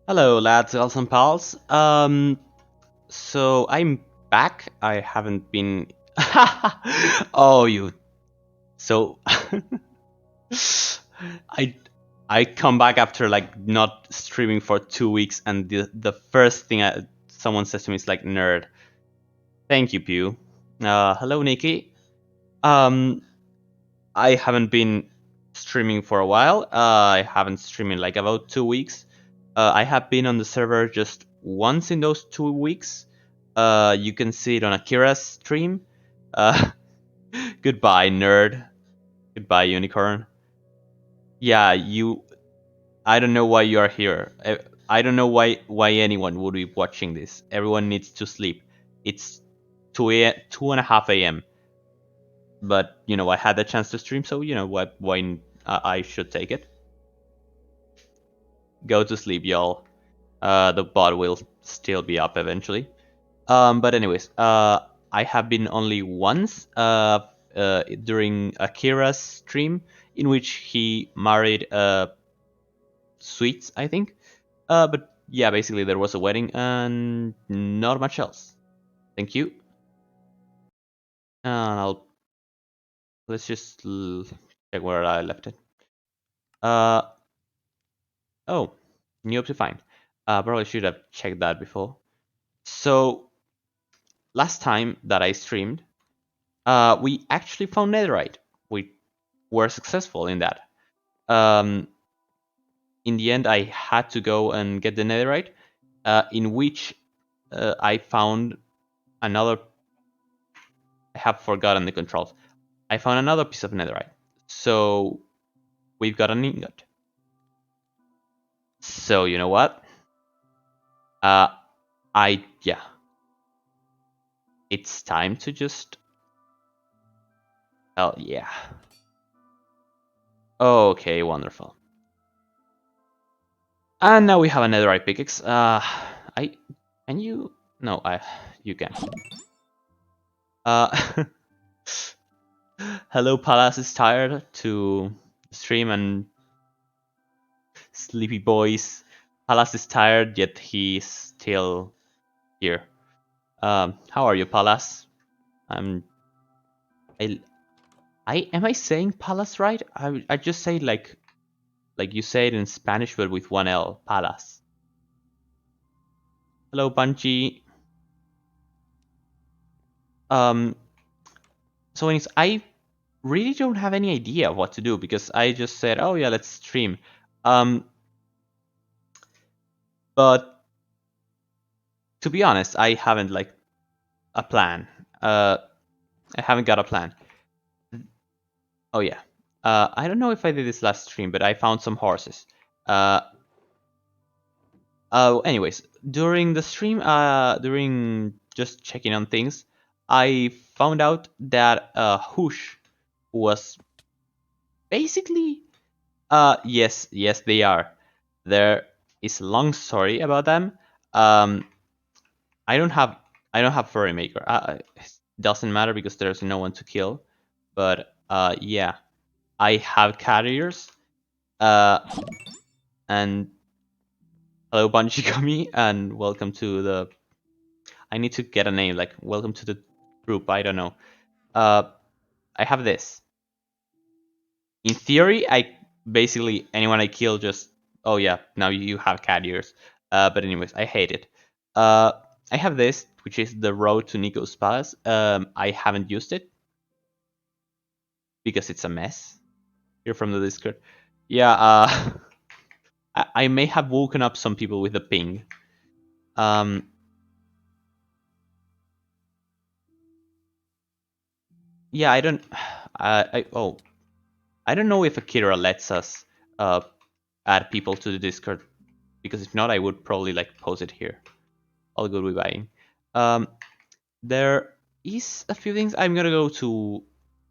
Hello, lads, girls, and pals. So I'm back. I haven't been. Oh, you. So I I come back after like not streaming for 2 weeks, and the first thing someone says to me is like nerd. Thank you, Pew. Hello, Nikki. Um, I haven't been streaming for a while. I haven't streamed in like about 2 weeks. I have been on the server just once in those 2 weeks. You can see it on Akira's stream. Uh, goodbye, nerd. Goodbye, unicorn. Yeah, you. I don't know why you are here. I don't know why anyone would be watching this. Everyone needs to sleep. It's 2:30 a.m. But I had the chance to stream, so what? Why I should take it. Go to sleep, y'all. The bot will still be up eventually. But anyways, I have been only once during Akira's stream in which he married Sweets, I think. But yeah, basically there was a wedding and not much else. Thank you. And let's just check where I left it. Uh oh, new up to find. Probably should have checked that before. So last time that I streamed, we actually found netherite. We were successful in that. Um, in the end, I had to go and get the netherite, in which I found another. I have forgotten the controls. I found another piece of netherite. So we've got an ingot. So you know what? Uh, yeah, it's time to just. Oh yeah. Okay, wonderful. And now we have a netherite pickaxe. I can you? No, you can. Uh, hello, Palace is tired to stream and sleepy boys. Palace is tired, yet he's still here. How are you, Palace? I'm. I. I am I saying Palace right? I just say like you say it in Spanish, but with one L. Palace. Hello, Bungie. Um. So anyways, I really don't have any idea what to do because I just said, oh yeah, let's stream. Um. But to be honest, I haven't like a plan. I haven't got a plan. Oh yeah. I don't know if I did this last stream, but I found some horses. Uh, anyways, during the stream, during just checking on things, I found out that Hoosh was basically, yes, they are. There is a long story about them. Um, I don't have, I don't have furry maker. It doesn't matter because there's no one to kill. But yeah, I have cat ears. Uh, and hello, Bungie Gummy, and welcome to the. I need to get a name, like welcome to the group. I don't know. Uh, I have this. In theory, I basically anyone I kill just. Oh yeah, now you have cat ears. But anyways, I hate it. Uh, I have this, which is the Road to Nico's Palace. I haven't used it because it's a mess. Here from the Discord. Yeah. I may have woken up some people with a ping. Um, yeah, I don't. I don't know if Akira lets us uh, add people to the Discord because if not, I would probably like post it here. All good with buying. Um, there is a few things. I'm gonna go to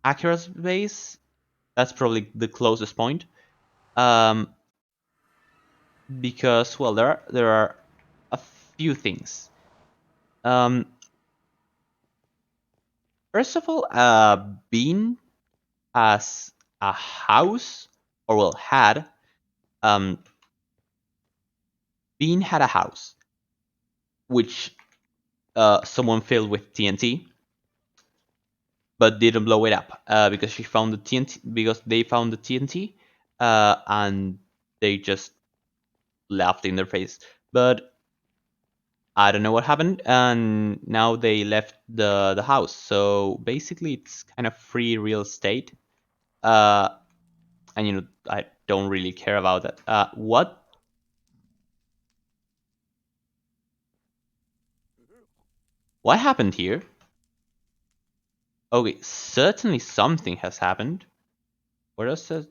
Akira's base. That's probably the closest point. Um, because well, there are a few things. Um, first of all, Bean has a house, or well, had um Bean had a house which someone filled with TNT, but didn't blow it up because she found the TNT because they found the TNT and they just laughed in their face. But I don't know what happened, and now they left the house. So basically, it's kind of free real estate. Uh, and I don't really care about that. What happened here? Okay, certainly something has happened. What else? Am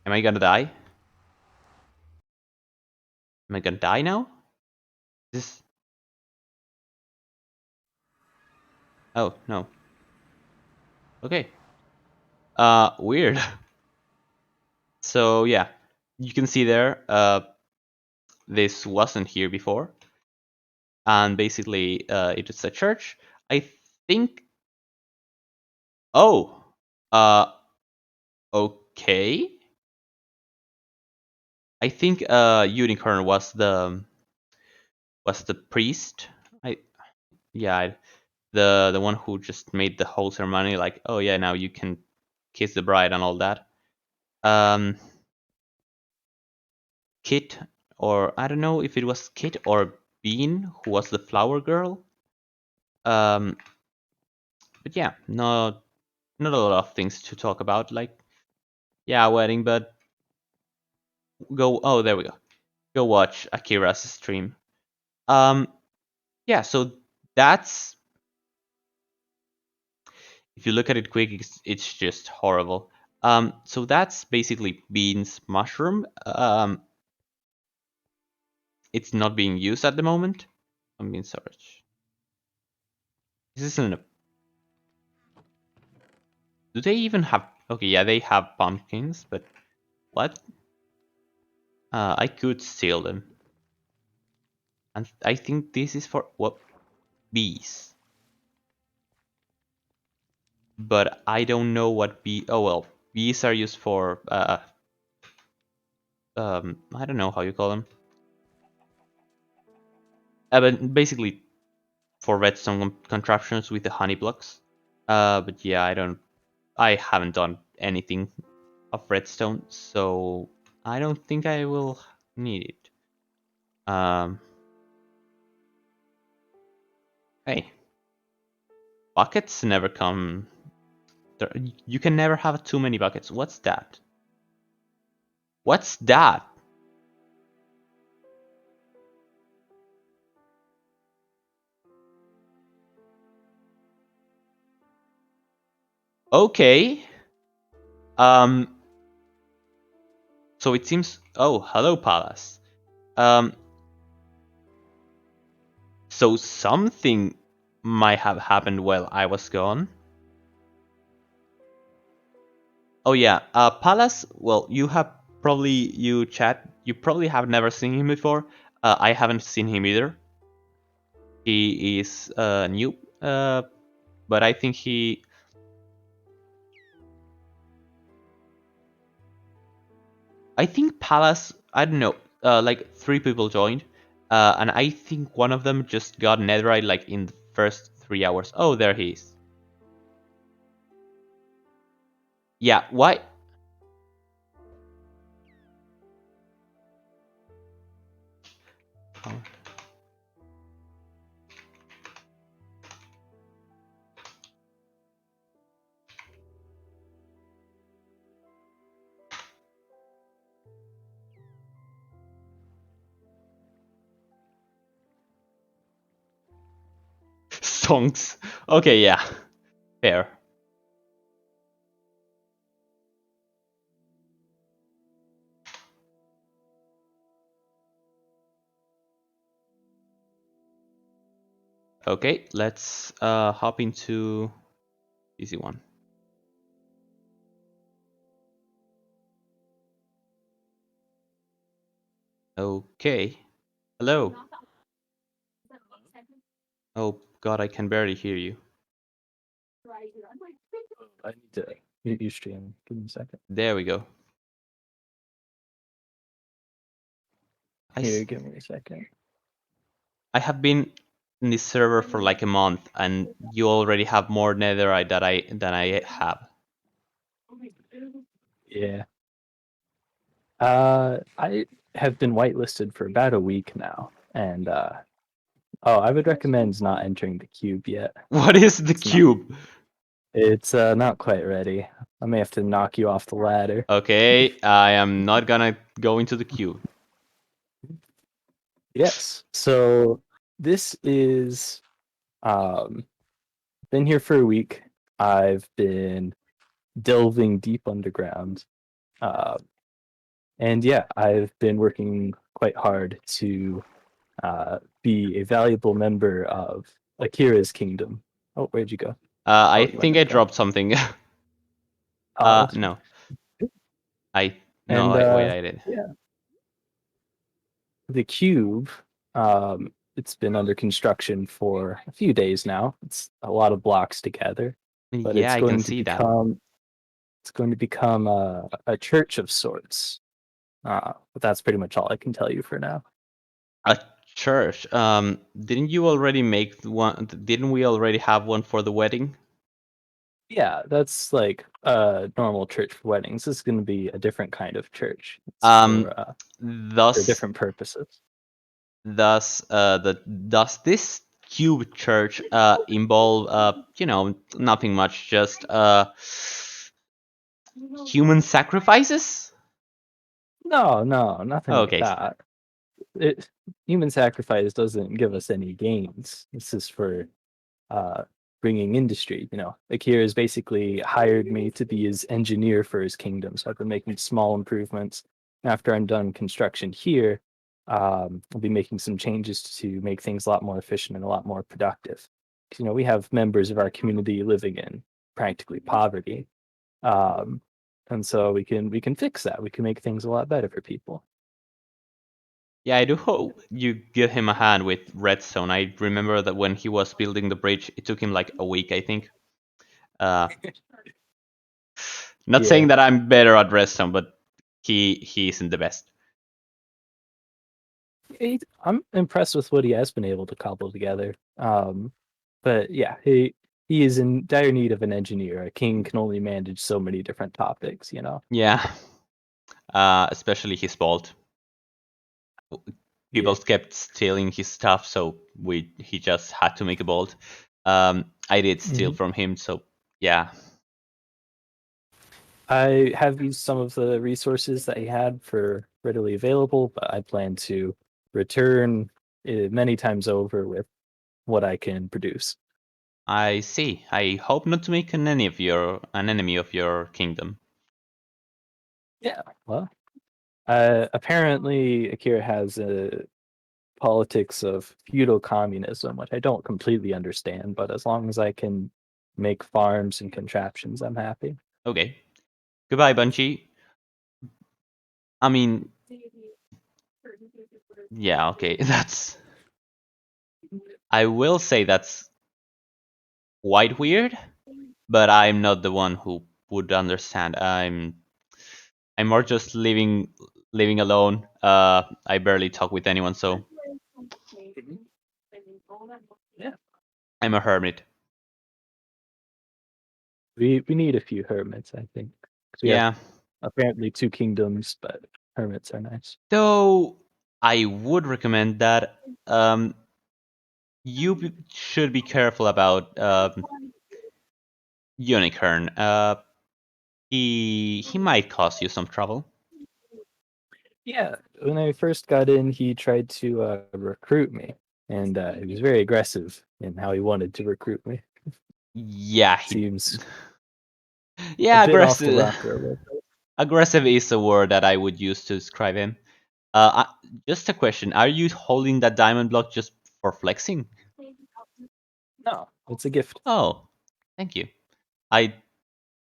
I gonna die? Am I gonna die now? This. Oh no. Okay. Weird. So yeah, you can see there. This wasn't here before, and basically, it is a church. I think. Oh. Uh. Okay. I think Unicorn was the priest. I Yeah, the one who just made the whole ceremony like, oh yeah, now you can kiss the bride and all that. Um, Kit, or I don't know if it was Kit or Bean who was the flower girl. Um, but yeah, not a lot of things to talk about. Like, yeah, wedding, but go. Oh, there we go. Go watch Akira's stream. Um, yeah, so that's if you look at it quick, it's just horrible. So that's basically Bean's mushroom. It's not being used at the moment. I'm being storage. This isn't a. Do they even have? Okay, yeah, they have pumpkins, but what? I could steal them, and I think this is for what bees. But I don't know what bee. Oh well, bees are used for. I don't know how you call them. But basically for redstone contraptions with the honey blocks. But yeah, I haven't done anything of redstone, so I don't think I will need it. Um, hey, buckets never come. You can never have too many buckets. What's that? What's that? Okay. Um. So it seems. Oh, hello, Palace. Um. So something might have happened while I was gone. Oh yeah, Palace. Well, you probably have never seen him before. I haven't seen him either. He is new, but I think I think Palace. I don't know. Like 3 people joined, and I think one of them just got netherite like in the first 3 hours. Oh, there he is. Yeah. Why? Oh. Songs. Okay. Yeah. Fair. Okay. Let's hop into easy one. Okay. Hello. Oh God, I can barely hear you. I need to mute your stream. Give me a second. There we go. I, Here, give me a second. I have been in this server for like a month, and you already have more netherite than I have. Yeah. I have been whitelisted for about a week now, and I would recommend not entering the cube yet. What is the It's not. cube? It's not quite ready. I may have to knock you off the ladder. Okay, I am not gonna go into the cube. Yes. So this is um been here for a week. I've been delving deep underground. Uh, and yeah, I've been working quite hard to be a valuable member of Akira's kingdom. Oh, where'd you go? I Oh, you went think in I the front. dropped something. Oh, that's fine. No, I no, And wait, I did. yeah, the cube. It's been under construction for a few days now. It's a lot of blocks together, but Yeah, I can see that. it's going to become a church of sorts. But that's pretty much all I can tell you for now. A church. Didn't you already make one? Didn't we already have one for the wedding? Yeah, that's like a normal church for weddings. This is going to be a different kind of church. It's Um, for thus, different purposes. does this cube church involve nothing much, just human sacrifices? No, no, nothing like Okay. that. It, human sacrifice doesn't give us any gains. This is for uh, bringing industry. Akira has basically hired me to be his engineer for his kingdom. So I've been making small improvements. After I'm done construction here, I'll be making some changes to make things a lot more efficient and a lot more productive. Because we have members of our community living in practically poverty, um, and so we can fix that. We can make things a lot better for people. Yeah, I do hope you give him a hand with redstone. I remember that when he was building the bridge, it took him like a week, I think. Uh, Not Yeah, saying that I'm better at redstone, but he isn't the best. I'm impressed with what he has been able to cobble together. But yeah, he is in dire need of an engineer. A king can only manage so many different topics. Yeah, especially his vault. Yeah. People kept stealing his stuff, so he just had to make a vault. I did steal Mhm. from him, so yeah. I have used some of the resources that he had for readily available, but I plan to return many times over with what I can produce. I see. I hope not to make an enemy of your kingdom. Yeah, well, apparently Akira has a politics of feudal communism, which I don't completely understand, but as long as I can make farms and contraptions, I'm happy. Okay. Goodbye, Bungie. I mean, yeah, okay. That's. I will say that's quite weird, but I'm not the one who would understand. I'm more just living alone. I barely talk with anyone, so Yeah, I'm a hermit. we need a few hermits, I think, because we have Yeah. apparently two kingdoms, but hermits are nice. Though I would recommend that should be careful about Unicorn. He might cause you some trouble. Yeah, when I first got in, he tried to recruit me, and he was very aggressive in how he wanted to recruit me. Yeah, he. Seems a Yeah, bit off the aggressive. rocker a little bit. Aggressive is a word that I would use to describe him. Just a question: are you holding that diamond block just for flexing? No, it's a gift. Oh, thank you. I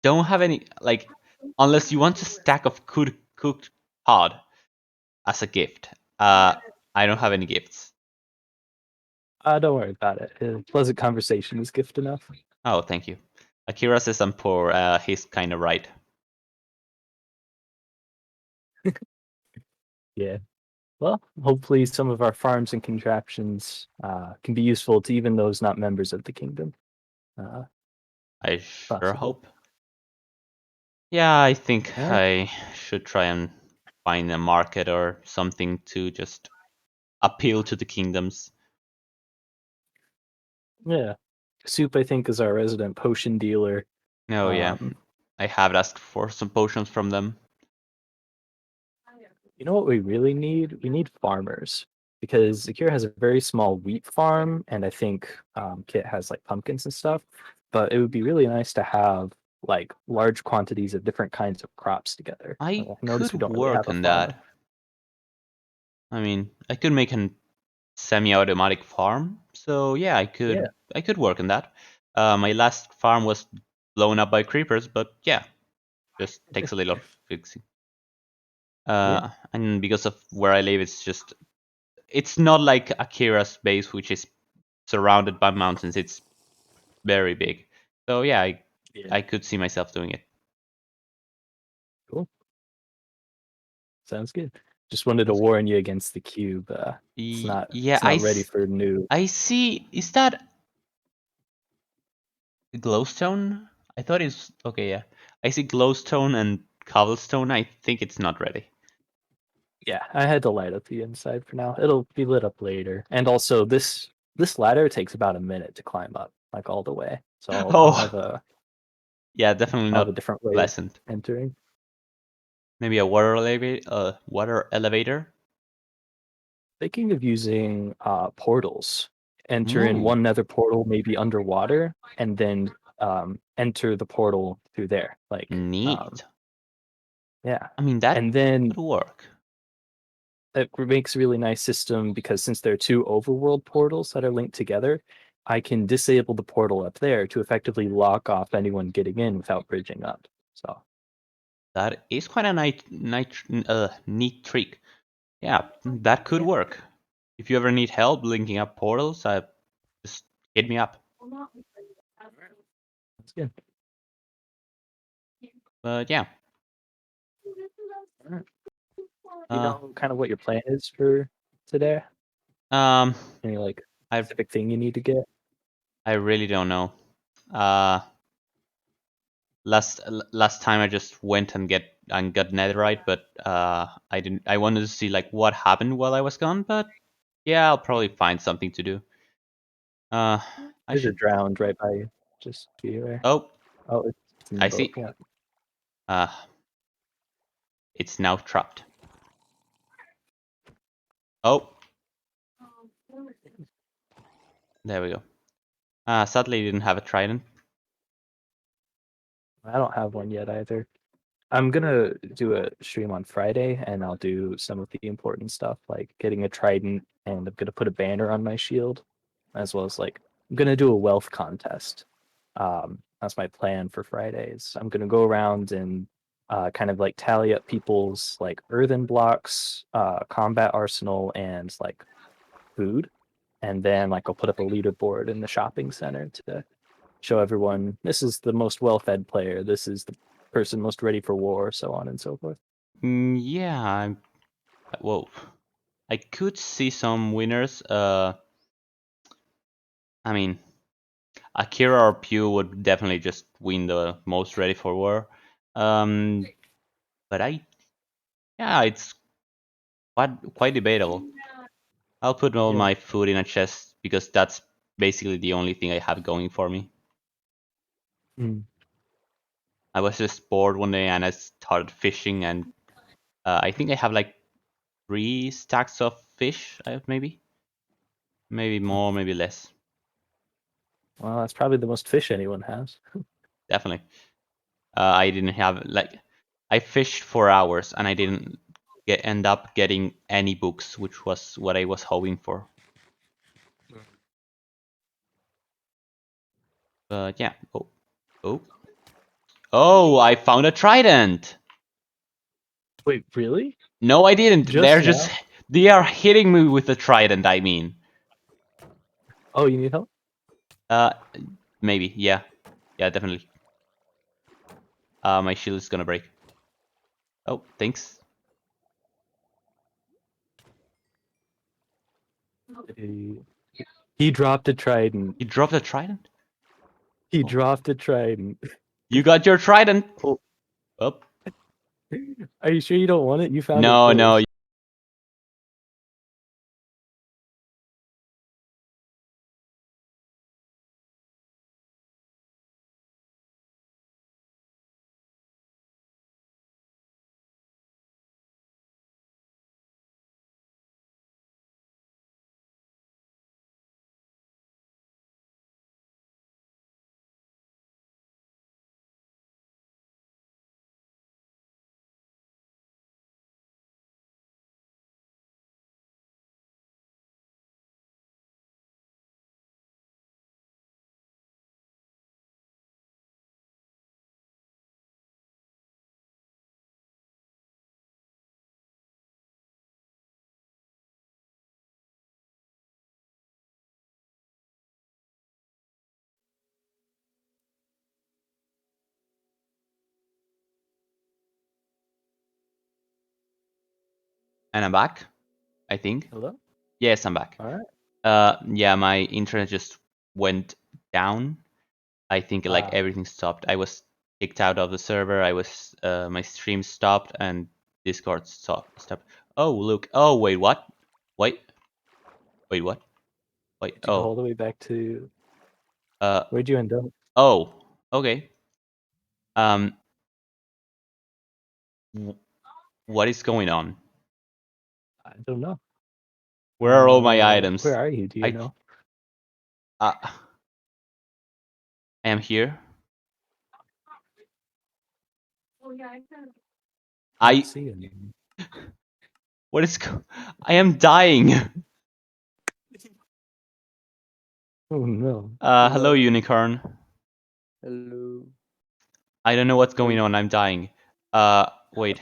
don't have any like, unless you want a stack of cooked pod as a gift. Uh, I don't have any gifts. Don't worry about it. A pleasant conversation is gift enough. Oh, thank you. Akira says I'm poor. He's kind of right. Yeah. Well, hopefully some of our farms and contraptions can be useful to even those not members of the kingdom. Uh, I sure possibly. hope. Yeah, I think All right. I should try and find a market or something to just appeal to the kingdoms. Yeah. Soup, I think, is our resident potion dealer. Oh yeah, Um, I have asked for some potions from them. you know what we really need? We need farmers because Akira has a very small wheat farm, and I think Kit has like pumpkins and stuff. But it would be really nice to have like large quantities of different kinds of crops together. I I notice we could don't really have work a on farmer. that. I mean, I could make a semi-automatic farm. So yeah, Yeah. I could work on that. My last farm was blown up by creepers, but yeah, just takes a little fixing. Yeah. And because of where I live, it's not like Akira's base, which is surrounded by mountains. It's very big. So yeah, Yeah. I could see myself doing it. Cool. Sounds good. Just wanted to Sounds good. warn you against the cube. Yeah, It's not ready for new. I see. Is that glowstone? I thought it's okay. Yeah, I see glowstone and cobblestone. I think it's not ready. Yeah, I had to light up the inside for now. It'll be lit up later. And also this ladder takes about a minute to climb up, like all the way. So Oh, yeah, definitely I'll have a not different way of pleasant. entering. Maybe a water elevator. Water elevator. Thinking of using portals. Enter in Ooh, one nether portal, maybe underwater, and then enter the portal through there. neat. Yeah. I mean, that And then could work. it makes a really nice system because since there are two overworld portals that are linked together, I can disable the portal up there to effectively lock off anyone getting in without bridging up. So That is quite a neat trick. Yeah, that could yeah, work. If you ever need help linking up portals, just hit me up. that's good. But yeah, All right. You uh, know kind of what your plan is for today? um, Any like I specific thing you need to get? I really don't know. Uh, last time I just went and got netherite, but I didn't. I wanted to see like what happened while I was gone, but yeah, I'll probably find something to do. Uh, I There's a should. drowned right by you. Just be aware. Oh, Oh, it's in the I boat. see. Yeah. Uh, it's now trapped. Oh, there we go. Sadly, I didn't have a trident. I don't have one yet either. I'm gonna do a stream on Friday, and I'll do some of the important stuff, like getting a trident, and I'm gonna put a banner on my shield, as well as like I'm gonna do a wealth contest. That's my plan for Fridays. I'm gonna go around and kind of like tally up people's like earthen blocks, combat arsenal, and like food, and then like I'll put up a leaderboard in the shopping center to show everyone this is the most well-fed player, this is the person most ready for war, so on and so forth. Yeah, whoa. I could see some winners. I mean, Akira or Pew would definitely just win the most ready for war. Um, but yeah, it's quite debatable. I'll put all Yeah. my food in a chest because that's basically the only thing I have going for me. Mm. I was just bored one day and I started fishing, and I think I have like 3 stacks of fish, maybe more, maybe less. Well, that's probably the most fish anyone has. Definitely. I didn't have like I fished for hours and I didn't end up getting any books, which was what I was hoping for. But yeah. Oh, oh! I found a trident. Wait, really? No, I didn't. Just now? They are hitting me with the trident. I mean, Oh, you need help? uh, maybe. Yeah, yeah, definitely. My shield is gonna break. Oh, thanks. He dropped a trident. You dropped a trident? He dropped a trident. You got your trident. Oh, Oh. are you sure you don't want it? You found it No, first. no. And I'm back, I think. Hello? Yes, I'm back. All right. Yeah, my internet just went down. I think like Ah. everything stopped. I was kicked out of the server. My stream stopped and Discord stopped. Oh, look. Oh, wait, what? Wait. Wait, what? Wait. Did you go all Oh. the way back to Uh where'd you end up? oh. Okay. Um w- what is going on? I don't know. Where are all my items? Where are you? Do you I know? uh I am here. I don't I see anything. what is I am dying. Oh no. Hello Hello. unicorn. Hello. I don't know what's going Wait, on. I'm dying. Wait.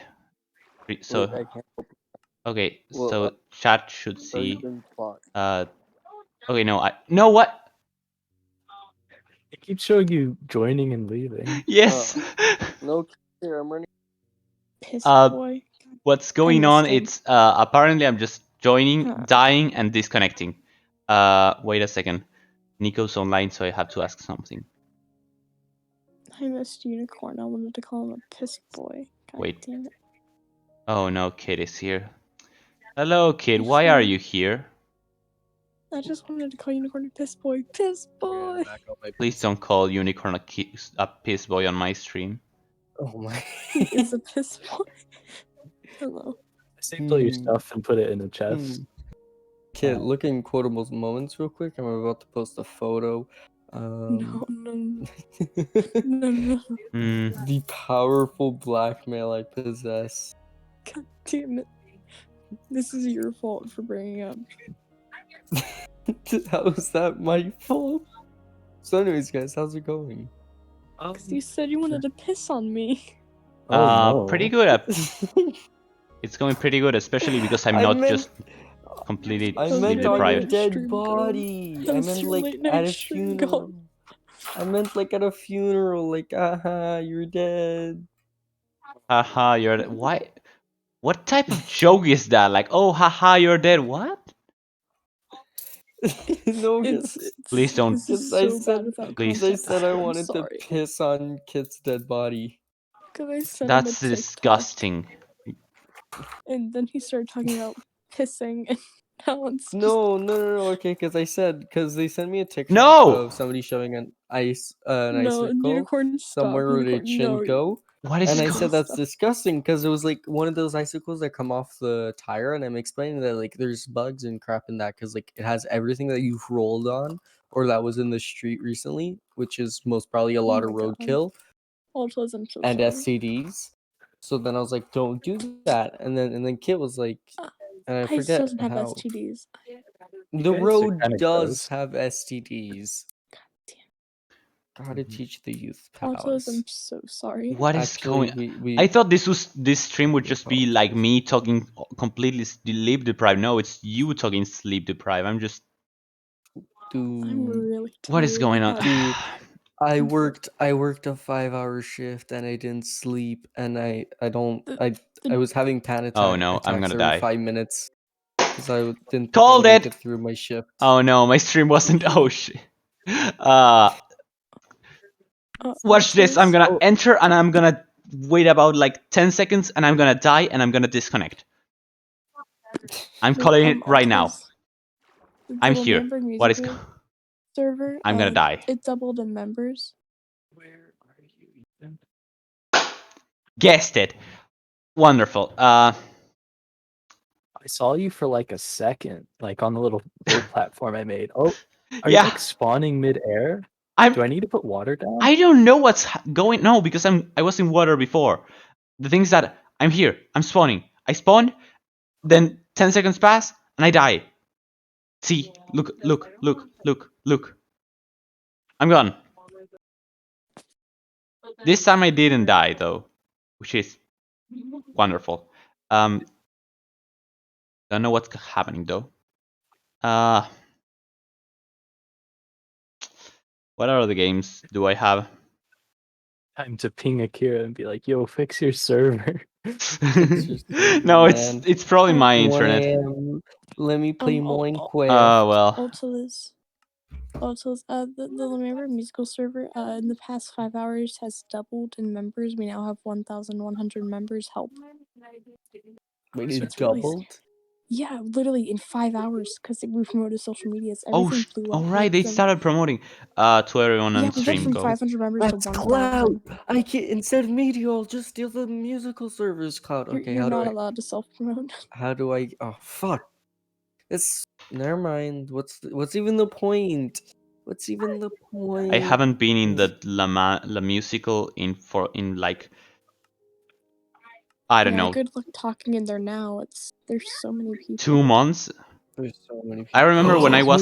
wait, So I can't. okay, Well, so chat should I've see. been blocked. Okay, no, no, what? It keeps showing you joining and leaving. Yes. No, here, I'm running. Piss Uh, boy. what's I going on? missed him. It's apparently I'm just joining, Huh. dying, and disconnecting. Wait a second. Nico's online, so I have to ask something. I missed Unicorn. I wanted to call him a piss boy. God Wait. damn it. Oh no, Kid is here. Hello, Kid. I just Why are wanted- you here? I just wanted to call Unicorn a piss boy. Piss boy! Please don't call Unicorn a piss boy on my stream. Oh my. He is a piss boy. Hello. I saved all your Hmm. stuff and put it in a chest. Kid, look in quotable moments real quick. I'm about to post a photo. No, no, no. Hmm. The powerful blackmail I possess. God damn it. This is your fault for bringing up. How is that my fault? So, anyways, guys, how's it going? Because you said you wanted to piss on me. Oh no. Pretty good. It's going pretty good, especially because I'm I not meant- just completely I How's sleep meant your on your late deprived. night dead stream going? body. I How's meant your like late at night a stream funeral. going? I meant like at a funeral, like, aha, you're dead. Haha, you're dead. Why? What type of joke is that? Like, oh, haha, you're dead. What? No, Please don't. This is because I so said, bad without Please. I context. said I I'm wanted to sorry. piss on Kit's dead body. Because I sent him a That's TikTok, disgusting. and then he started talking about pissing, and now it's just No, okay, because they sent me a TikTok No! of somebody showing an no icicle unicorn. Stop, somewhere where it unicorn. shouldn't No, go. What is And I Unicorn, said going? that's stop. disgusting because it was like one of those icicles that come off the tire, and I'm explaining that like there's bugs and crap in that because like it has everything that you've rolled on or that was in the street recently, which is most probably a lot of Oh my God. roadkill Ultras, I'm so and sorry. STDs. So then I was like, don't do that. And then Kit was like, and I Ice forget doesn't have how STDs. the guys are road kinda does gross. have STDs. Damn. Gotta teach the youth Ultras, I'm pals. so sorry. What is Actually, going? we I thought this stream would we just be like apologize. me talking completely sleep deprived. No, it's you talking sleep deprived. I'm just. I'm Dude, really tired. What is going on? dude, I I'm so worked a 5-hour shift and I didn't sleep and I The- was having panic Oh no, I'm attacks gonna every die. 5 minutes. because I didn't think Called I'd make it! it through my shift. Oh no, my stream wasn't. Oh shit. Watch this. I'm Altus? gonna Oh. enter and I'm gonna wait about like 10 seconds and I'm gonna die and I'm gonna disconnect. I'm Wait, calling it right now. Altus, the I'm here. Lamberg What is? musical server, I'm gonna die. it doubled in members. Where are you, Ethan? Guessed it. Wonderful. I saw you for like a second, like on the little boat platform I made. Oh, are you Yeah. like spawning mid-air? I'm. Do I need to put water down? I don't know what's going. No, because I was in water before. The thing is that I'm here. I'm spawning. I spawned. Then 10 seconds pass and I die. See, look, look, look, look, look. I'm gone. This time I didn't die though, which is wonderful. Don't know what's happening though. What other games do I have? Time to ping Akira and be like, "Yo, fix your server." No, Man. it's probably my 1 internet. a.m. Let me play Minecraft. Well. Altus, the Lamberg musical server, in the past 5 hours has doubled in members. We now have 1,100 members. Help. Wait, So it It's really doubled? Yeah, literally in 5 hours because we promoted social medias. Oh, Everything blew up. right. They The- started promoting to everyone yeah, on we went stream. from Go. 500 members to That's clout! 1,000. I can't, instead of Meteor, I'll just steal the musical server's clout. Okay, You're how do not I, allowed to self promote. oh, fuck. It's, never mind. What's even the point? What's even the point? I haven't been in the La Musical in like I don't Yeah, know, good luck talking in there now. There's so many people. 2 months. There's so many people. I remember when I was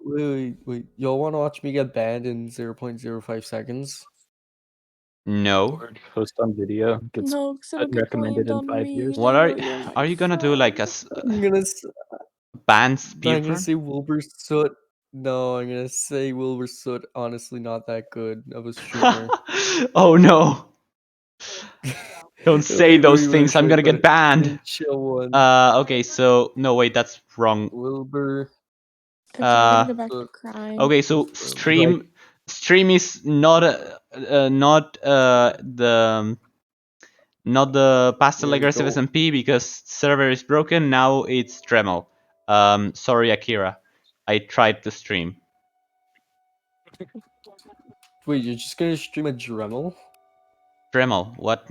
Wait, wait. Y'all want to watch me get banned in 0.05 seconds? no. Or post on video gets No, because it'll get recommended blamed in on 5 me. years. What I know you're my are you gonna do like a friend. I'm gonna, s- banned I'm gonna speedrun? say Wilbur Soot. No, I'm gonna say Wilbur Soot. Honestly, not that good of a streamer. Oh no! Don't say those things. I'm gonna get banned. Chill one. Okay. So no, wait, that's wrong. Wilbur. Okay, we're gonna go Uh, back to Soot. crying. okay. So Like, stream is not not the Pastel Yeah, Aggressive don't. SMP because server is broken. Now it's Dremel. Sorry, Akira. I tried to stream. Wait, you're just gonna stream a Dremel? Dremel, what?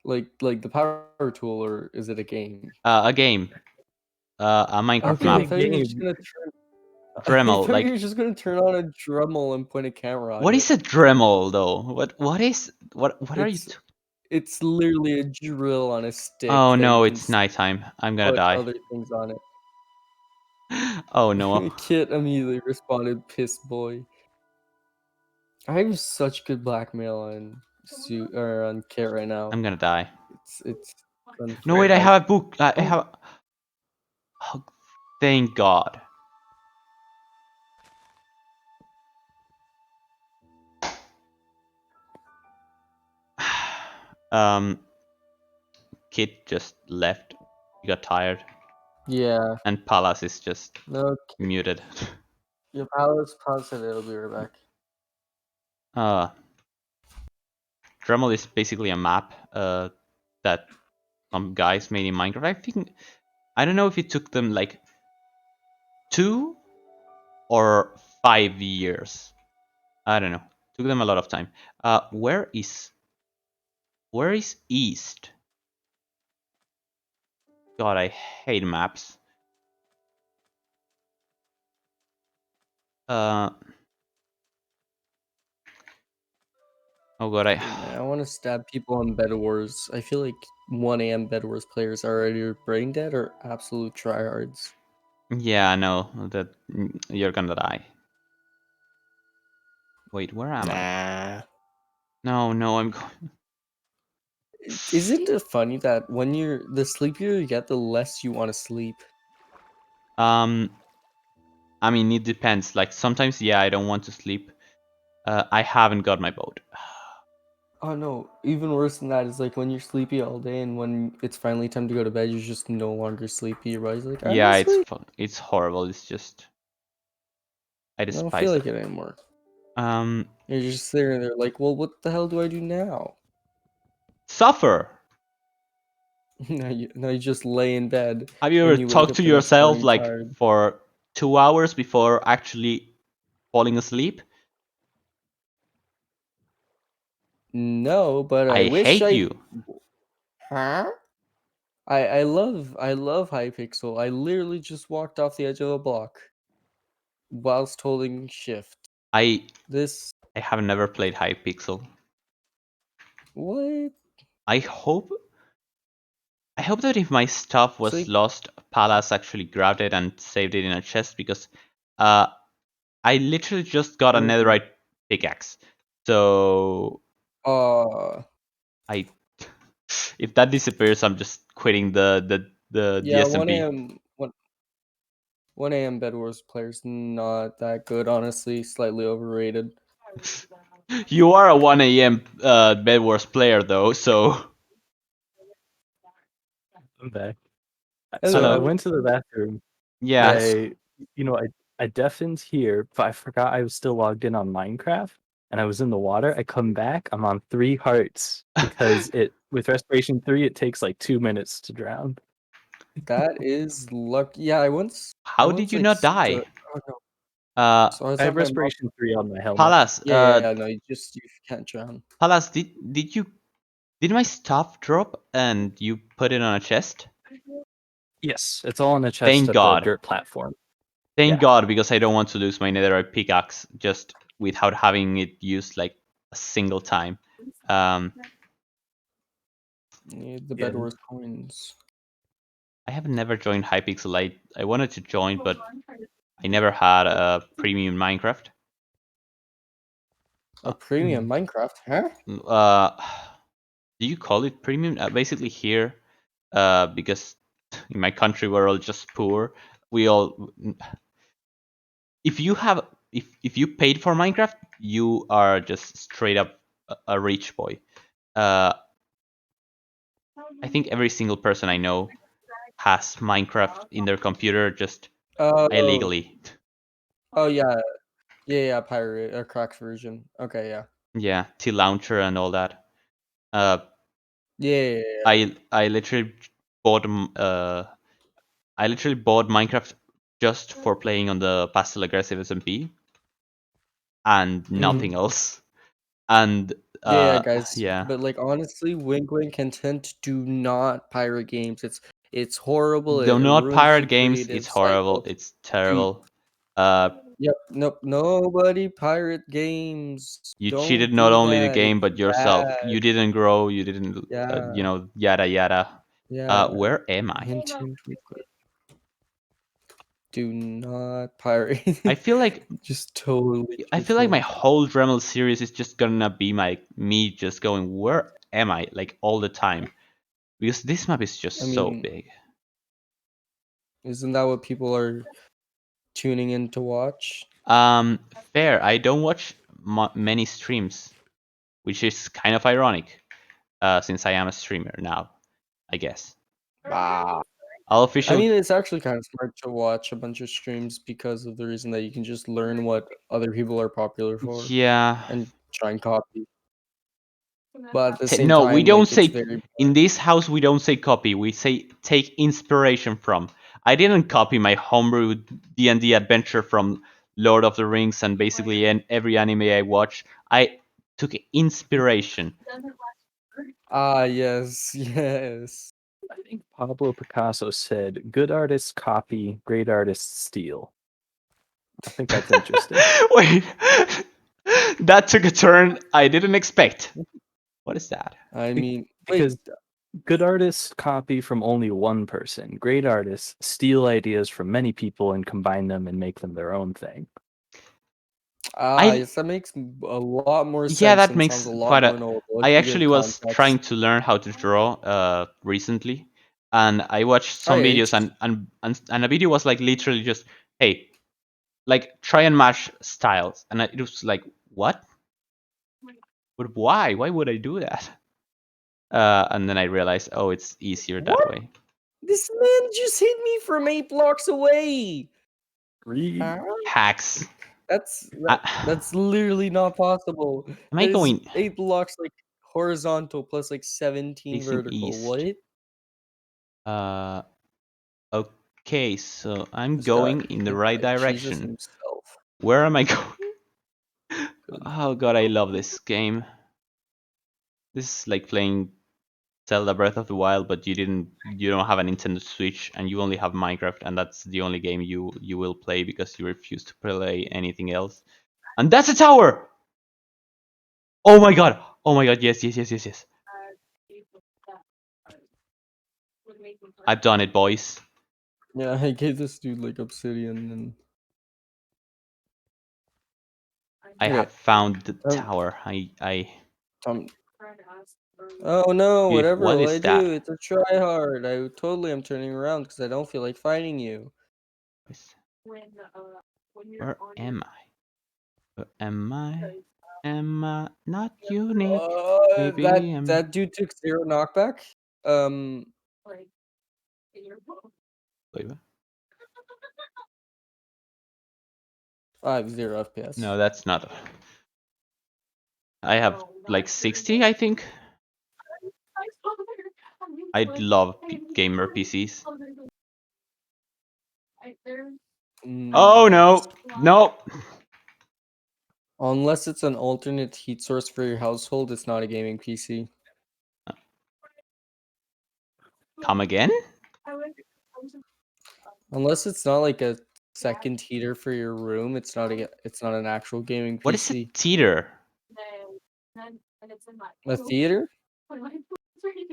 Like the power tool, or is it a game? A game. A Minecraft Okay, I map. thought you were just game. gonna turn. I Dremel, thought you like were just gonna turn on a Dremel and point a camera what at is it. a Dremel though? What are you? It's literally a drill on a stick Oh that you no, can it's nighttime. I'm gonna put die. other things on it. Oh no, Kit immediately responded, "Piss boy." I have such good blackmail on on Kit right now. I'm gonna die. It's unfair. No wait, I have a book. I have. Oh, thank God. um, Kit just left. He got tired, Yeah. and Palace is just No. muted. Your palace said it'll be right back. Uh, Dremel is basically a map that some guys made in Minecraft. I don't know if it took them like 2 or 5 years. I don't know. Took them a lot of time. Where is East? God, I hate maps. Oh God, I want to stab people on Bed Wars. I feel like 1 a.m. Bed Wars players are either brain dead or absolute tryhards. yeah, I know that you're gonna die. Wait, where am I? Nah. No, I'm going. Isn't it funny that when the sleepier you get, the less you want to sleep? I mean, it depends. Like sometimes, yeah, I don't want to sleep. I haven't got my boat. Oh no, even worse than that is like when you're sleepy all day and when it's finally time to go to bed, you're just no longer sleepy. Your body's like, I'm Yeah, asleep. it's horrible. It's just I I don't feel despise like that. it anymore. Um, You're just sitting there like, well, what the hell do I do now? Suffer. Now you just lay in bed Have you ever and you wake talked up to the next yourself morning like tired. for 2 hours before actually falling asleep? No, but I I wish hate I. you. Huh? I love Hypixel. I literally just walked off the edge of a block whilst holding shift. I This I have never played Hypixel. what? I hope I hope that if my stuff It's was like lost, Palas actually grabbed it and saved it in a chest because uh I literally just got a mm, netherite pickaxe. So uh I if that disappears, I'm just quitting the yeah, 1 SMP. a.m. 1 a.m. Bed Wars player's not that good, honestly. Slightly overrated. You are a 1 a.m. Bed Wars player though, so I'm back. So I Hello. went to the bathroom and yeah. I deafened here, but I forgot I was still logged in on Minecraft and I was in the water. I come back, I'm on 3 hearts because it with respiration 3 it takes like 2 minutes to drown. That is luck. Yeah, I How did once you like not stood. die? Oh no. Uh, So I was I at have my mom. respiration 3 on my helmet. Palas, Yeah, no, you can't drown. Palas, did my stuff drop and you put it on a chest? Yes, it's all in a chest Thank at the God. dirt platform. Thank Yeah. God, because I don't want to lose my netherite pickaxe just without having it used like a single time. Um, Yeah, the Yeah. Bed Wars coins. I have never joined Hypixel. I wanted to join, but I never had a premium Minecraft. A premium Minecraft, huh? Uh, do you call it premium? Basically here, because in my country we're all just poor. We all, if you have, if you paid for Minecraft, you are just straight up a rich boy. Uh, I think every single person I know has Minecraft in their computer just Oh, illegally. oh yeah, yeah, pirate or cracked version. Okay, yeah, Yeah, T launcher and all that. Uh, yeah. I literally bought I literally bought Minecraft just for playing on the Pastel SMP and Mhm. nothing else. And Yeah, guys. yeah, But like honestly, wink, wink, intent. Do not pirate games. It's horrible. do It not ruins the pirate games. It's creative horrible. cycle. It's Do terrible. Uh, Yep. Nope. Nobody pirate games. you Don't cheated not do only the that. game It's but yourself. bad. You didn't grow. You didn't, Yeah. yada yada. Yeah. Where am I? Hint, hint, wink, wink. Do not pirate. I feel like Just totally I feel like my truthful. whole Dremel series is just gonna be me just going, where am I? Like all the time. Because this map is just I so mean, big. isn't that what people are tuning in to watch? Um, fair. I don't watch many streams, which is kind of ironic, since I am a streamer now, I guess. Ah. I'll I officially, mean, it's actually kind of smart to watch a bunch of streams because of the reason that you can just learn what other people are popular for yeah. and try and copy. But at the same No, we time, don't like it's say very in this house. We don't say copy. We say take inspiration from. I didn't copy my homebrew D&D adventure from Lord of the Rings and basically every anime I watch. I took inspiration. yes, yes. I think Pablo Picasso said, "Good artists copy, great artists steal." I think that's interesting. Wait, that took a turn I didn't expect. What is that? I Be- mean, wait. because good artists copy from only one person. Great artists steal ideas from many people and combine them and make them their own thing. I Yes, that makes a lot more Yeah, sense that and sounds makes a lot quite more a. knowable if I you give actually was trying context. to learn how to draw recently, and I watched Oh some yeah, videos, and a video was like literally just, hey, like try and match styles, and it was like, what? But why? Why would I do that? And then I realized, oh, it's easier that What? way. This man just hit me from 8 blocks away. Three. Huh? Hacks. That's literally not possible. Am I That is going 8 blocks like horizontal plus like 17 facing vertical. east? What? Okay, so I'm This guy going in the hit right by Jesus direction. himself. Where am I going? Good. Oh god, I love this game. This is like playing Zelda Breath of the Wild, but you don't have a Nintendo Switch and you only have Minecraft, and that's the only game you will play because you refuse to play anything else. And that's a tower! Oh my god! Oh my god, yes, yes, yes, yes, yes. I've done it, boys. Yeah, I gave this dude like obsidian and I okay. have found the Um, tower. I Tom. Oh no, Dude, whatever what will is I do? that? It's a try hard. I totally am turning around because I don't feel like fighting you. Where am I? Where am I? Am I not unique? Maybe I'm. That dude took 0 knockback. Um, Wait, what? 0 FPS. No, that's not. I have like 60, I think. I love gamer PCs. Oh Yes. no, no. Unless it's an alternate heat source for your household, it's not a gaming PC. Come again? Unless it's not like a second heater for your room, it's not an actual gaming What is a PC. teeter? A theater?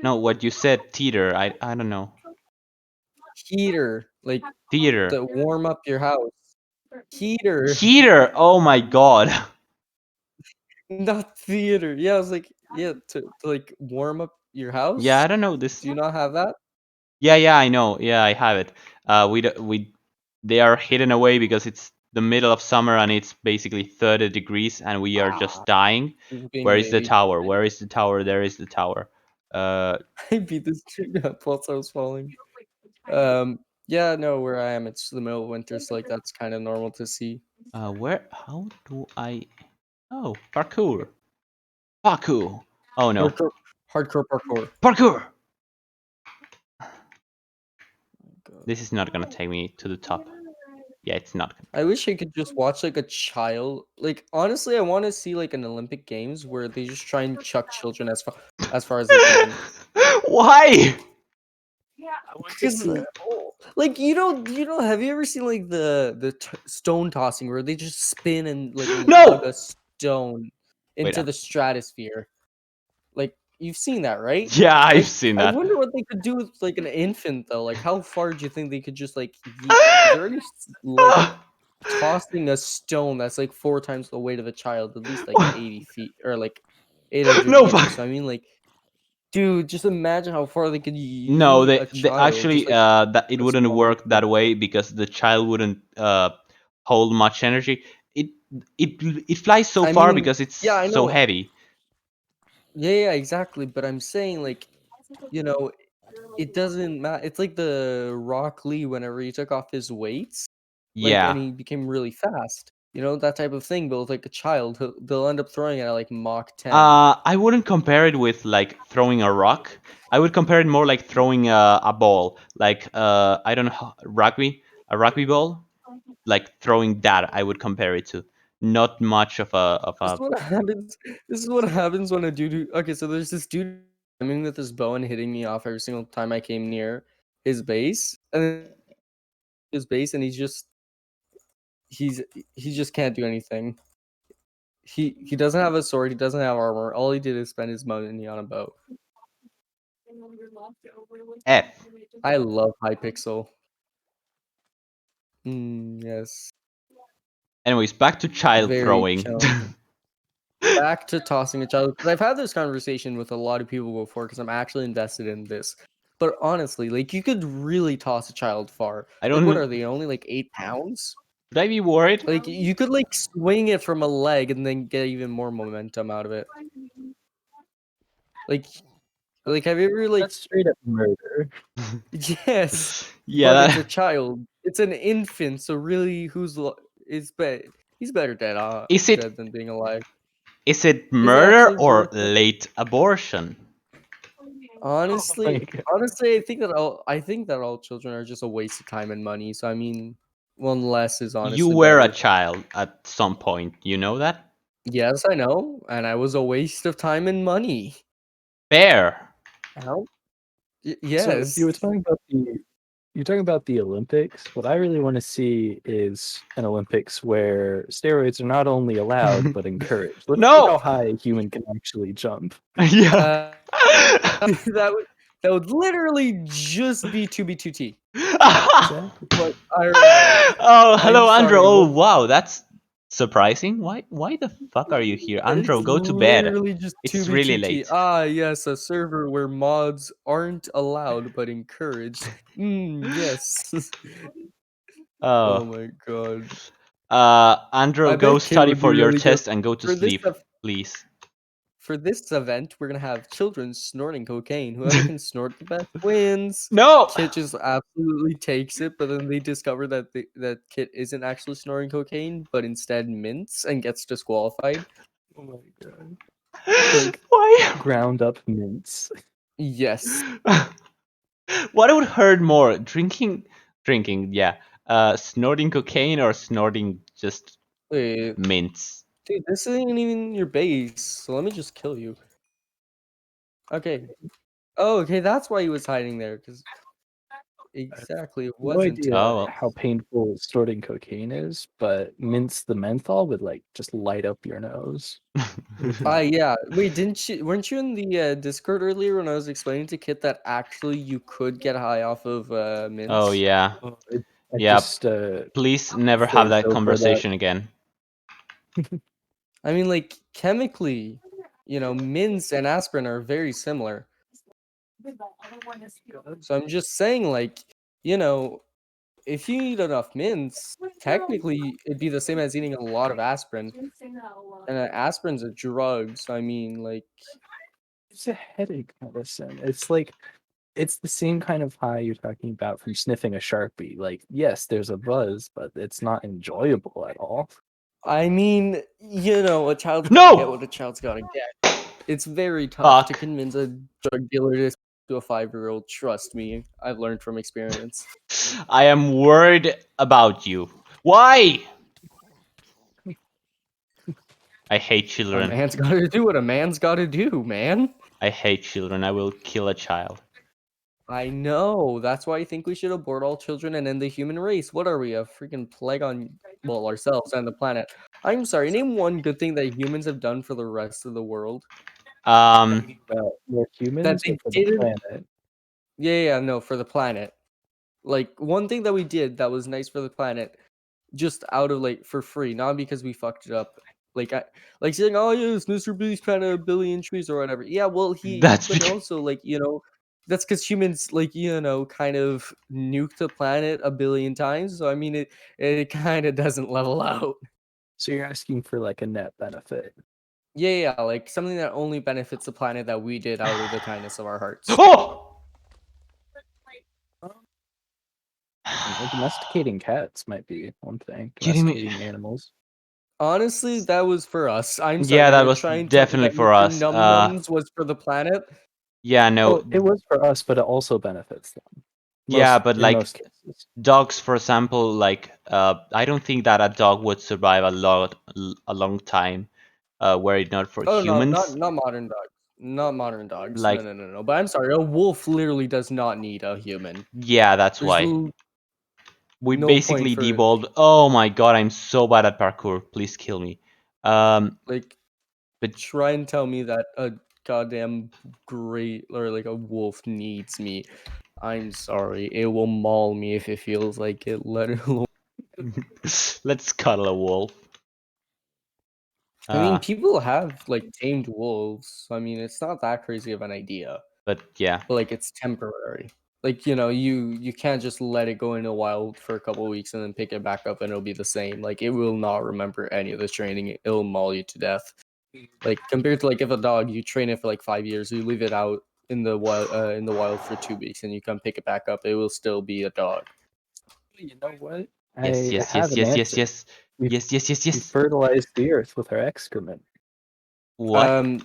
No, what you said, teeter. I don't know. Heater, like Theater. to warm up your house. Heater, Heater. Oh my god. not theater. Yeah, I was like, yeah, to like warm up your Yeah, house. I don't know this. Do you not have that? Yeah, yeah, I know. Yeah, I have it. They are hidden away because it's the middle of summer and it's basically 30 degrees and we are just dying. Just being Where a is the baby. tower? Where is the tower? There is the tower. Uh, I beat this dude up whilst I was falling. Yeah, no, where I am, it's the middle of winter, so like that's kind of normal to see. where? How do I? Oh, parkour. Parkour. Oh no, Hardcore parkour. parkour. God. This is not gonna take me to the top. Yeah, it's not. I wish I could just watch like a child. Like honestly, I want to see like an Olympic Games where they just try and chuck children as far as they can. Why? Because like have you ever seen like the stone tossing where they just spin and like lug No. a stone Wait. into the stratosphere? Like you've seen that, right? Yeah, I've Like seen I that. wonder what they could do with like an infant though. Like how far do you think they could just like yeet? Because they're already like tossing a stone that's like 4 times the weight of a child, at least like 80 feet or like 800 No. meters. So I mean, like, dude, just imagine how far they could No, yeet a they child. Just actually like that it a wouldn't small work infant. that way because the child wouldn't hold much energy. It it flies so I far mean, because it's yeah, I so know. heavy. Yeah, exactly. But I'm saying, like, you know, it doesn't matter. It's like the Rock Lee whenever he took off his weights, like, and Yeah. he became really fast. You know, that type of thing. But with like a child, they'll end up throwing it at like Mach 10. I wouldn't compare it with like throwing a rock. I would compare it more like throwing a ball, like I don't know, a rugby ball, like throwing that. I would compare it to. Not much of This a. is what happens. This is what happens when a dude. Okay, so there's this dude coming with his bow and hitting me off every single time I came near his base, and then his base, and he's he just can't do anything. He doesn't have a sword. He doesn't have armor. All he did is spend his money on a bow. F. I love Hypixel. Yes, Anyways, back to child very throwing. challenging. Back to tossing a child, because I've had this conversation with a lot of people before because I'm actually invested in this. But honestly, like you could really toss a child far. I Like don't what know. are they? Only like 8 pounds? Should I be worried? Like you could like swing it from a leg and then get even more momentum out of it. Like have you ever like That's straight up murder. yes, Yeah, but it's a that, child. It's an infant, so really is better? He's better is dead it than being alive. Is it murder actually or worth it? late abortion? Honestly, God. I think that all children are just a waste of time and money. So I mean, one less is You honestly were a better. child at some point, you know that? Yes, I know, and I was a waste of time and money. Fair. How? So Yes. you're talking about the Olympics. What I really want to see is an Olympics where steroids are not only allowed but encouraged. Let's see how No! high a human can actually jump. Yeah. Uh, that would literally just be 2B2T. Exactly. But IRL. Oh, I'm hello, Andrew. sorry. Oh, What? wow, that's surprising. Why the fuck are you here? It's Andrew, go to bed. literally just It's really 2B2T. late. Ah, yes, a server where mods aren't allowed but encouraged. Yes. Oh Oh. my god. Andrew, I go bet Kit study would be for your really good test and go to for this sleep, ev- please. for this event. We're gonna have children snorting cocaine. Whoever can snort the best wins. No! Kit just absolutely takes it, but then they discover that that Kit isn't actually snorting cocaine, but instead mints, and gets disqualified. Oh my god. Like Why? ground up mints. Yes. What would hurt more? Drinking, yeah. Snorting cocaine or snorting just Wait, mints? dude, this isn't even your base, so let me just kill you. Okay. Oh, okay, that's why he was hiding there, because exactly, it No wasn't. idea Oh, well. how painful snorting cocaine is, but mints the menthol would like just light up your nose. Yeah. Wait, weren't you in the Discord earlier when I was explaining to Kit that actually you could get high off of Oh, mints? yeah. Oh, I Yeah, just please never have glazed that over that. conversation again. I mean, like, chemically, mints and aspirin are very similar. So I'm just saying, like, you know, if you eat enough mints, technically it'd be the same as eating a lot of aspirin. And aspirin's a drug, so I mean, like, It's a headache medicine. It's like it's the same kind of high you're talking about from sniffing a Sharpie. Like, yes, there's a buzz, but it's not enjoyable at all. I mean, a child's gotta get No! what a child's gotta get. It's very tough to Fuck. convince a drug dealer to a 5-year-old. Trust me, I've learned from experience. I am worried about you. Why? I hate A children. man's gotta do what a man's gotta do, man. I hate children. I will kill a child. I know. That's why I think we should abort all children and end the human race. What are we, a freaking plague on, well, ourselves and the planet? I'm sorry, name one good thing that humans have done for the rest of the world. Um, About more That humans or they for the didn't. planet? Yeah, no, for the planet. Like, one thing that we did that was nice for the planet, just out of, like, for free, not because we fucked it up. Like saying, "Oh, yes, Mr. Beast planted a billion trees," or whatever. Yeah, well, that's but because also, like, that's because humans, like, kind of nuked the planet a billion times. So, I mean, it kind of doesn't level out. So you're asking for like a net benefit. Yeah, like something that only benefits the planet that we did out of the kindness of our hearts. oh. Domesticating cats might be one thing. Kidding me? Domesticating animals. Honestly, that was for us. I'm sorry, Yeah, you're that gonna was try and tell me definitely that for Mr. us. Num Nums was for the planet? Yeah, no, Oh, it was for us, but it also benefits them. yeah, but In like most cases. dogs, for example, like I don't think that a dog would survive a long time, were it not for Oh no, humans. not modern dogs. Not modern dogs. No, Like, no, no, no. But I'm sorry, a wolf literally does not need a human. yeah, that's There's why we no point basically for devolved. Oh my god, I'm so bad at parkour. Please kill me. like But try and tell me that a goddamn great or like a wolf needs me. I'm sorry, it will maul me if it feels like it. Let it alone. let's cuddle a wolf. I mean, Uh, people have like tamed wolves. So, I mean, it's not that crazy of an idea, but yeah. but like it's temporary. Like, you can't just let it go in the wild for a couple of weeks and then pick it back up and it'll be the same. Like, it will not remember any of this training. It'll maul you to death. Like, compared to like if a dog, you train it for like 5 years, you leave it out in the wild for 2 weeks, and you come pick it back up, it will still be a dog. You know what? Yes, I yes, have yes, an yes, yes, answer. yes, We, yes, yes, yes, we yes. fertilize the earth with our excrement. What?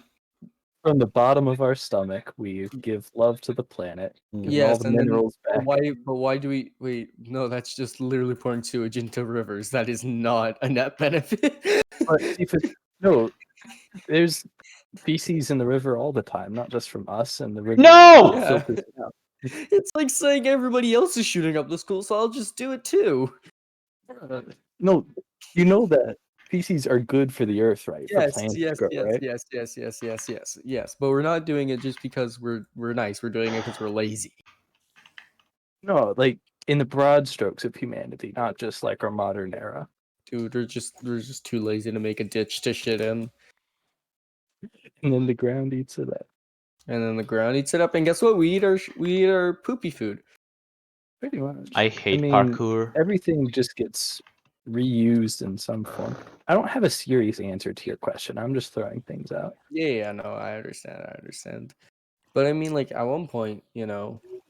From the bottom of our stomach, we give love to the planet, giving all Yes, the and then minerals back. why do we wait? No, that's just literally pouring sewage into rivers. That is not a net benefit. But see, no, there's feces in the river all the time, not just from us, and the river No! Yeah. filters it out. It's like saying everybody else is shooting up the school, so I'll just do it too. No, you know that feces are good for the earth, right? For Yes, plants to yes, grow, yes, right? yes, yes, yes, yes, yes, yes. But we're not doing it just because we're nice. We're doing it because we're lazy. No, like in the broad strokes of humanity, not just like our modern era. Dude, we're just too lazy to make a ditch to shit in. And then the ground eats it up. And then the ground eats it up, and guess what? We eat our poopy food. Pretty much. I hate mean, parkour. everything just gets reused in some form. I don't have a serious answer to your question. I'm just throwing things out. Yeah, no, I understand. But I mean, like, at one point,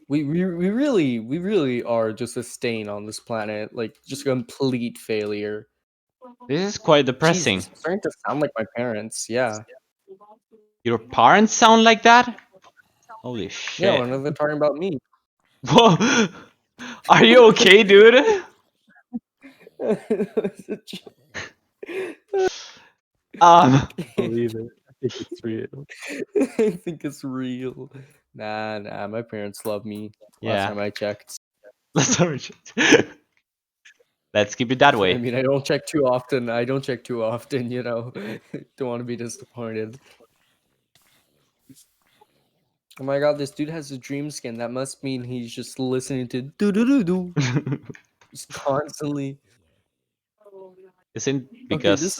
we really are just a stain on this planet, like just a complete failure. This is quite depressing. Jesus, I'm starting to sound like my parents. Yeah, Your parents sound like that? Holy yeah. shit. When they're talking about me. Whoa. Are you okay, dude? Um, Believe it. I think it's real. I think it's real. Nah. My parents love me. Last yeah. time I checked. Let's keep it that I way. mean, I don't check too often. Don't want to be disappointed. Oh my god, this dude has a dream skin. That must mean he's just listening to do do do do just constantly. Isn't Okay, because this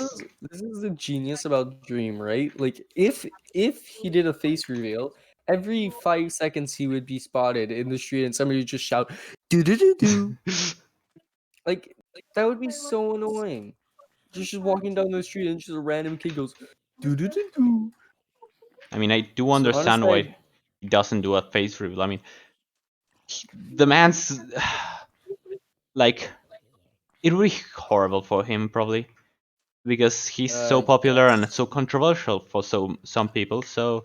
is the genius about Dream, right? Like if he did a face reveal, every 5 seconds he would be spotted in the street and somebody would just shout do do do do. Like that would be so annoying. Just walking down the street and just a random kid goes do do do do. I mean, I do So understand honestly, why he doesn't do a face reveal. I mean, the man's like it would be horrible for him probably because he's so popular and yes. so controversial for some people. So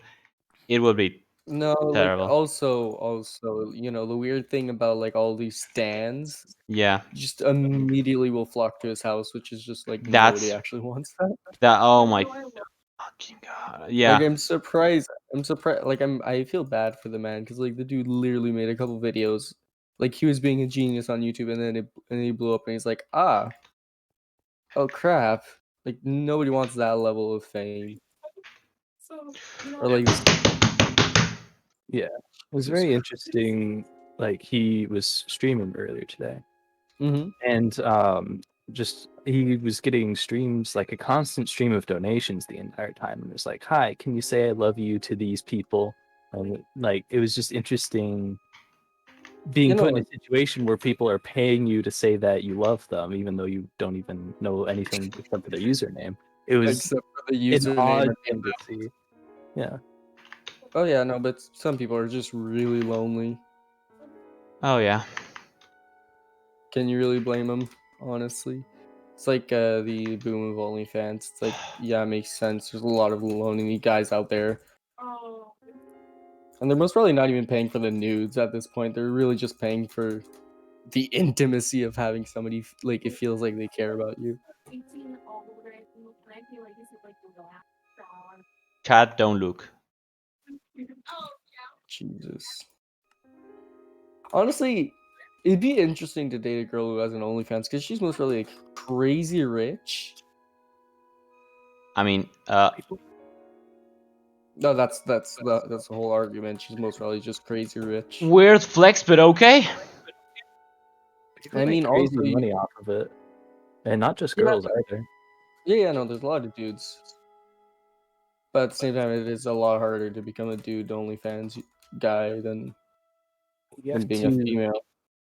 it would be No, like terrible. also, the weird thing about like all these stands Yeah, just immediately will flock to his house, which is just like nobody that's actually wants that. that. Oh my fucking god. Like Yeah, I'm surprised. Like I feel bad for the man because like the dude literally made a couple videos, like he was being a genius on YouTube, and then he blew up, and he's like, oh crap, like nobody wants that level of fame or like this. Yeah. It was Jesus very Christ. interesting. Like he was streaming earlier today. Mm-hmm. And just he was getting streams, like a constant stream of donations the entire time, and it was like, hi, can you say I love you to these people? And like it was just interesting being put in a Like situation where people are paying you to say that you love them even though you don't even know anything except for their username. It was except for the an username odd and thing to see. Yeah. oh yeah, no, but some people are just really lonely. oh yeah. Can you really blame them? Honestly, it's like the boom of OnlyFans. It's like, yeah, it makes sense. There's a lot of lonely guys out there, and they're most probably not even paying for the nudes at this point. They're really just paying for the intimacy of having somebody like it feels like they care about you. Chat, don't look. Jesus. Honestly, it'd be interesting to date a girl who has an OnlyFans because she's most probably like crazy rich. I mean, No, that's the whole argument. She's most probably just crazy rich. weird flex, but okay. People I make mean, crazy also, money off of it, and not just yeah, girls either. yeah, no, there's a lot of dudes, but at the same time, it is a lot harder to become a dude OnlyFans guy than You than have being a to female.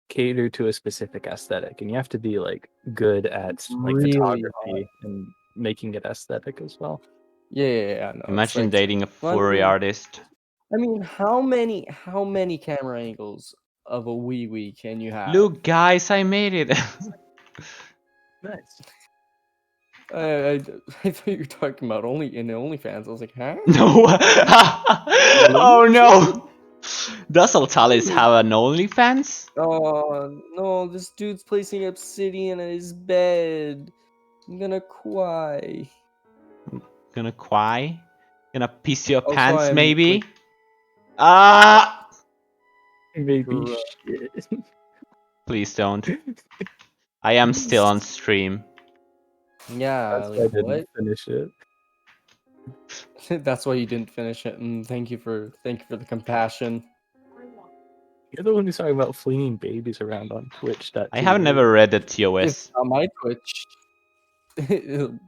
cater to a specific aesthetic, and you have to be like good at like Really photography and making it aesthetic as well. Yeah. No, it's Imagine like, dating a well, furry artist. I mean, how many camera angles of a wee wee can you have? Look, guys, I made it. Nice. I thought you were talking about only in OnlyFans. I was like, huh? No. Oh no. Does Altalis have an OnlyFans? Oh no, this dude's placing obsidian in his bed. I'm gonna cry. Gonna cry? Gonna piss your Also, pants, I'm maybe? like, Ah! Maybe Bruh. shit. Please don't. I am still on stream. yeah, That's why I like didn't what? finish it. That's why you didn't finish it. And thank you for the compassion. You're the one who's talking about flinging babies around on Twitch. I have never read the If TOS. on my Twitch,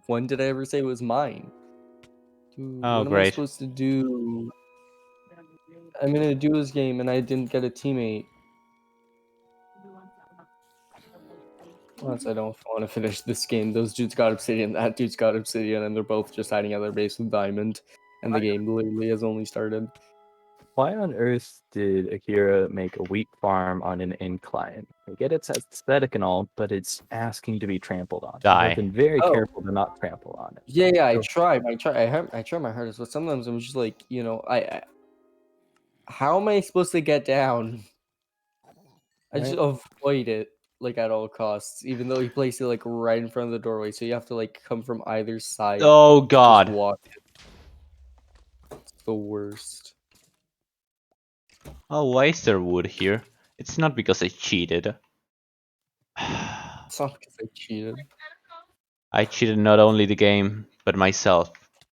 when did I ever say it was mine? Dude, Oh, what am I great. supposed to do? I'm in a duos game and I didn't get a teammate. Once I don't want to finish this game. Those dudes got obsidian, that dude's got obsidian, and they're both just hiding out their base with diamond. And the game literally has only started. Why on earth did Akira make a wheat farm on an incline? I get it's aesthetic and all, but it's asking to be trampled on. Die. I've been very Oh. careful to not trample on it. Yeah, I So- try my hardest, but sometimes I'm just like, I how am I supposed to get down? I just avoid it like at all costs, even though he placed it like right in front of the doorway, so you have to like come from either side. Oh Just god. walk it. It's the worst. Oh, why is there wood here? It's not because I cheated. It's not because I cheated. I cheated not only the game, but myself.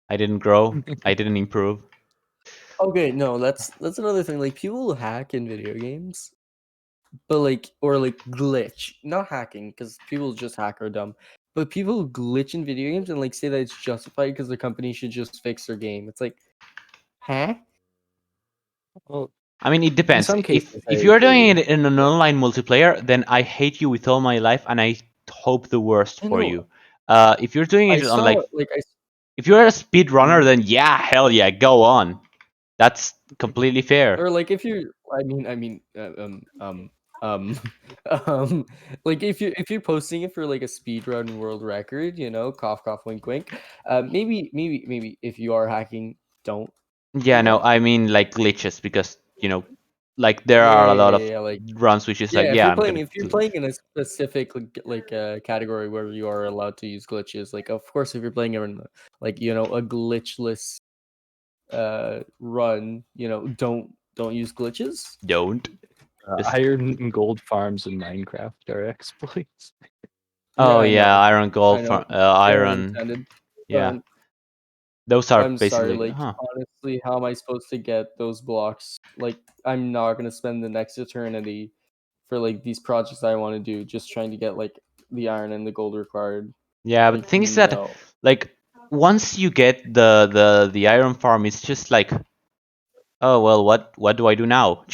I didn't grow. I didn't improve. Okay, no, that's another thing. Like people hack in video games, but like or like glitch, not hacking because people just hack are dumb. But people glitch in video games and like say that it's justified because the company should just fix their game. It's like, huh? Well, I mean, it depends. some cases, I If you are doing agree. it in an online multiplayer, then I hate you with all my life, and I hope the worst I for know. you. If you're doing I it on saw like, like I if you're a speedrunner, Mhm. then yeah, hell yeah, go on. That's completely fair. or like if you um like if you're posting it for like a speedrun world record, cough cough wink wink. Maybe if you are hacking, don't. Yeah, do no, that. I mean like glitches because like there are a lot of Yeah, like runs which is like, yeah. yeah, I'm gonna. If you're playing in a specific category where you are allowed to use glitches, like of course if you're playing in like a glitchless run, don't use glitches. Don't. Just- Iron and gold farms in Minecraft are exploits. Oh I yeah, know, iron, I gold, know. Pun iron. intended. Yeah, But those are I'm sorry, basically. like honestly, how am I supposed to get those blocks? Like I'm not gonna spend the next eternity for like these projects I want to do just trying to get like the iron and the gold required. Yeah, but the Like thing is that no. like once you get the iron farm, it's just like, oh well, what do I do now?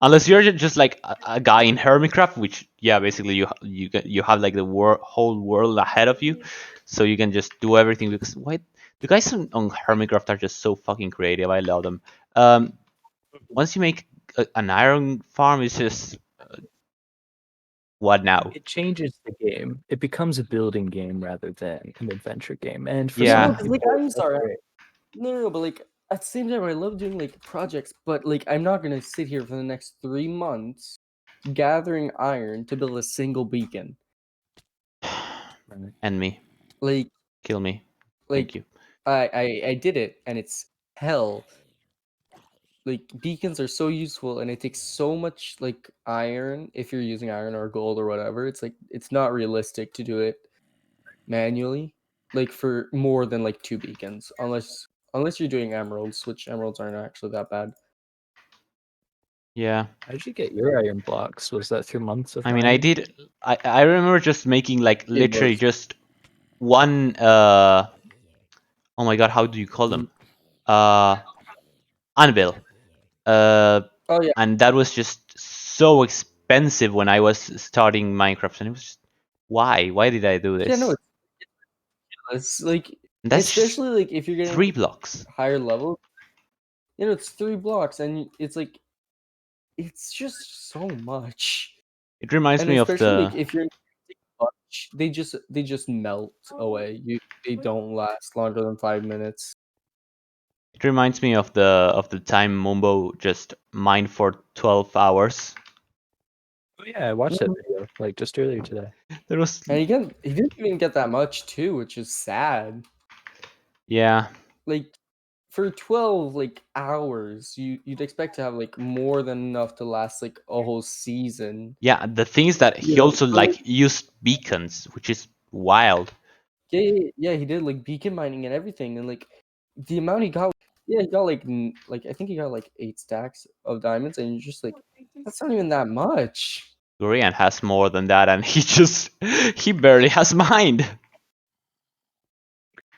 Unless you're just like a guy in Hermitcraft, which yeah, basically you have like the whole world ahead of you, so you can just do everything. Because why the guys on Hermitcraft are just so fucking creative. I love them. Once you make an iron farm, it's just what now? It changes the game. It becomes a building game rather than an adventure game. And for Yeah. some No, because like people, I'm that's sorry. great. No, but like at the same time, I love doing like projects, but like I'm not gonna sit here for the next 3 months gathering iron to build a single beacon. And me, Like, kill me. Thank like you. I did it, and it's hell. Like beacons are so useful, and it takes so much like iron if you're using iron or gold or whatever. It's like it's not realistic to do it manually, like for more than like 2 beacons, unless you're doing emeralds, which emeralds aren't actually that bad. Yeah. How did you get your iron blocks? Was that through months of I mean, I mining? did. I remember just making like It literally was. just one. Oh my god, how do you call them? Anvil. Uh, Oh yeah, and that was just so expensive when I was starting Minecraft, and it was just, why did I do yeah. No, this? it's like And that's just especially like if you're getting 3 blocks. higher level. It's 3 blocks, and it's like it's just so much. It reminds And me of especially the like if you're much, they just melt away. They don't last longer than 5 minutes. it reminds me of the time Mumbo just mined for 12 hours. Oh, yeah, I watched that video like just earlier today. There was And he didn't even get that much too, which is sad. yeah. Like for 12 like hours, you'd expect to have like more than enough to last like a whole season. Yeah, the thing is that You he know, also for, like, like used beacons, which is wild. yeah, he did like beacon mining and everything, and like the amount he got, yeah, he got like I think he got like 8 stacks of diamonds, and you're just like, that's not even that much. Gurian has more than that, and he barely has mined.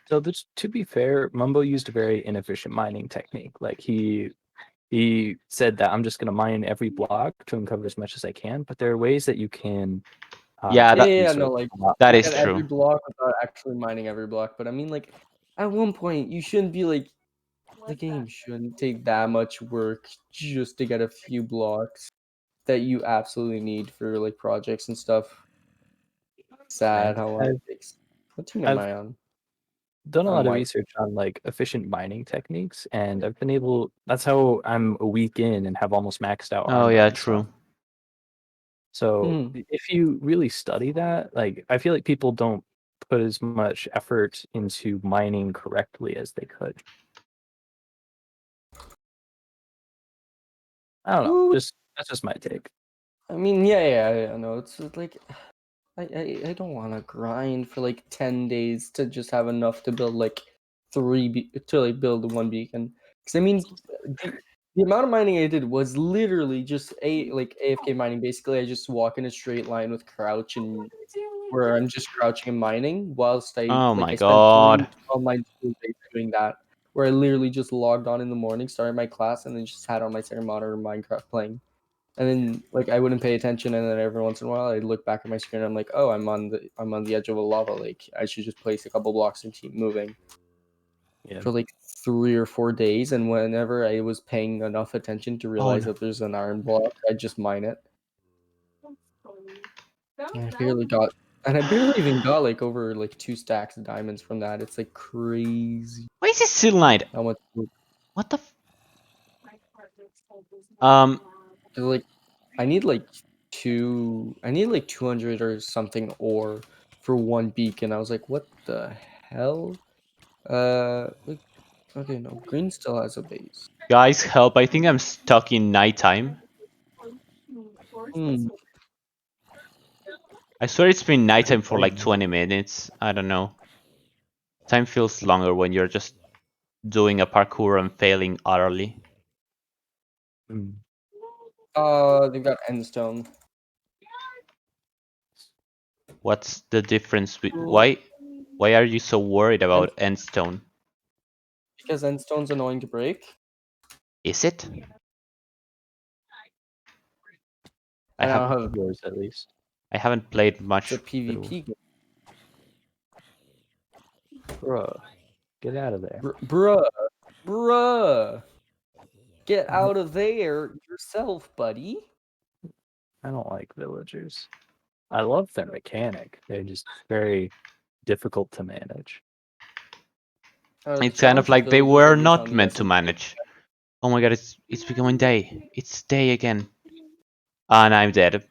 So this, to be fair, Mumbo used a very inefficient mining technique. Like he said that I'm just going to mine every block to uncover as much as I can, but there are ways that you can Yeah, Yeah, that yeah, no, resource like a lot that you is get every true. block without actually mining every block. But I mean, like at one point, you shouldn't be like the game shouldn't take that much work just to get a few blocks that you absolutely need for like projects and stuff. more. Sad how long I've it takes. What team am I've I on? done a I'm lot of white. research on like efficient mining techniques, and I've been able. That's how I'm a week in and have almost maxed out Oh armor yeah, and stuff. true. So Hmm. if you really study that, like I feel like people don't put as much effort into mining correctly as they could. I don't know. Ooh, Just that's just my take. I mean, yeah, I know. It's like I don't want to grind for like 10 days to just have enough to build like to like build one beacon. Because I mean, the amount of mining I did was literally just like AFK mining. Basically, I just walk in a straight line with crouch and where I'm just crouching and mining whilst Oh my I spent god. 3 online school days doing that. Where I literally just logged on in the morning, started my class, and then just had on my second monitor Minecraft playing. And then like I wouldn't pay attention, and then every once in a while I'd look back at my screen and I'm like, oh, I'm on the edge of a lava lake. I should just place a couple blocks and keep moving Yeah. for like 3 or 4 days. And whenever I was paying enough attention to realize no. that there's an iron block, I'd just mine it. And I barely even got like over like 2 stacks of diamonds from that. It's like crazy Why is it still night? how much. What the um 'Cause, like I need like 200 or something ore for one beacon. I was like, what the hell? Like, okay, no, green still has a base. guys, help, I think I'm stuck in nighttime. Hmm. I swear it's been I nighttime for don't like know. 20 minutes. I don't know. Time feels longer when you're just doing a parkour and failing utterly. Mm. They've got endstone. What's the difference with Cool. why are you so worried And about endstone? because endstone's annoying to break. Is it? I I now haven't have Yours at least. I haven't played it's a much through. PvP game. Bruh, get out of there. Bruh, get out of there yourself, buddy. I don't like villagers. I love their mechanic. They're just very difficult to manage. The It's kind of challenge with like they villagers, were at least on not the meant to SMP. manage. Oh my god, it's becoming day. It's day again. And I'm dead.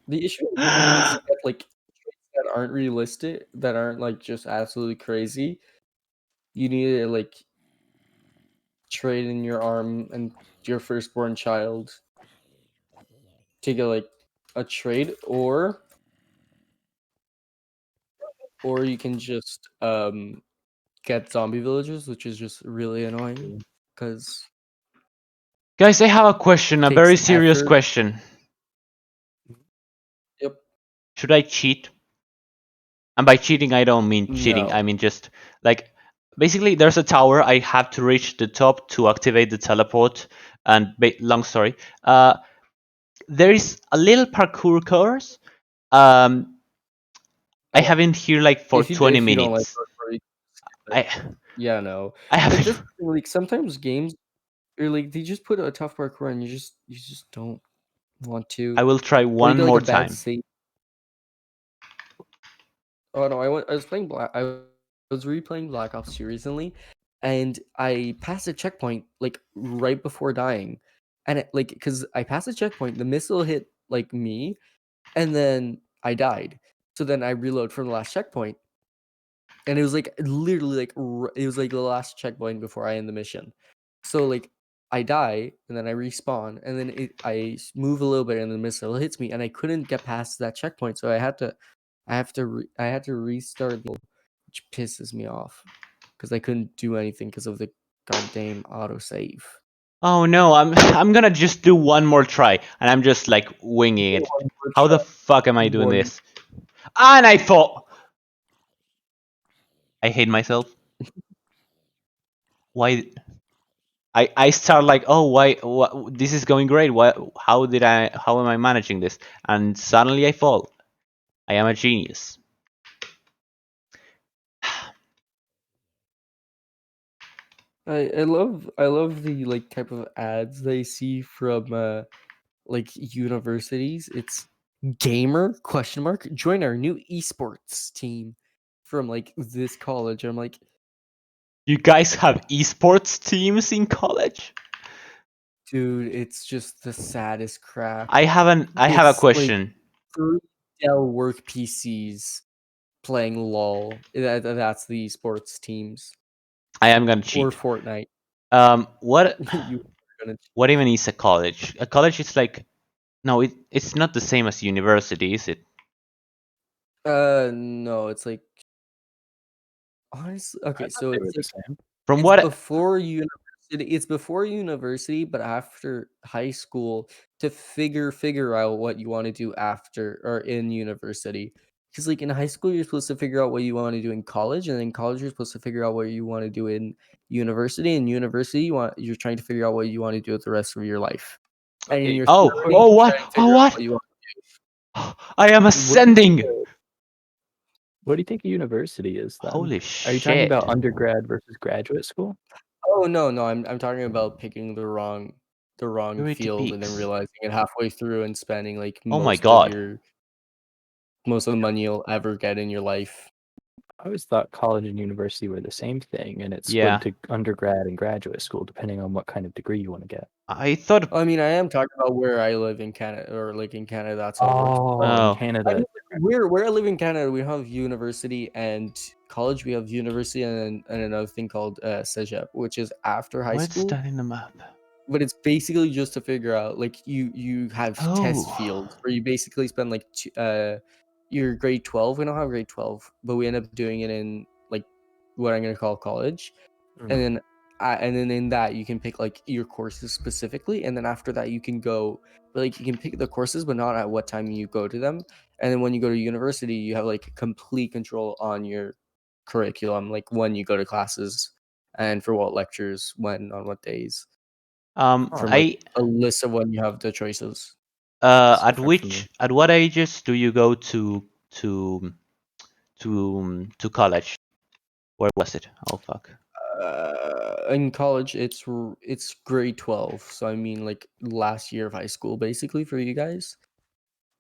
The issue is that like traits that aren't realistic, that aren't like just absolutely crazy. You need to like trade in your arm and your firstborn child to get like a trade, or you can just get zombie villagers, which is just really annoying because Guys, I have a question, it a takes very serious effort. question. Yep. Should I cheat? And by cheating, I don't mean cheating. No. I mean just like basically there's a tower. I have to reach the top to activate the teleport. And long story. There is a little parkour course. Um, I Oh, have been here like for if 20 you don't like minutes. parkour, you skip it. I Yeah, no. I It's just have like sometimes games or like they just put a tough parkour and you just don't want I to. will try Or you one get like more a bad time. save. Oh no, I was playing I was replaying Black Ops 2 recently, and I passed a checkpoint like right before dying, and it, like because I passed a checkpoint, the missile hit like me, and then I died. So then I reload from the last checkpoint, and it was like literally like it was like the last checkpoint before I end the mission. So like I die and then I respawn, and then move a little bit and the missile hits me, and I couldn't get past that checkpoint, so I had to restart, which pisses me off because I couldn't do anything because of the goddamn autosave. Oh no, I'm gonna just do one more try, and I'm just like winging it. One more How the try. fuck am I doing One. this? And I fall. I hate myself. Why? I start like, oh, why? What, this is going great. Why? How did I? How am I managing this? And suddenly I fall. I am a genius. I love the like type of ads they see from like universities. It's gamer question mark join our new esports team from like this college. I'm like, You guys have esports teams in college? dude, it's just the saddest crap. I haven't. I have a It's like question. 3 Dell work PCs playing LOL. That's the esports teams I am gonna or cheat. Fortnite. What? You are gonna What even is a college? A college is like, no, it's not the same as university, is it? no, it's like honestly I okay, thought so they were it's the like same. From it's what? before university. It's before university, but after high school to figure out what you want to do after or in university. Because like in high school, you're supposed to figure out what you want to do in college, and in college, you're supposed to figure out what you want to do in university. In university, you're trying to figure out what you want to do with the rest of your life. And in Okay. your Oh, 30s, oh, you're what? trying to Oh, figure out what? what you want. I am What do you think? ascending. What do you think a university is then? Holy Are you talking shit! about undergrad versus graduate school? Oh no, I'm talking about picking the wrong Purity field and then peaks. realizing it halfway through and spending like Oh my god. most of the money you'll ever get in your life. I always thought college and university were the same thing, and it's split Yeah, into undergrad and graduate school depending on what kind of degree you want to get. I thought. I mean, I am talking about where I live in Canada, or like in Canada, that's how it works. Oh, in Oh, I Canada. mean, where I live in Canada, we have university and college. We have university and another thing called Cégep, which is after high what's school. that in the map? But it's basically just to figure out like you have test fields Oh, where you basically spend like your grade 12. We don't have grade 12, but we end up doing it in like what I'm gonna call college, Mm. and then in that you can pick like your courses specifically, and then after that you can go, but like you can pick the courses but not at what time you go to them, and then when you go to university you have like complete control on your curriculum, like when you go to classes and for what lectures, when, on what days, Huh. from like a list of when you have the choices. That's at different from me. at what ages do you go to college? Where was it? Oh fuck. In college, it's grade 12, so I mean like last year of high school, basically for you guys,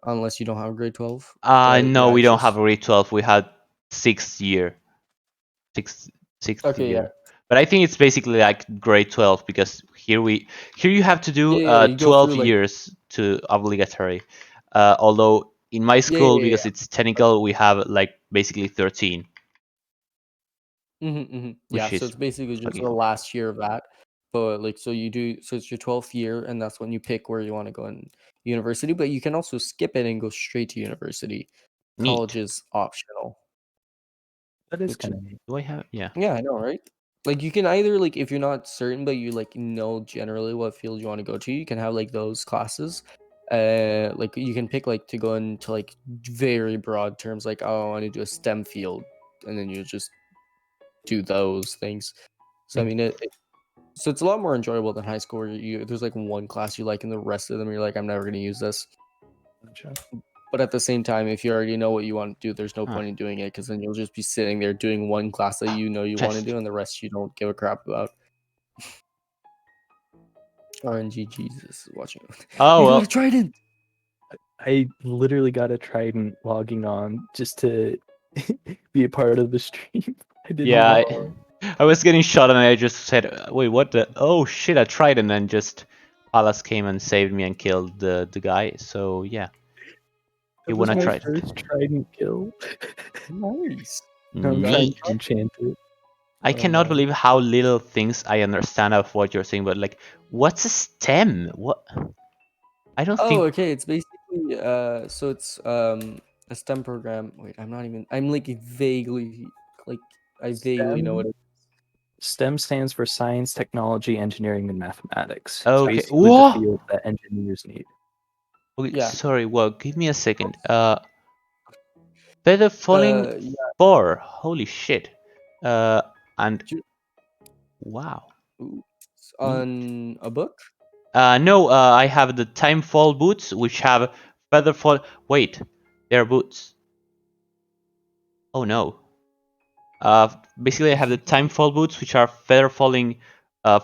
unless you don't have grade 12. But No, yeah, we it's don't have just grade 12. We had sixth year, sixth sixth okay. Yeah, year. But I think it's basically like grade 12 because here you have to do yeah. You go 12 through like years to obligatory. Although in my yeah, school, yeah, yeah. because it's technical, we have like basically 13, Yeah, which so is it's basically just fucking the cool. last year of that. But like, so you do, so it's your 12th year, and that's when you pick where you want to go in university. But you can also skip it and go straight to university. College Neat. is optional, That is which kind of neat. Do I have? Yeah. yeah, I know, right? Like you can either like if you're not certain but you like know generally what field you want to go to, you can have like those classes. Like you can pick like to go into like very broad terms like, oh, I want to do a STEM field, and then you just do those things. So I mean, so it's a lot more enjoyable than high school, where there's like one class you like, and the rest of them you're like, I'm never gonna use this. Gotcha. But at the same time, if you already know what you want to do, there's no Huh. point in doing it, because then you'll just be sitting there doing one class that you know you want to Chest. do, and the rest you don't give a crap about. RNG Jesus is watching. Oh You got well. a trident. I literally got a trident logging on just to be a part of the stream. I didn't Yeah, know. I was getting shot and I just said, "Wait, what the? Oh shit! I tried," and then just Palace came and saved me and killed the guy. So yeah, you That was wanna my try it? first trident kill. Nice. I was got a trying Neat. to enchant it. I Oh, cannot man. believe how little things I understand of what you're saying. But like, what's a stem? What? I don't Oh, think. okay. It's basically so it's a STEM program. Wait, I'm like vaguely like I vaguely know what STEM it. STEM stands for science, technology, engineering, and mathematics. It's Okay. basically the Whoa. field that engineers need. Okay. Yeah. Sorry. Well, give me a second. Feather falling Yeah. 4. Holy shit. Uh, and ju- wow. ooh, it's Neat. on a book. No, I have the Timefall boots, which have Featherfall. Wait, they're boots. Oh no. Basically, I have the Timefall boots, which are Featherfalling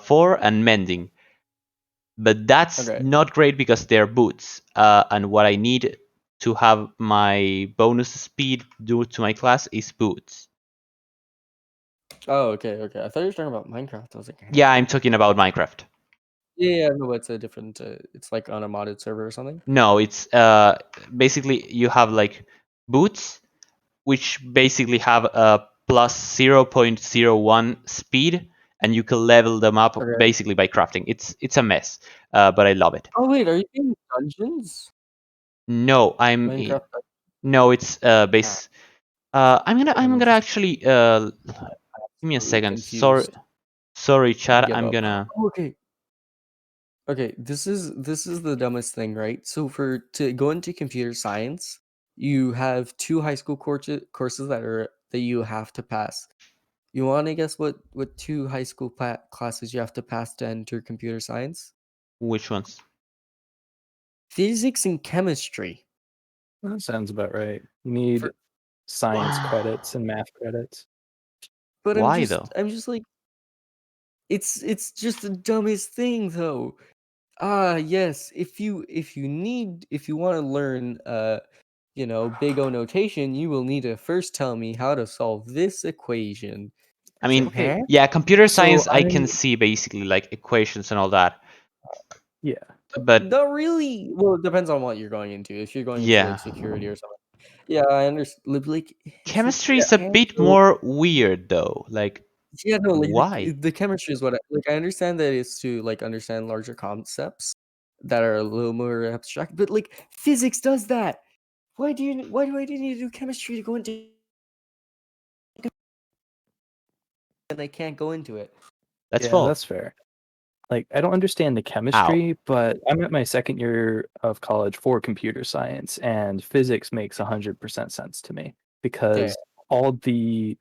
4 and Mending. But that's Okay. not great because they're boots. And what I need to have my bonus speed due to my class is boots. Oh, okay, okay. I thought you were talking about Minecraft. I was like, Yeah, I'm talking about Minecraft. yeah, no, it's a different. It's like on a modded server or something. No, it's basically you have like boots which basically have a plus 0.01 speed, and you can level them up Okay. basically by crafting. It's a mess, but I love it. Oh wait, are you in dungeons? No, Minecraft. no, it's Ah, base. I'm I'm gonna interested. actually give me a Absolutely second. Sorry, confused. sorry, I chat. give I'm up. gonna. Oh, okay. Okay, this is the dumbest thing, right? So to go into computer science, you have two high school courses that you have to pass. You want to guess what two high school classes you have to pass to enter computer science? Which ones? Physics and chemistry. That sounds about right. You need For, science credits and math credits. but Why though? I'm just like it's just the dumbest thing though. Ah, yes. If you want to learn big O notation, you will need to first tell me how to solve this equation. I It's like, mean, huh? yeah, computer So science I can I'm see basically like equations and all that, yeah. but Not really. Well, it depends on what you're going into. If you're going into yeah, like security or something. Yeah, I understand. Like it's like chemistry you is a can't bit go. more weird though. Like, Yeah, no, like why? the chemistry is what I understand that it's to like understand larger concepts that are a little more abstract, but like physics does that. Why do I need to do chemistry to go into and I can't go into it? That's Yeah, full. that's fair. Like I don't understand the Ow. chemistry, but I'm at my second year of college for computer science, and physics makes 100% sense to me Yeah. because all the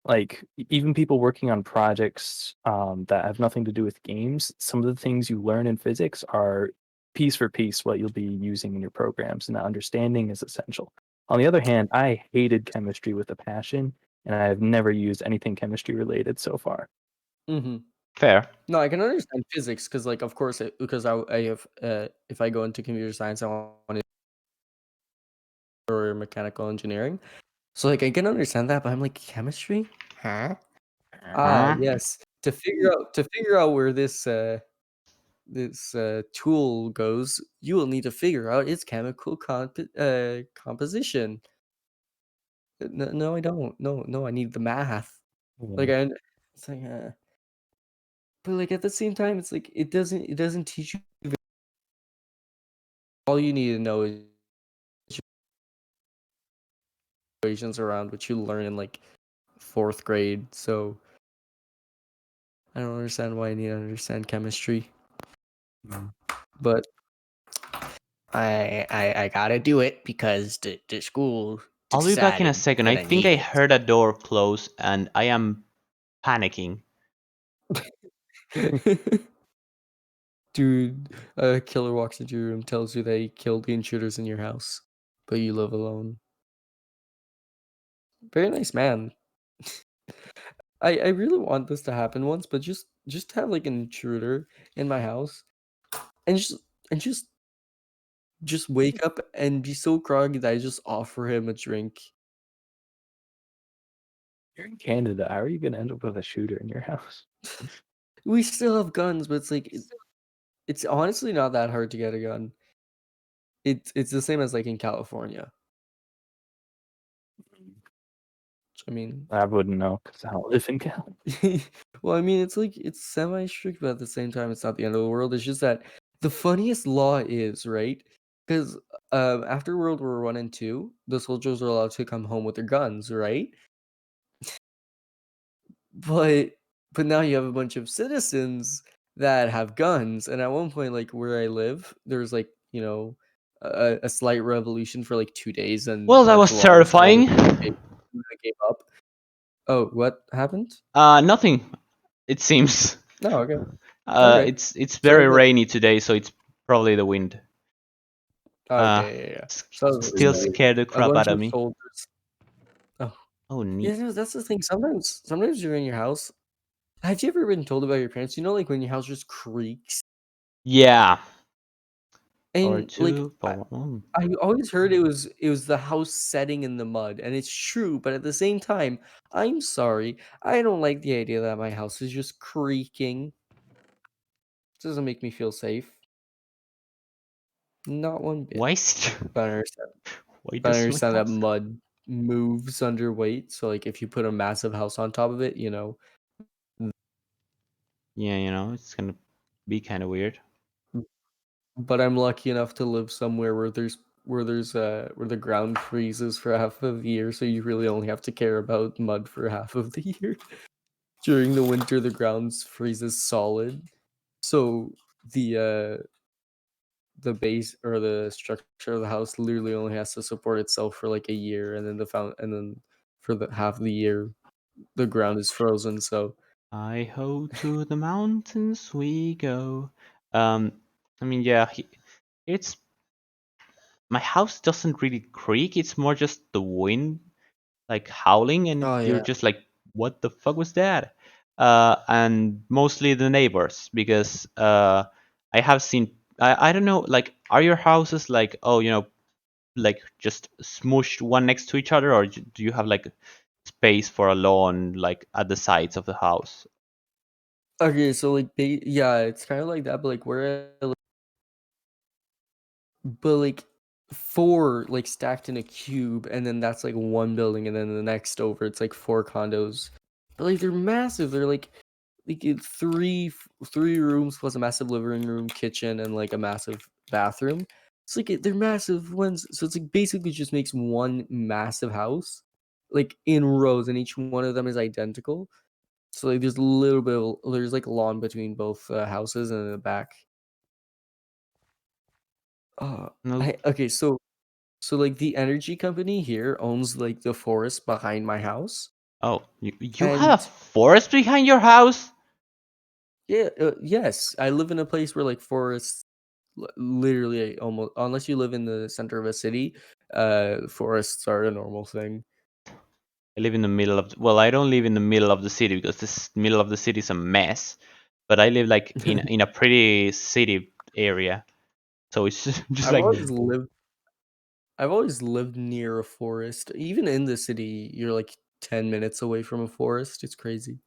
like even people working on projects that have nothing to do with games, some of the things you learn in physics are piece for piece what you'll be using in your programs, and that understanding is essential. On the other hand, I hated chemistry with a passion, and I have never used anything chemistry related so far. Mm-hmm. Fair. No, I can understand physics because, like, of course, because I have if I go into computer science, I want to or mechanical engineering. So, like, I can understand that, but I'm like, chemistry, huh? Ah, Huh? yes. To figure out where this tool goes, you will need to figure out its chemical composition. No, no, I don't. No, no, I need the math. Like, Yeah. it's like, but like at the same time, it's like it doesn't teach you. All you need to know is equations around which you learn in like fourth grade. So I don't understand why I need to understand chemistry, but I gotta do it because the school I'll be back in a decided second. I that I think I need it. heard a door close, and I am panicking. Dude, a killer walks into your room, tells you that he killed the intruders in your house, but you live alone. Very nice man. I really want this to happen once, but just have like an intruder in my house and just wake up and be so groggy that I just offer him a drink. You're in Canada. How are you gonna end up with a shooter in your house? We still have guns, but it's like it's honestly not that hard to get a gun. It's the same as like in California. I mean, I wouldn't know because I don't live in Canada. well, I mean, it's like it's semi-strict, but at the same time, it's not the end of the world. It's just that the funniest law is, right? Because after World War One and Two, the soldiers were allowed to come home with their guns, right? But now you have a bunch of citizens that have guns, and at one point, like where I live, there's like a slight revolution for like 2 days, and Well, that was martial law, and all the terrifying. people gave up. Oh, what happened? Nothing. It seems. No, okay, okay. It's So very like, rainy today, so it's probably the wind. Uh, okay, yeah. So Still scared the a crap bunch out of of me. soldiers. Oh, Oh, yeah, neat. no, that's the thing. Sometimes you're in your house. Have you ever been told about your parents? You know, like when your house just creaks, Yeah. Power and like two. Power one. I always heard it was the house setting in the mud, and it's true. But at the same time, I'm sorry, I don't like the idea that my house is just creaking. It doesn't make me feel safe. Not one bit. Why is it? But I understand. Why But I does my understand that house? mud moves under weight. So like if you put a massive house on top of it, Yeah, it's gonna be kind of weird. But I'm lucky enough to live somewhere where the ground freezes for half of the year, so you really only have to care about mud for half of the year. During the winter, the ground freezes solid, so the base or the structure of the house literally only has to support itself for like a year, and then for the half of the year, the ground is frozen. So I ho to the mountains we go. Um, I mean, yeah, it's my house doesn't really creak. It's more just the wind, like howling, and oh you're yeah. just like, what the fuck was that? And mostly the neighbors, because I have seen. I don't know. Like, are your houses like, oh, like just smooshed one next to each other, or do you have like space for a lawn like at the sides of the house? Okay, so like yeah, it's kind of like that, but like where I live. But like four like stacked in a cube, and then that's like one building, and then the next over it's like four condos. But like they're massive. They're like three rooms plus a massive living room, kitchen, and like a massive bathroom. It's like they're massive ones. So it's like basically just makes one massive house, like in rows, and each one of them is identical. So like there's a little bit there's like lawn between both houses and in the back. No. Okay, so like the energy company here owns like the forest behind my house. Oh, you have a And forest behind your house? yeah, yes, I live in a place where like forests literally almost unless you live in the center of a city, forests are a normal thing. I live in the middle of. Well, I don't live in the middle of the city because this middle of the city is a mess. But I live like in a pretty city area, so it's just I've like. always lived I've always lived near a forest. Even in the city, you're like 10 minutes away from a forest. It's crazy.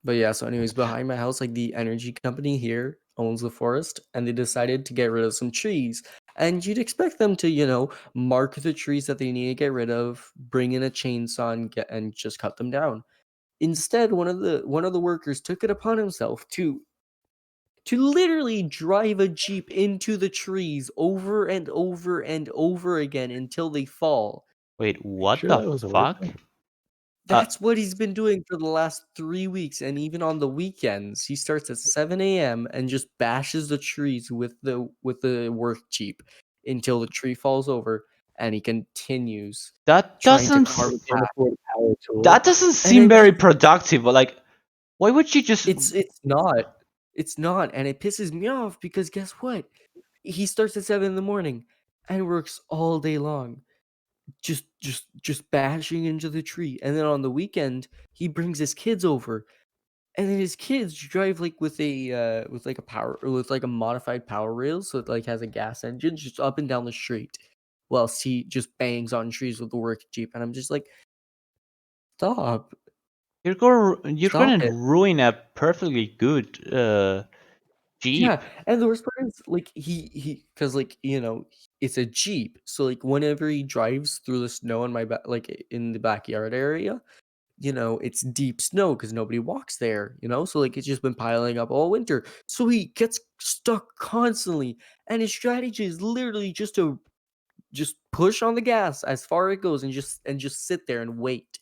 But yeah, so anyways, behind my house, like the energy company here owns the forest, and they decided to get rid of some trees. And you'd expect them to, mark the trees that they need to get rid of, bring in a chainsaw and just cut them down. Instead, one of the workers took it upon himself to literally drive a jeep into the trees over and over and over again until they fall. Wait, You what sure the that was a fuck? worker? That's what he's been doing for the last 3 weeks, and even on the weekends, he starts at 7 AM and just bashes the trees with the work jeep until the tree falls over. and he continues That trying to doesn't carve a Can't path. afford a power tool. that doesn't And seem it very just productive. But like, why would you just? it's not. It's not, and it pisses me off because guess what? He starts at 7 in the morning and works all day long, just bashing into the tree. And then on the weekend, he brings his kids over, and then his kids drive like with a modified power rail, so it like has a gas engine, just up and down the street, whilst he just bangs on trees with the work jeep. And I'm just like, stop, You're stop gonna it. ruin a perfectly good Jeep. Yeah, and the worst part is like because like it's a Jeep, so like whenever he drives through the snow in my like in the backyard area, it's deep snow because nobody walks there, so like it's just been piling up all winter. So he gets stuck constantly, and his strategy is literally just push on the gas as far as it goes and just sit there and wait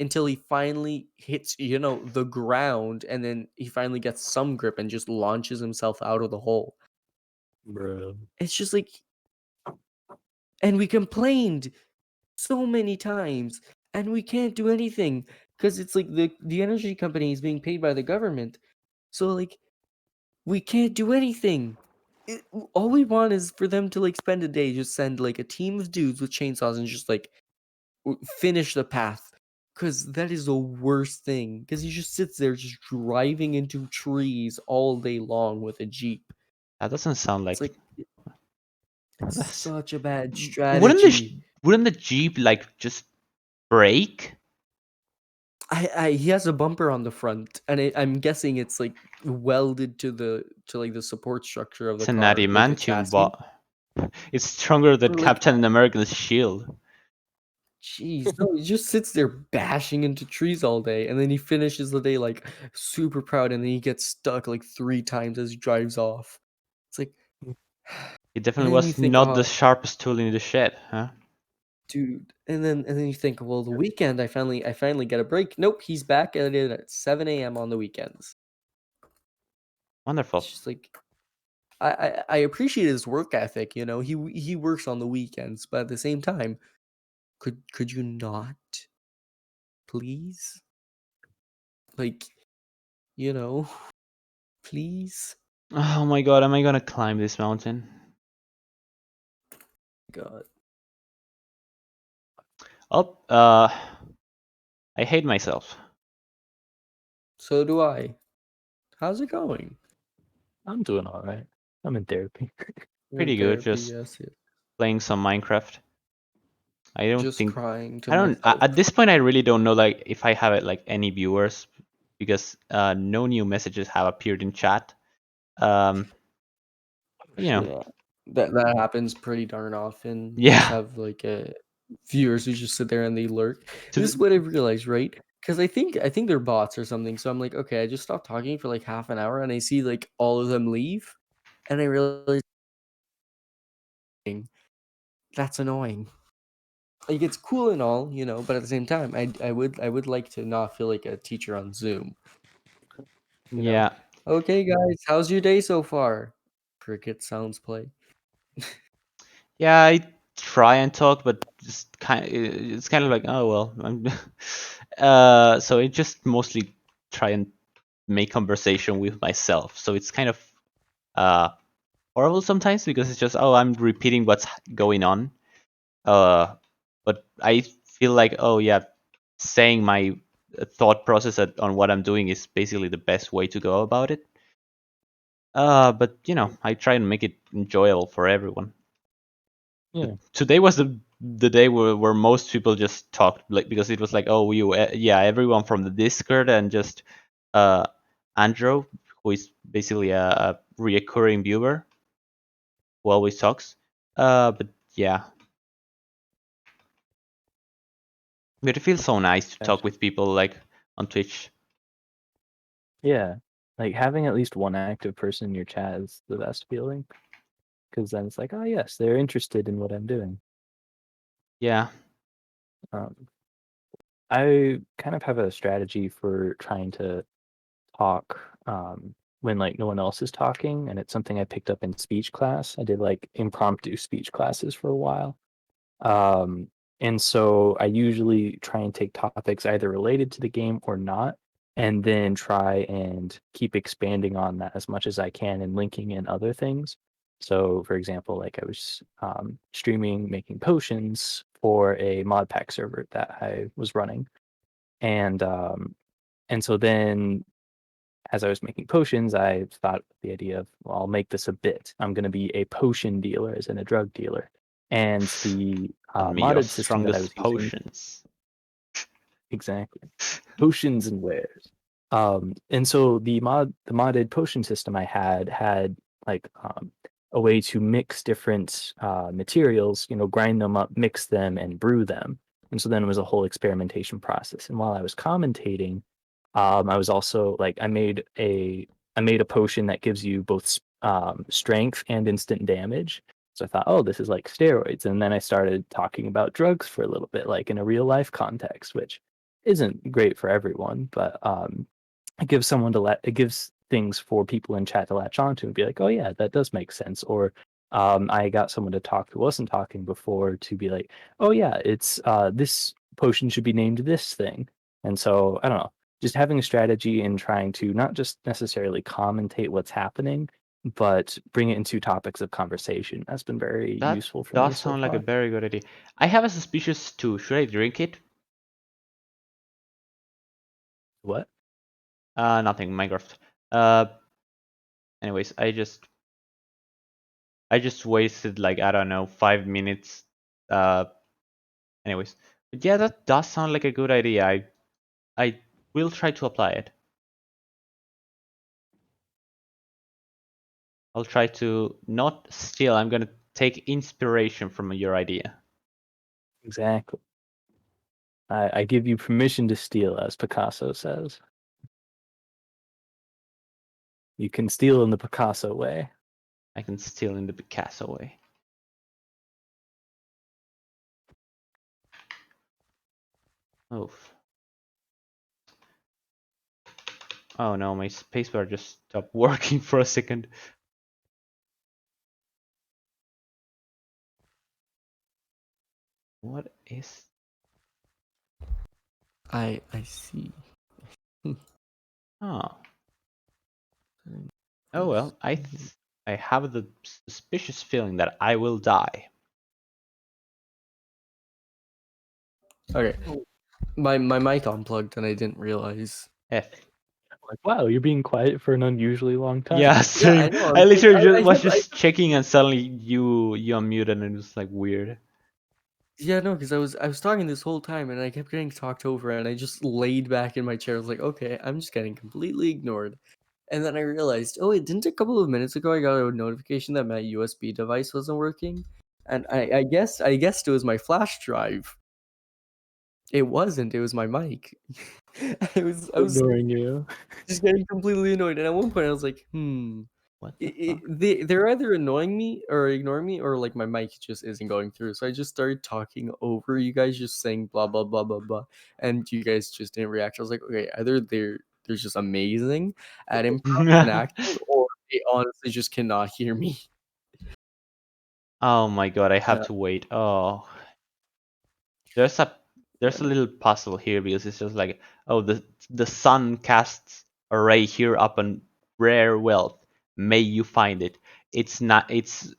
until he finally hits, the ground, and then he finally gets some grip and just launches himself out of the hole. Bro. It's just like, and we complained so many times, and we can't do anything because it's like the energy company is being paid by the government. So like we can't do anything. All we want is for them to like spend a day, just send like a team of dudes with chainsaws and just like finish the path. Because that is the worst thing. Because he just sits there just driving into trees all day long with a Jeep. That doesn't sound It's like. like, it's That's, such a bad wouldn't the strategy. wouldn't the Jeep like just break? He has a bumper on the front, and I'm guessing it's like welded to like the support structure of the It's an car, like a adamantium, chassis. but it's stronger than Or like, Captain America's shield. jeez, no, he just sits there bashing into trees all day, and then he finishes the day like super proud, and then he gets stuck like 3 times as he drives off. It's like, It and definitely then you was think, not the oh, sharpest tool in the shed, huh? dude, and then you think, well, the weekend I finally get a break. Nope, he's back at it at 7 a.m. on the weekends. Wonderful. It's just like, I appreciate his work ethic. He works on the weekends, but at the same time, could you not, please? Like, you know, please. Oh my god, am I gonna climb this mountain? God. Oh, I hate myself. So do I. How's it going? I'm doing all right. I'm in therapy. You're in Pretty good, therapy, just yes. playing some Minecraft. I don't Just think crying to I don't myself. at this point I really don't know like if I have it like any viewers because no new messages have appeared in chat. Um, you know, Yeah, that happens pretty darn often. You just yeah. have like viewers who just sit there and they lurk. To This is what I've realized, right? Because I think they're bots or something. So I'm like, okay, I just stopped talking for like half an hour, and I see like all of them leave, and I realize that's annoying. Like it's cool and all, but at the same time, I would like to not feel like a teacher on Zoom. You know? yeah. Okay, guys, how's your day so far? Cricket sounds play. Yeah, I try and talk, but just it's kind of like oh well. So I just mostly try and make conversation with myself. So it's kind of uh horrible sometimes because it's just oh I'm repeating what's going on. But I feel like oh yeah, saying my thought process on what I'm doing is basically the best way to go about it. But I try and make it enjoyable for everyone. Yeah. Today was the day where most people just talked like because it was like oh yeah everyone from the Discord and just uh Andrew who is basically a reoccurring viewer who always talks. But yeah, but it feels so nice to talk Gotcha. with people like on Twitch. Yeah. Like having at least one active person in your chat is the best feeling. Because then it's like, oh yes, they're interested in what I'm doing. Yeah. Um, I kind of have a strategy for trying to talk when like no one else is talking, and it's something I picked up in speech class. I did like impromptu speech classes for a while. And so I usually try and take topics either related to the game or not, and then try and keep expanding on that as much as I can and linking in other things. So, for example, like I was streaming making potions for a mod pack server that I was running, and so then as I was making potions, I thought the idea of, well, I'll make this a bit. I'm going to be a potion dealer, as in a drug dealer. And the And made of modded system that I was strongest using, potions. exactly, potions and wares. And so the modded potion system I had like a way to mix different materials, grind them up, mix them, and brew them. And so then it was a whole experimentation process. And while I was commentating, I was also like I made a potion that gives you both strength and instant damage. So I thought, oh, this is like steroids. And then I started talking about drugs for a little bit, like in a real life context, which isn't great for everyone, but it gives things for people in chat to latch onto and be like, oh yeah, that does make sense. Or I got someone to talk who wasn't talking before to be like, oh yeah, it's this potion should be named this thing. And so I don't know, just having a strategy and trying to not just necessarily commentate what's happening, but bring it into topics of conversation has been very That useful for me does so sound like a far. very good idea. I have a suspicious too. Should I drink it? What? Nothing. Minecraft. Uh, anyways, I just wasted like I don't know 5 minutes. Uh, anyways, but yeah, that does sound like a good idea. I will try to apply it. I'll try to not steal. I'm gonna take inspiration from your idea. Exactly. I give you permission to steal, as Picasso says. You can steal in the Picasso way. I can steal in the Picasso way. Oof. Oh no, my spacebar just stopped working for a second. What is? I see. Oh. Oh well, I have the suspicious feeling that I will die. Okay. My mic unplugged and I didn't realize. F. Like, wow, you're being quiet for an unusually long time. Yeah, Yeah, I same. know. I I was like, literally just I was kept, just checking and suddenly you unmuted and it was like weird. yeah, no, because I was talking this whole time and I kept getting talked over and I just laid back in my chair. I was like, okay, I'm just getting completely ignored. And then I realized, oh, it didn't a couple of minutes ago I got a notification that my USB device wasn't working, and I guessed it was my flash drive. It wasn't. It was my mic. I was Ignoring you. just getting completely annoyed. And at one point, I was like, What the fuck? they're either annoying me or ignoring me, or like my mic just isn't going through. So I just started talking over you guys, just saying blah blah blah blah blah, and you guys just didn't react. I was like, okay, either they're just amazing at improv and acting, or they honestly just cannot hear me. Oh my god, I have Uh, to wait. Oh, there's a yeah, there's a little puzzle here because it's just like, oh, the sun casts a ray here upon rare wealth. May you find it. It's not. It's.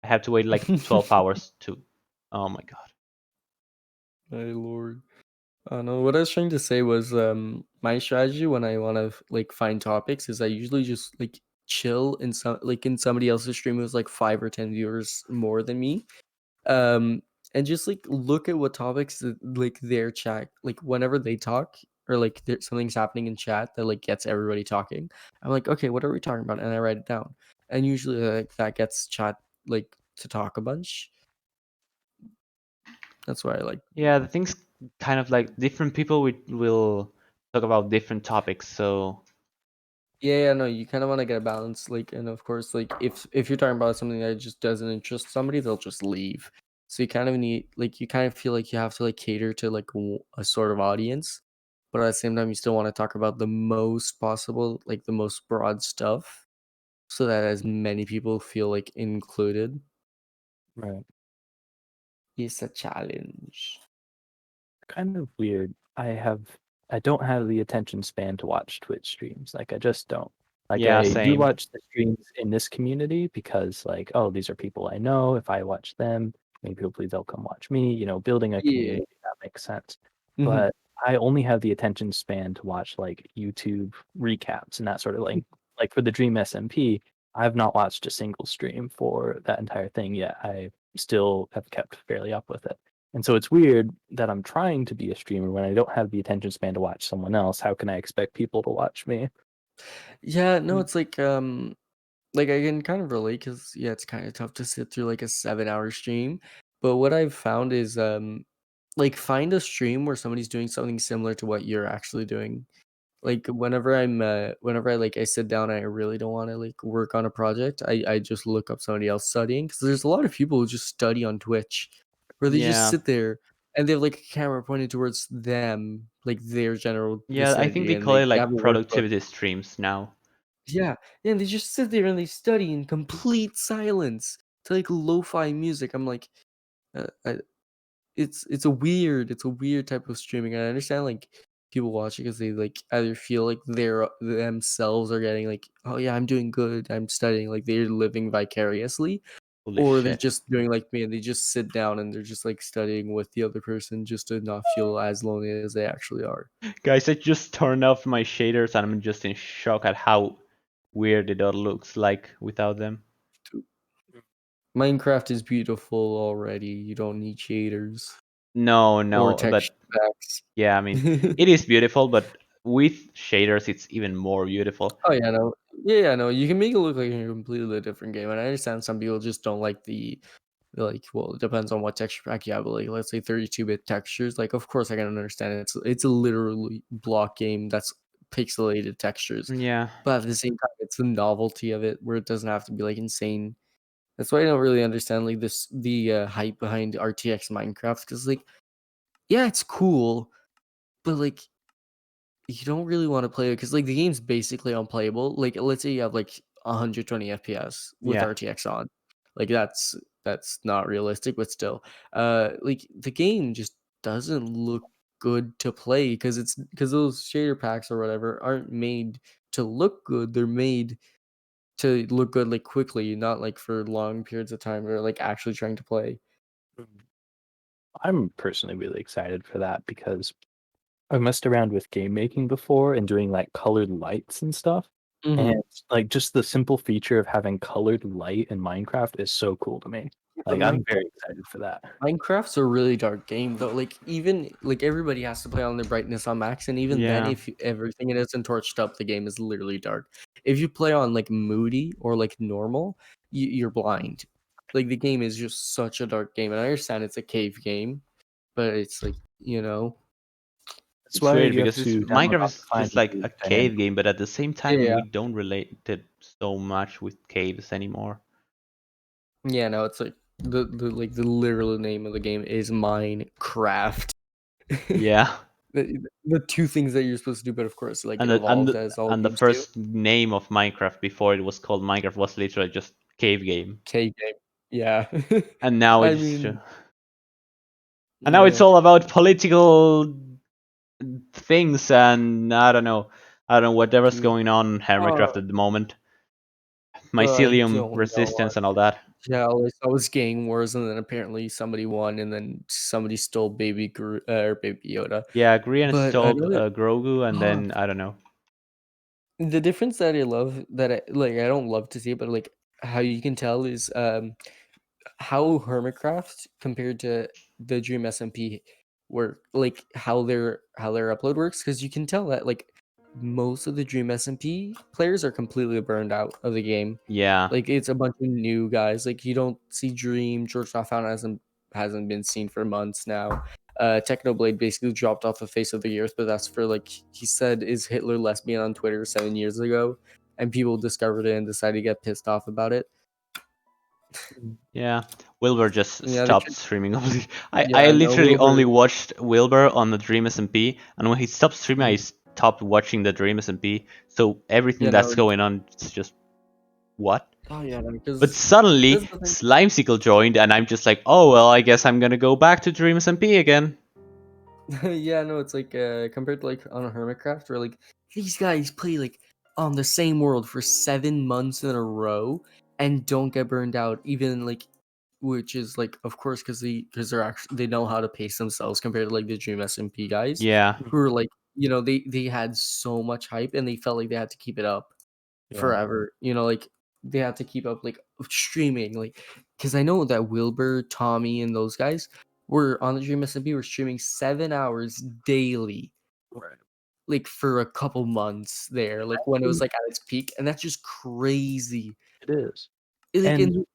I have to wait like 12 hours to. Oh my god. my lord. No, what I was trying to say was my strategy when I want to like find topics is I usually just like chill in somebody else's stream who's like 5 or 10 viewers more than me. Um and just like look at what topics like their chat, like whenever they talk or like something's happening in chat that like gets everybody talking. I'm like, okay, what are we talking about? And I write it down. And usually like that gets chat like to talk a bunch. That's why I like. Yeah, the thing's kind of like different people will talk about different topics. So Yeah, no, you kind of want to get a balance, like, and of course, like, if you're talking about something that just doesn't interest somebody, they'll just leave. So you kind of need, like, you kind of feel like you have to like cater to like a sort of audience, but at the same time, you still want to talk about the most possible, like the most broad stuff, so that as many people feel like included. Right. It's a challenge. Kind of weird. I don't have the attention span to watch Twitch streams. Like I just don't. Like Yeah, I do same. watch the streams in this community because like, oh, these are people I know. If I watch them, maybe hopefully they'll come watch me, building a Yeah. community, that makes sense. Mhm. But I only have the attention span to watch like YouTube recaps and that sort of like for the Dream SMP, I've not watched a single stream for that entire thing yet. I still have kept fairly up with it. And so it's weird that I'm trying to be a streamer when I don't have the attention span to watch someone else. How can I expect people to watch me? Yeah, no, Mm. it's like I can kind of relate because yeah, it's kind of tough to sit through like a 7 hour stream. But what I've found is like find a stream where somebody's doing something similar to what you're actually doing. Like whenever I sit down and I really don't want to like work on a project, I just look up somebody else studying because there's a lot of people who just study on Twitch where they just Yeah. sit there and they have like a camera pointed towards them, like their general Yeah, I think vicinity, they and call it they have like a workbook. productivity streams now. Yeah, yeah, and they just sit there and they study in complete silence to like lo-fi music. I'm like, I, it's a weird type of streaming. And I understand like people watch it because they like either feel like they're themselves are getting like, oh yeah, I'm doing good, I'm studying, like they're living vicariously, Holy or they're shit. just doing like me and they just sit down and they're just like studying with the other person just to not feel as lonely as they actually are. Guys, I just turned off my shaders and I'm just in shock at how weird it all looks like without them. Minecraft is beautiful already. You don't need shaders No, or no, texture but packs. yeah, I mean, it is beautiful, but with shaders, it's even more beautiful. Oh yeah, no, yeah, no. You can make it look like a completely different game, and I understand some people just don't like like. Well, it depends on what texture pack you have. But like, let's say 32-bit textures. Like, of course, I can understand it. It's a literally block game that's pixelated textures, Yeah, but at the same time, it's the novelty of it where it doesn't have to be like insane. That's why I don't really understand like the hype behind RTX Minecraft because like, yeah, it's cool, but like you don't really want to play it because like the game's basically unplayable. Like let's say you have like 120 FPS with yeah. RTX on. Like that's not realistic, but still. Like the game just doesn't look good to play because those shader packs or whatever aren't made to look good. They're made to look good like quickly, not like for long periods of time or like actually trying to play. I'm personally really excited for that because I've messed around with game making before and doing like colored lights and stuff. Mm-hmm. And like just the simple feature of having colored light in Minecraft is so cool to me. But Like I'm very excited for that. Minecraft's a really dark game though. Like even like everybody has to play on their brightness on max, and even then, Yeah. if everything isn't torched up, the game is literally dark. If you play on like moody or like normal, you're blind. Like the game is just such a dark game, and I understand it's a cave game, but it's like That's It's why weird you have because it's to download Minecraft is Optifine just to like do a dynamic. cave game, but at the same time, yeah, we don't relate it so much with caves anymore. yeah. No, it's like the literal name of the game is Minecraft. Yeah, The two things that you're supposed to do, but of course, like and it the, and evolved the, as all and the games do. first name of Minecraft before it was called Minecraft was literally just cave game, K game. Yeah. and now I it's mean, and now it's yeah. all about political things and I don't know whatever's Dude. going on in Hermitcraft Oh, at the moment, I mycelium don't know. resistance and all that. Yeah, all I saw was gang wars, and then apparently somebody won, and then somebody stole or baby Yoda. Yeah, Grian But stole another, Grogu, and oh, then I don't know. the difference that I love that I don't love to see it, but like how you can tell is how Hermitcraft compared to the Dream SMP work, like how their upload works, because you can tell that like most of the Dream SMP players are completely burned out of the game. Yeah, Like it's a bunch of new guys. Like you don't see Dream. George Found hasn't been seen for months now. Technoblade basically dropped off the face of the earth, but that's for like he said is Hitler lesbian on Twitter 7 years ago, and people discovered it and decided to get pissed off about it. yeah. Wilbur just Yeah, stopped streaming. I yeah, no, literally Wilbur. only watched Wilbur on the Dream SMP, and when he stopped streaming, I Mhm. stopped watching the Dream SMP. So everything Yeah, that's no, going on, it's just what? Oh yeah, But because suddenly that's the thing. Slimesicle joined, and I'm just like, oh well, I guess I'm gonna go back to Dream SMP again. Yeah, no, it's like compared to like on a Hermitcraft, where like these guys play like on the same world for 7 months in a row and don't get burned out, even like, which is like, of course, they're actually, they know how to pace themselves compared to like the Dream SMP guys, Yeah, who are like, they had so much hype and they felt like they had to keep it up Yeah. forever. Like they had to keep up like streaming, like, because I know that Wilbur, Tommy, and those guys were on the Dream SMP were streaming 7 hours daily, Right. like for a couple months there, like when it was like at its peak, and that's just crazy. It is. Like, And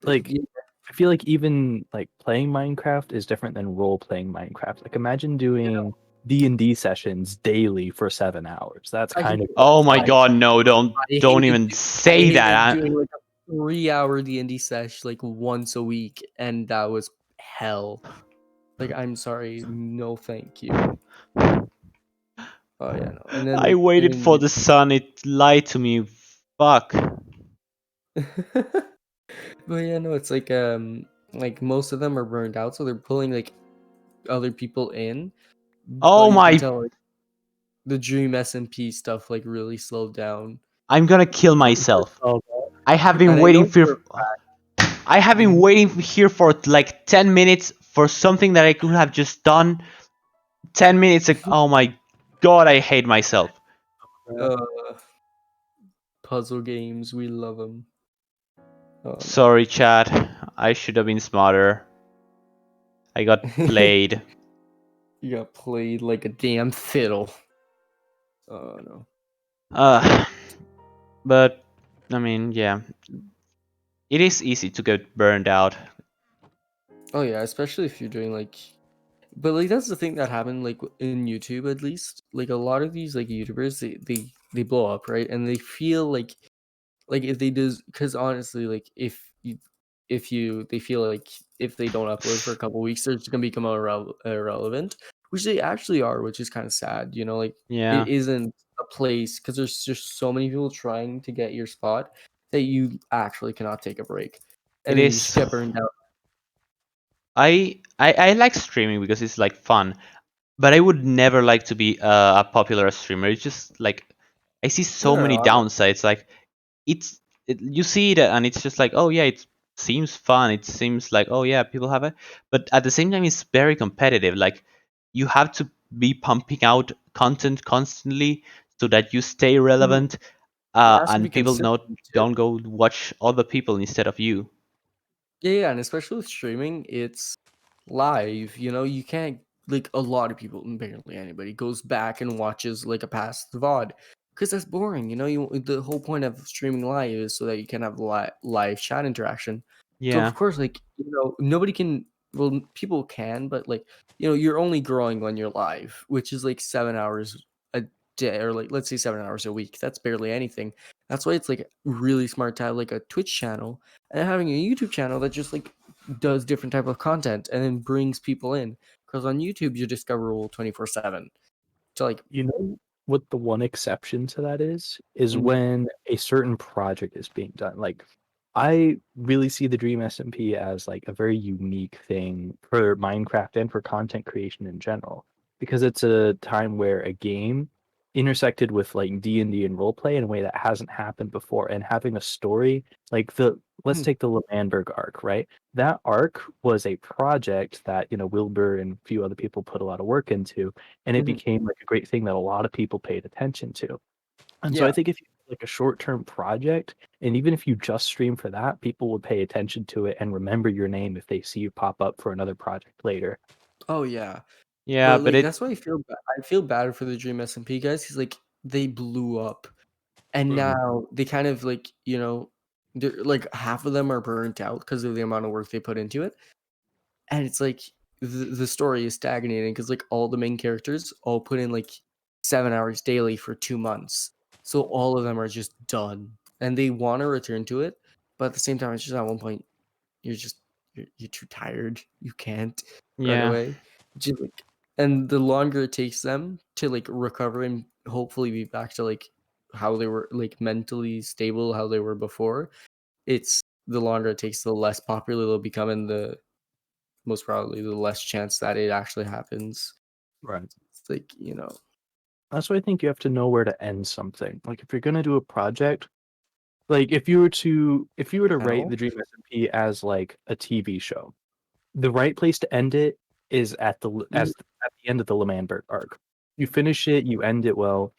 like yeah, I feel like even like playing Minecraft is different than role playing Minecraft. Like imagine doing D&D sessions daily for 7 hours. That's I kind hated of oh my I, god, no, I don't hated even I say hated that. doing like a 3 hour D&D sesh like once a week, and that was hell. Like, I'm sorry, no thank you. Oh yeah, no. And I then waited for the sun, it lied to me. Fuck. but yeah, no, it's like most of them are burned out, so they're pulling like other people in. But Oh you can my, tell like the Dream SMP stuff like really slowed down. I'm gonna kill myself. oh, I have been And I waiting know for for I have been waiting here for like 10 minutes for something that I could have just done 10 minutes ago. Oh my god, I hate myself. uh puzzle games, we love them. Oh Sorry, chat. I should have been smarter. I got no. played. You got played like a damn fiddle. Oh no. Uh, but, I mean, yeah. It is easy to get burned out. Oh yeah, especially if you're doing like, but like that's the thing that happened like in YouTube at least. Like a lot of these like YouTubers, they blow up, right? And they feel like if they do, because honestly, like if you they feel like if they don't upload for a couple weeks, they're just gonna become irrelevant, which they actually are, which is kind of sad. Like Yeah, it isn't a place, because there's just so many people trying to get your spot that you actually cannot take a break, it and then you just is. get burned out. I like streaming because it's like fun, but I would never like to be a popular streamer. It's just like I see so No, many no, no. downsides. Like you see it and it's just like, oh yeah, it seems fun. It seems like, oh yeah, people have it, but at the same time, it's very competitive. Like you have to be pumping out content constantly so that you stay relevant, It has to be and people consistent too. don't go watch other people instead of you. Yeah, and especially with streaming, it's live. You can't, like, a lot of people, barely anybody, goes back and watches like a past VOD, because that's boring. The whole point of streaming live is so that you can have live chat interaction. So Yeah, of course, like, nobody can. Well, people can, but like, you're only growing when you're live, which is like 7 hours a day, or like let's say 7 hours a week. That's barely anything. That's why it's like really smart to have like a Twitch channel and having a YouTube channel that just like does different type of content and then brings people in. Because on YouTube you're discoverable 24/7. So like, you know what the one exception to that is mm, when a certain project is being done. Like I really see the Dream SMP as like a very unique thing for Minecraft and for content creation in general, because it's a time where a game intersected with like D&D and roleplay in a way that hasn't happened before, and having a story like the let's mm, take the Lemanberg arc, right? That arc was a project that, Wilbur and a few other people put a lot of work into, and it mhm, became like a great thing that a lot of people paid attention to. And so I yeah. think if you have like a short-term project, and even if you just stream for that, people would pay attention to it and remember your name if they see you pop up for another project later. Oh yeah. yeah, But but like it that's why I feel bad for the Dream SMP guys, because like they blew up, and Mhm. now they kind of like, they're like half of them are burnt out because of the amount of work they put into it. And it's like the story is stagnating because like all the main characters all put in like 7 hours daily for 2 months, so all of them are just done and they want to return to it, but at the same time it's just at one point you're too tired, you can't right yeah. away. Just like, and the longer it takes them to like recover and hopefully be back to like how they were like mentally stable, how they were before, it's the longer it takes, the less popular they'll become, and the most probably the less chance that it actually happens. Right. It's like, you know, That's why I think you have to know where to end something. Like if you're gonna do a project, like if you were to write hell. the Dream SMP as like a TV show, the right place to end it is at the end of the L'Manberg arc. You finish it, you end it well,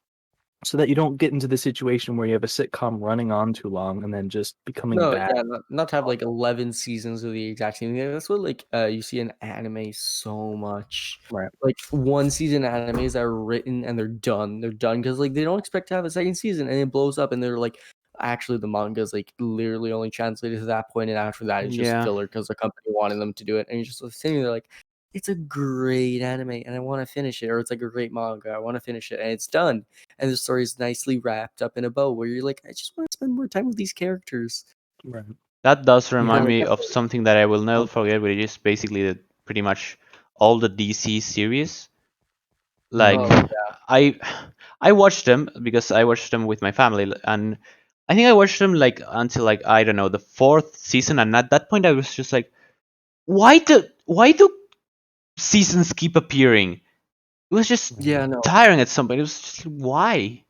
so that you don't get into the situation where you have a sitcom running on too long and then just becoming No, bad. yeah, not to have like 11 seasons of the exact same thing. That's what like you see in anime so much. Right. Like one season animes that are written and they're done. They're done because like they don't expect to have a second season, and it blows up, and they're like, actually the manga is like literally only translated to that point, and after that it's just Yeah. filler because the company wanted them to do it, and you're just sitting there like, it's a great anime and I want to finish it, or it's like a great manga, I want to finish it, and it's done, and the story is nicely wrapped up in a bow where you're like, I just want to spend more time with these characters. Right. That does But remind like, me of something that I will never forget, which is basically pretty much all the DC series. Like oh I I watched them because I watched them with my family, and I think I watched them like until like I don't know the fourth season, and at that point I was just like, why do seasons keep appearing? It was just yeah, no. tiring at some point. It was just why?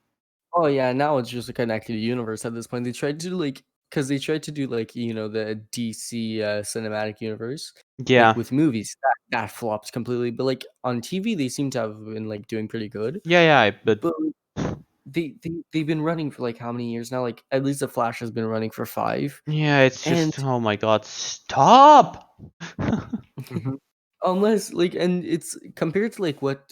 Oh yeah, now it's just a connected universe at this point. They tried to like, because they tried to do like, you know, the DC cinematic universe, Yeah, like with movies. That flopped completely. But like on TV, they seem to have been like doing pretty good. yeah, but But they've been running for like how many years now? Like at least the Flash has been running for 5. yeah, it's And just oh my god, stop! Mhm. unless like, and it's compared to like what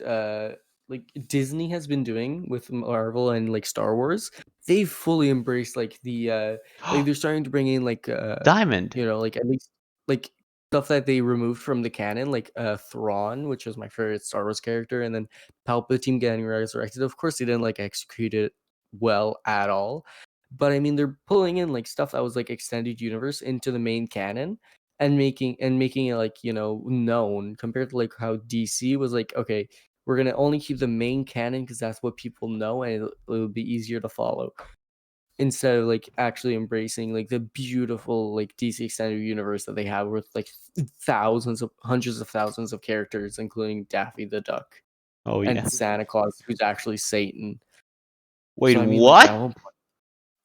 like Disney has been doing with Marvel and like Star Wars, they've fully embraced like the like they're starting to bring in like Diamond. you know, like at least like stuff that they removed from the canon, like Thrawn, which was my favorite Star Wars character, and then Palpatine getting resurrected. Of course they didn't like execute it well at all, but I mean they're pulling in like stuff that was like extended universe into the main canon, and making it like, you know, known, compared to like how DC was like, okay, we're gonna only keep the main canon because that's what people know, and it'll be easier to follow, instead of like actually embracing like the beautiful like DC extended universe that they have with like thousands of hundreds of thousands of characters, including Daffy the Duck Oh and yeah. Santa Claus, who's actually Satan. Wait, So I mean, like at what? one point,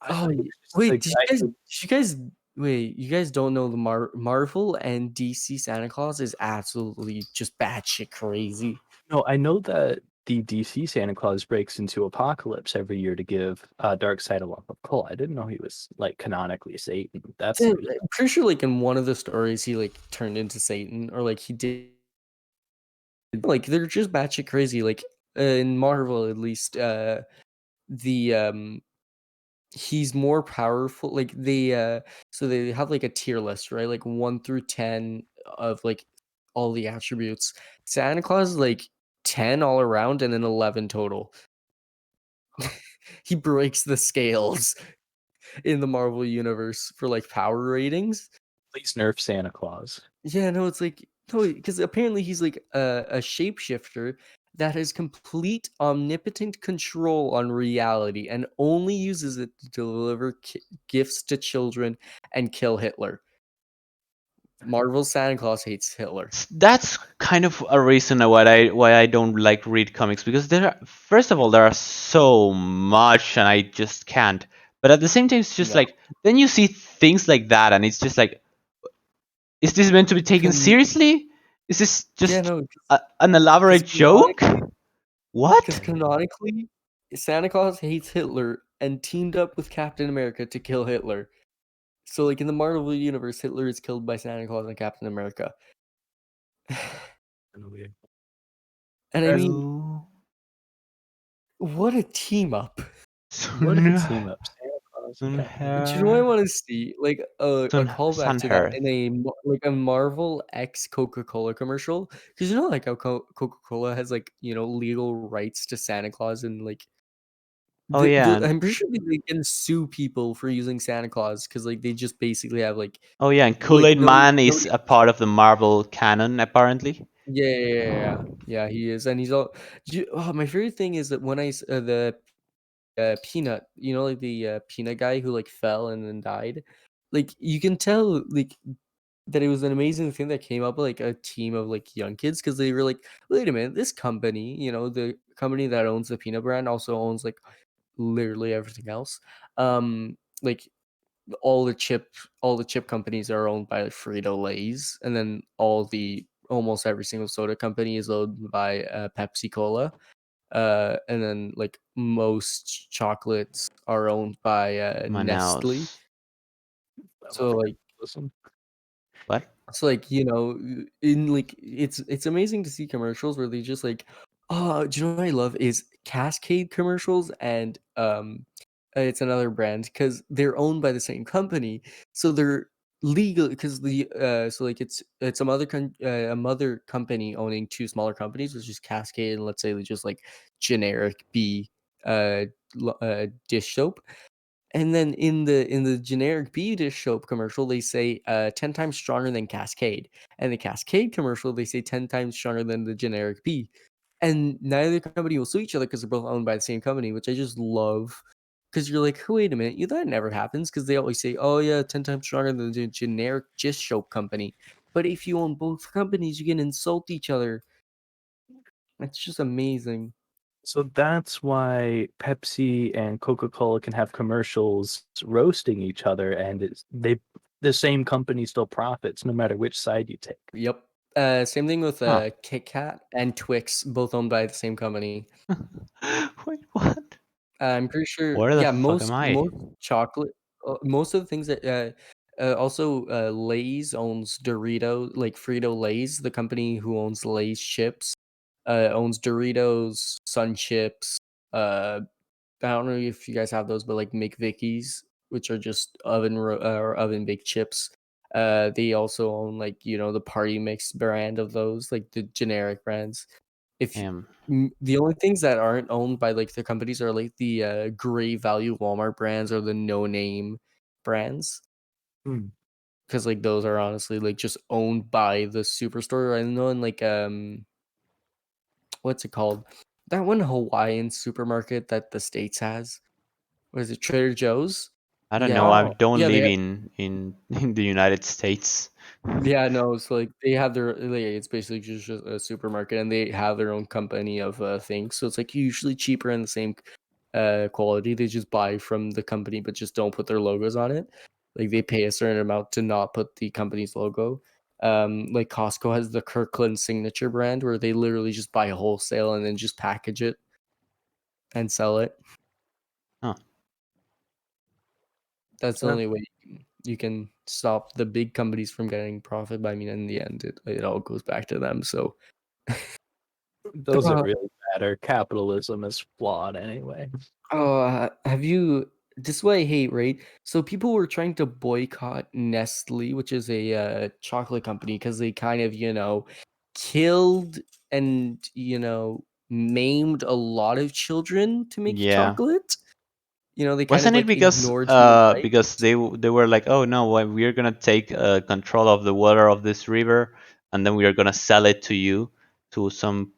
I thought it was just the wait, guy who did you guys wait? You guys don't know the Marvel and DC Santa Claus is absolutely just batshit crazy. No, I know that the DC Santa Claus breaks into Apocalypse every year to give Darkseid a lump of coal. I didn't know he was like canonically Satan. That's Yeah, news. I'm pretty sure like in one of the stories he like turned into Satan, or like he did, like they're just batshit crazy. Like in Marvel at least, the he's more powerful. Like they so they have like a tier list, right? Like 1 through 10 of like all the attributes. Santa Claus is like 10 all around and then 11 total. He breaks the scales in the Marvel universe for like power ratings. Please nerf Santa Claus. Yeah, no, it's like no, because apparently he's like a shapeshifter that has complete omnipotent control on reality and only uses it to deliver gifts to children and kill Hitler. Marvel Santa Claus hates Hitler. That's kind of a reason why I don't like read comics, because first of all there are so much and I just can't. But at the same time it's just No, like then you see things like that and it's just like, is this meant to be taken Can, seriously? Is this yeah, just no, an because elaborate joke? because What? canonically, Santa Claus hates Hitler and teamed up with Captain America to kill Hitler. So, like in the Marvel universe, Hitler is killed by Santa Claus and Captain America. And I mean, So, what a team up! What a Sun, team up, Santa Claus and Captain Do you know what I Sunher, want to see? Like a callback to that Sunher. in like a Marvel X Coca-Cola commercial. Because you know, like how Coca-Cola has like, you know, legal rights to Santa Claus, and like Oh yeah, I'm pretty sure they can sue people for using Santa Claus because like they just basically have oh yeah, and like Kool-Aid Man is a part of the Marvel canon apparently. yeah, he is, and he's all. Oh, my favorite thing is that when the peanut, like the peanut guy who like fell and then died. Like you can tell like that it was an amazing thing that came up with like a team of like young kids because they were like, wait a minute, this company, the company that owns the peanut brand also owns like literally everything else. Like all the chip companies are owned by Frito Lay's, and then almost every single soda company is owned by Pepsi Cola. And then like most chocolates are owned by Nestle. Manaus. So like Listen, What? So like in like it's amazing to see commercials where they just like, oh, do you know what I love is Cascade commercials, and it's another brand because they're owned by the same company, so they're legal because the so like it's a mother company owning two smaller companies, which is Cascade and let's say just like generic B dish soap. And then in the generic B dish soap commercial, they say 10 times stronger than Cascade. And the Cascade commercial, they say 10 times stronger than the generic B. And neither company will sue each other because they're both owned by the same company, which I just love. Because you're like, wait a minute, that never happens because they always say, oh yeah, 10 times stronger than the generic dish soap company. But if you own both companies, you can insult each other. It's just amazing. so that's why Pepsi and Coca-Cola can have commercials roasting each other, and the same company still profits no matter which side you take. Yep. Same thing with Huh. Kit Kat and Twix, both owned by the same company. Wait, what? I'm pretty sure. Where the Yeah, fuck am I? most chocolate, most of the things that also Lay's owns Dorito, like Frito Lay's, the company who owns Lay's chips, owns Doritos, Sun Chips. I don't know if you guys have those, but like McVickies, which are just or oven baked chips. They also own like the Party Mix brand of those, like the generic brands. If Damn. The only things that aren't owned by like the companies are like the great value Walmart brands or the no name brands, Hmm. because like those are honestly like just owned by the superstore. I know in like what's it called? That one Hawaiian supermarket that the States has. What is it, Trader Joe's? I don't know. Yeah. I Oh, don't Yeah, live in in the United States. yeah, no, so like they have it's basically just a supermarket and they have their own company of things. So it's like usually cheaper and the same quality. They just buy from the company but just don't put their logos on it. Like they pay a certain amount to not put the company's logo. Like Costco has the Kirkland signature brand where they literally just buy wholesale and then just package it and sell it. Huh. That's the yeah, only way you can stop the big companies from getting profit. But I mean, in the end, it all goes back to them. So, doesn't uh, really matter. Capitalism is flawed anyway. have you? This is what I hate, right? So people were trying to boycott Nestle, which is a chocolate company, because they kind of, killed and maimed a lot of children to make Yeah. chocolate. They kind of Wasn't it like because ignored human rights. they were like, oh no, we're gonna take control of the water of this river, and then we are gonna sell it to you, to some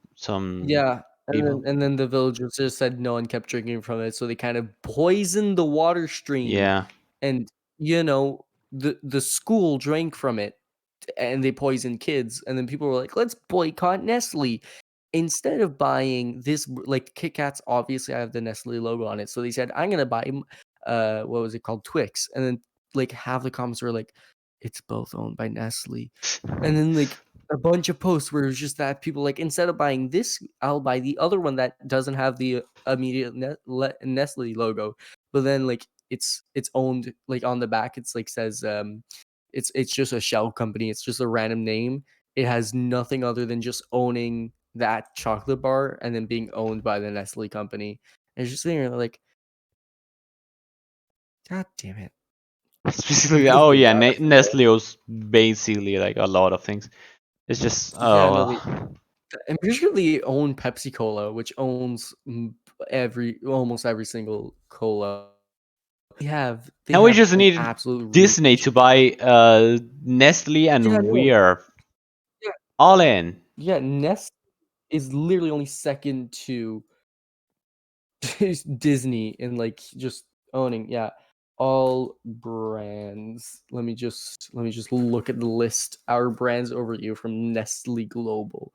Yeah, and then people. and then the villagers just said no and kept drinking from it, so they kind of poisoned the water stream, Yeah. and the school drank from it, and they poisoned kids, and then people were like, "Let's boycott Nestle." Instead of buying this, like Kit Kats, obviously I have the Nestle logo on it, so they said, "I'm gonna buy what was it called, Twix," and then like half the comments were like, "It's both owned by Nestle." And then like a bunch of posts where it's just that people like, instead of buying this, I'll buy the other one that doesn't have the immediate Nestle logo. But then like it's owned, like on the back it's like says it's just a shell company. It's just a random name. It has nothing other than just owning that chocolate bar and then being owned by the Nestle company. And it's just sitting there like, God damn it. It's It basically, feels oh so yeah, bad. I feel bad. Nestle was basically like a lot of things. It's just, Yeah, oh no, well. I'm pretty sure they own Pepsi Cola, which owns almost every single cola. They Now we have just like need absolute Disney to rulership. buy Nestle, Yeah, and no, we are yeah, all in. yeah. Nest is literally only second to Disney and like just owning, yeah, all brands. Let me just look at the list. Our brands overview from Nestle Global.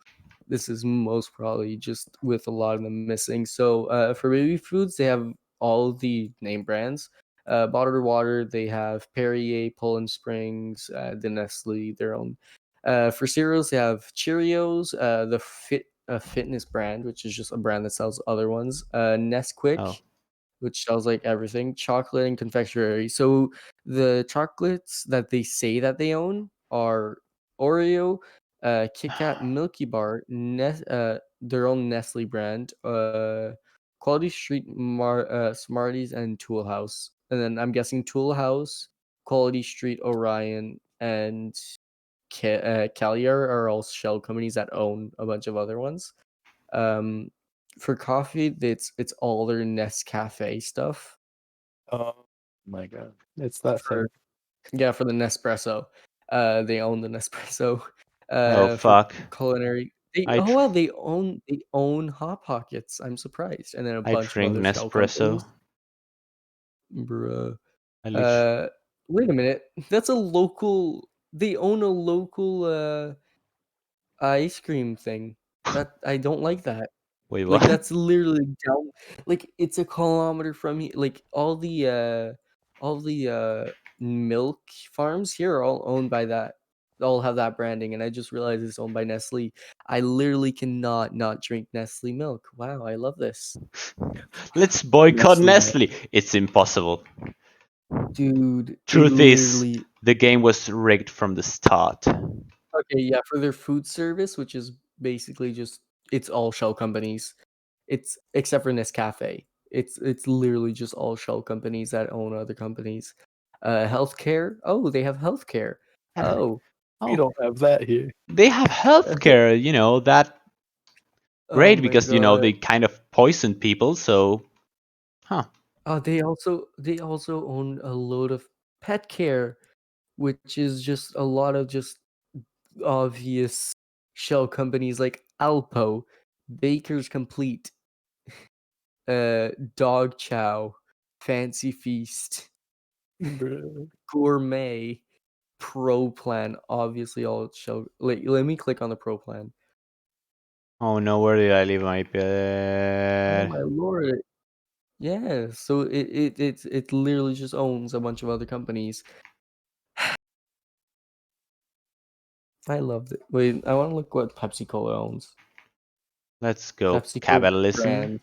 This is most probably just with a lot of them missing. So for baby foods, they have all the name brands. Bottled water, they have Perrier, Poland Springs, the Nestle, their own. For cereals, they have Cheerios, the fitness brand, which is just a brand that sells other ones. Oh, Nesquik, which sells like everything, chocolate and confectionery. So the chocolates that they say that they own are Oreo, Kit Kat, Milky Bar, their own Nestle brand, Quality Street, Smarties, and Tool House. And then I'm guessing Tool House, Quality Street, Orion, and Caliar are all shell companies that own a bunch of other ones. Um, for coffee, it's all their Nescafe stuff. Oh my god, it's that For thing. Yeah, for the Nespresso, they own the Nespresso. oh For fuck! culinary, they I oh tr- well, they own Hot Pockets. I'm surprised, and then a I bunch of drink other shell companies. Nespresso. Bruh. I lit- Uh, Wait a minute. That's a local. They own a local ice cream thing. That I don't like that. Wait, Like what? that's literally down. Like it's a kilometer from here. Like all the milk farms here are all owned by that. All have that branding, and I just realized it's owned by Nestle. I literally cannot not drink Nestle milk. Wow, I love this, Let's boycott Nestle milk. Nestle. It's impossible. dude. They Truth is, literally the game was rigged from the start. Okay, yeah, for their food service, which is basically just it's all shell companies. It's except for Nescafe. It's literally just all shell companies that own other companies. Healthcare. Oh, they have healthcare. Oh, We Oh, don't have that here. they have healthcare. That oh great my because god. they kind of poison people. So, huh? Oh, they also own a load of pet care, which is just a lot of just obvious shell companies like Alpo, Baker's Complete, Dog Chow, Fancy Feast, Bruh. Gourmet, Pro Plan. Obviously, all show. Let me click on the Pro Plan. Oh no, where did I leave my Oh bed? my lord! Yeah, so it literally just owns a bunch of other companies. I loved it. Wait, I want to look what Pepsi Cola owns. Let's go PepsiCo capitalism. brand.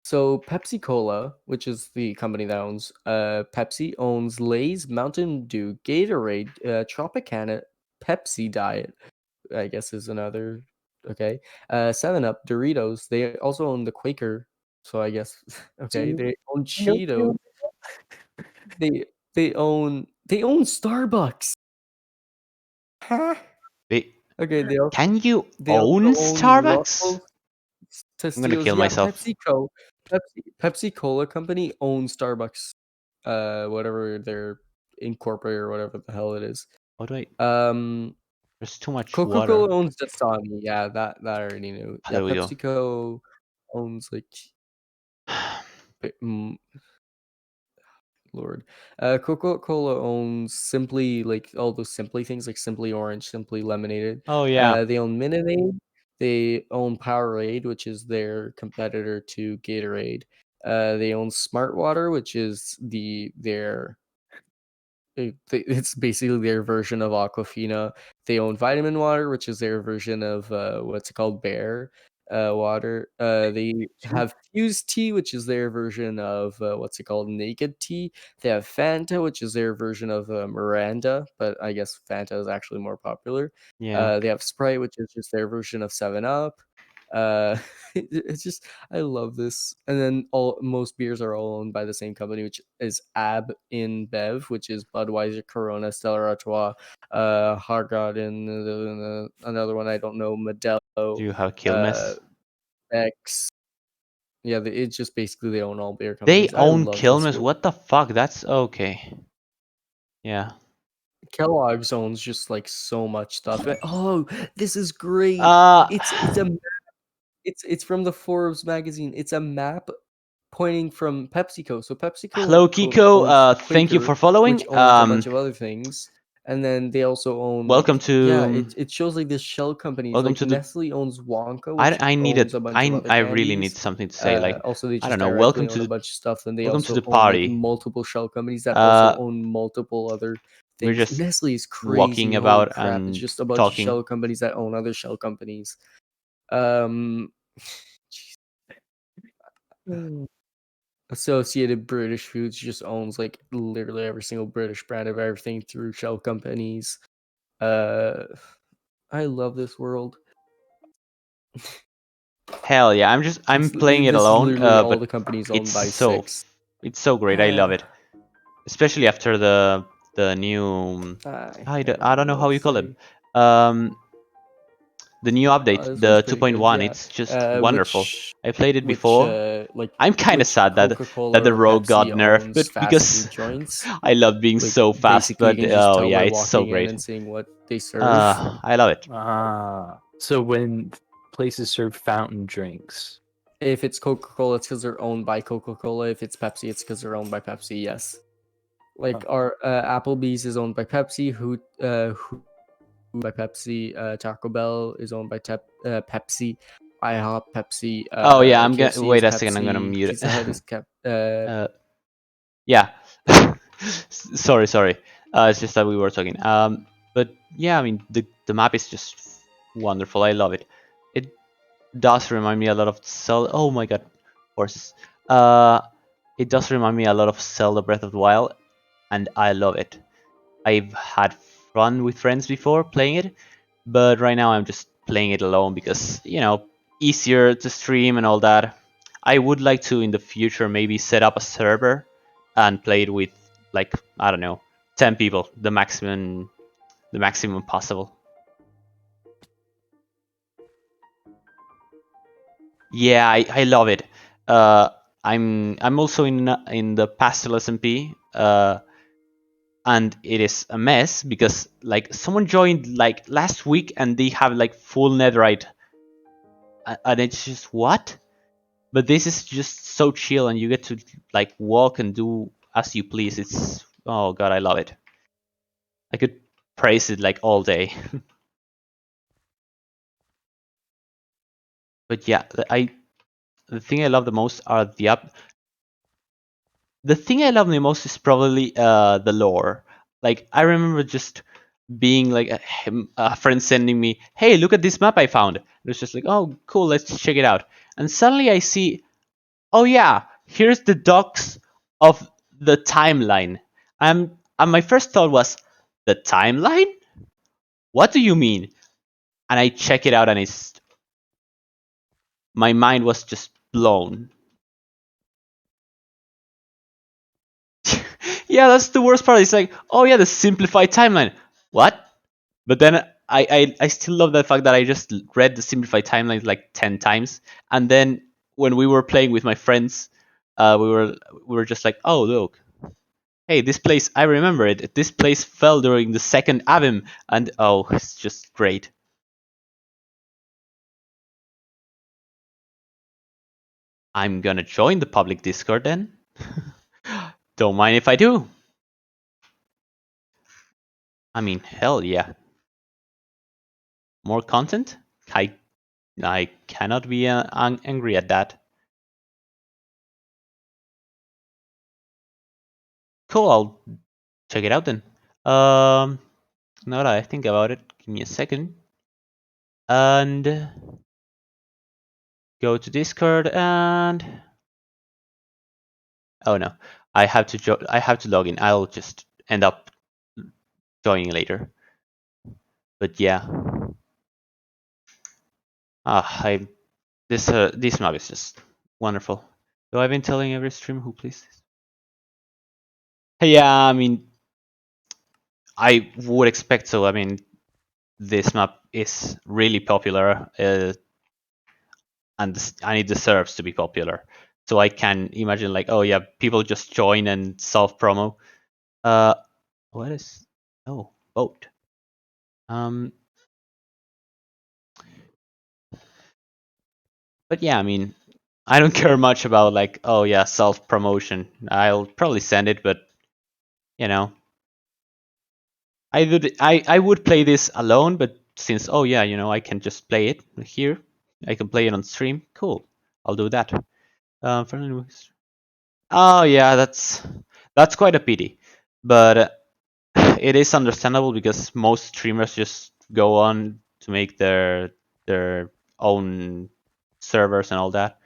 So Pepsi Cola, which is the company that owns Pepsi, owns Lay's, Mountain Dew, Gatorade, Tropicana, Pepsi Diet, I guess is another. Okay. 7 Up, Doritos. They also own the Quaker. So I guess okay. Dude, They own milk Cheetos. you- They they own Starbucks. Huh? Wait, Okay, can you they also own own Starbucks? Ruffles, I'm gonna Tostitos. kill Yeah, myself. Pepsi Cola Company owns Starbucks. Whatever they're incorporated or whatever the hell it is. Oh wait, Um, there's too much water. Coca-Cola owns Dasani. Yeah, that I already knew. Ah, Yeah, there we go. PepsiCo owns like mm, Lord. Coca-Cola owns Simply, like all those Simply things, like Simply Orange, Simply Lemonade. Oh yeah. They own Minute Aid. They own Powerade, which is their competitor to Gatorade. They own Smart Water, which is it's basically their version of Aquafina. They own Vitamin Water, which is their version of what's it called, Bear water. They have Fuse Tea, which is their version of what's it called, Naked Tea. They have Fanta, which is their version of Miranda, but I guess Fanta is actually more popular. Yeah. They have Sprite, which is just their version of 7 Up. It's just I love this. And then most beers are all owned by the same company, which is Ab InBev, which is Budweiser, Corona, Stella Artois, Hargarden, another one I don't know, Do Modelo, you have uh, Quilmes? X. Yeah, it's just basically they own all beer They companies. I own love this. Quilmes. What the fuck? That's okay. Yeah. Kellogg's owns just like so much stuff. Oh, this is great. Uh It's a it's from the Forbes magazine. It's a map pointing from PepsiCo. So Hello, PepsiCo Kiko. owns Thank you for Quaker, following. which owns a bunch of other things, and then they also own Welcome like to it shows like the shell companies. welcome Like to the. Nestle owns Wonka, which I owns needed. a bunch of other I really need candies. something to say. Like Also, they I just don't know. directly own a bunch of stuff, and they Welcome to also the own like party. multiple shell companies that also Uh, own multiple other we're things. just Nestle is walking crazy. Holy about crap! It's and just a bunch of talking. shell companies that own other shell companies. Um, Mm. Associated British Foods just owns like literally every single British brand of everything through shell companies. Uh, I love this world. Hell yeah! I'm playing it This is alone. literally all But the companies it's owned by so six. it's so great. I love it, especially after the new. I don't know how you call it. Um, the new update, This one's the pretty good, 2.1. yeah. It's just wonderful. Which I played it which before. like I'm kind of which sad that Coca-Cola the or rogue got Pepsi nerfed, owns but fast because food joints. I love being Like so fast. basically, you But can just oh tell yeah, by it's so walking in great. and seeing what they serve. I love it. So when places serve fountain drinks, If it's Coca-Cola, it's because they're owned by Coca-Cola. If it's Pepsi, it's because they're owned by Pepsi. Yes, like our Applebee's is owned by Pepsi. Who by Pepsi. Taco Bell is owned by Pepsi. IHOP, Pepsi. Oh yeah, I'm gonna KFC is wait a second. I'm gonna Pepsi. mute it. Pizza Hut is uh, yeah. Sorry. It's just that we were talking. But yeah, I mean the map is just wonderful. I love it. It does remind me a lot of Zelda. Oh my god, horses. It does remind me a lot of Zelda Breath of the Wild, and I love it. I've had fun with friends before playing it, but right now I'm just playing it alone because easier to stream and all that. I would like to in the future maybe set up a server and play it with like I don't know 10 people, the maximum possible. Yeah, I love it. Uh, I'm also in the Pastel SMP, and it is a mess because like someone joined like last week and they have like full netherite, and it's just what? But this is just so chill, and you get to like walk and do as you please. It's oh god, I love it. I could praise it like all day. But yeah, the thing I love the most are the thing I love the most is probably the lore. Like I remember just being like a friend sending me, "Hey, look at this map I found." It was just like, "Oh, cool, let's check it out." And suddenly I see, "Oh yeah, here's the docs of the timeline." And my first thought was, "The timeline? What do you mean?" And I check it out, and it's my mind was just blown. Yeah, that's the worst part. It's like, oh yeah, the simplified timeline. What? But then I still love the fact that I just read the simplified timeline like 10 times, and then when we were playing with my friends, we were just like, oh look, hey, this place, I remember it. This place fell during the second Avim, and oh, it's just great. I'm gonna join the public Discord then. Don't mind if I do. I mean, hell yeah. More content? I cannot be angry at that. Cool, I'll check it out then. Now that I think about it, give me a second. And go to Discord and oh no, I have to log in. I'll just end up joining later. But yeah, I this map is just wonderful. So I've been telling every stream who plays this. Hey, yeah, I mean, I would expect so. I mean, this map is really popular, and it deserves to be popular. So I can imagine like, oh yeah, people just join and self promo. Uh, what is? Oh, vote. Um, But yeah, I mean, I don't care much about like, oh yeah, self promotion. I'll probably send it, but you know, I would play this alone, but since oh yeah, I can just play it here. I can play it on stream. Cool, I'll do that. Friendly Oh yeah, that's quite a pity, but it is understandable because most streamers just go on to make their own servers and all that.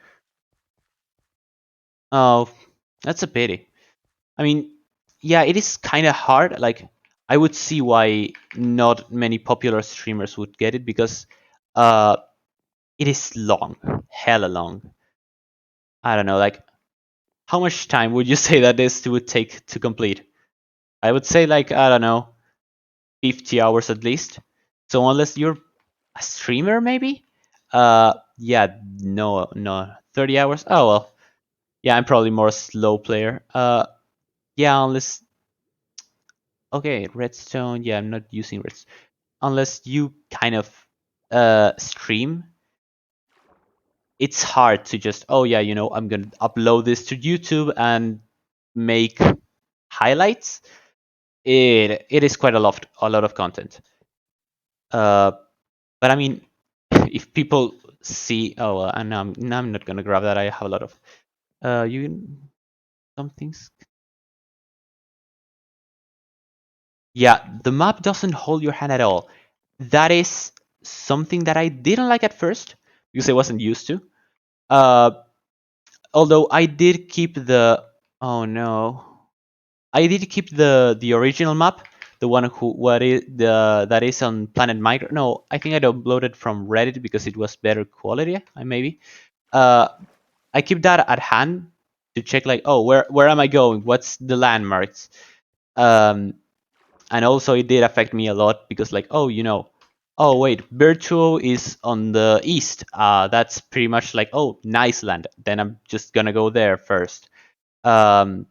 Oh, that's a pity. I mean, yeah, it is kind of hard. Like, I would see why not many popular streamers would get it because uh, it is long, hella long. I don't know, like, how much time would you say that this would take to complete? I would say like I don't know, 50 hours at least. So unless you're a streamer, maybe. Yeah, no, 30 hours. Oh well, yeah, I'm probably more a slow player. Yeah, unless okay, redstone. Yeah, I'm not using redstone unless you kind of stream. It's hard to just oh yeah, I'm gonna upload this to YouTube and make highlights. It is quite a lot of content. Uh, but I mean, if people see, oh, and now I'm not gonna grab that. I have a lot of you some things. Yeah, the map doesn't hold your hand at all. That is something that I didn't like at first because I wasn't used to. Uh, although I did keep the oh no, I did keep the original map, the one what is the that is on Planet Micro. No, I think I downloaded from Reddit because it was better quality. Maybe. Uh, I keep that at hand to check like, oh, where am I going? What's the landmarks? Um, and also it did affect me a lot because like, oh, oh wait, Virtuo is on the east. That's pretty much like, oh, nice land. Then I'm just gonna go there first. Um,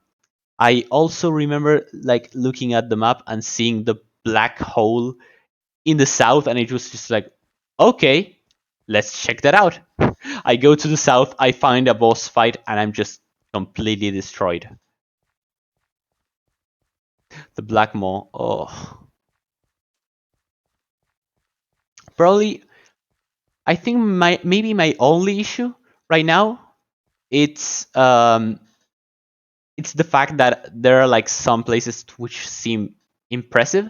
I also remember like looking at the map and seeing the black hole in the south, and it was just like, okay, let's check that out. I go to the south, I find a boss fight, and I'm just completely destroyed. The Black Maw. Oh, probably. I think maybe my only issue right now it's the fact that there are like some places which seem impressive,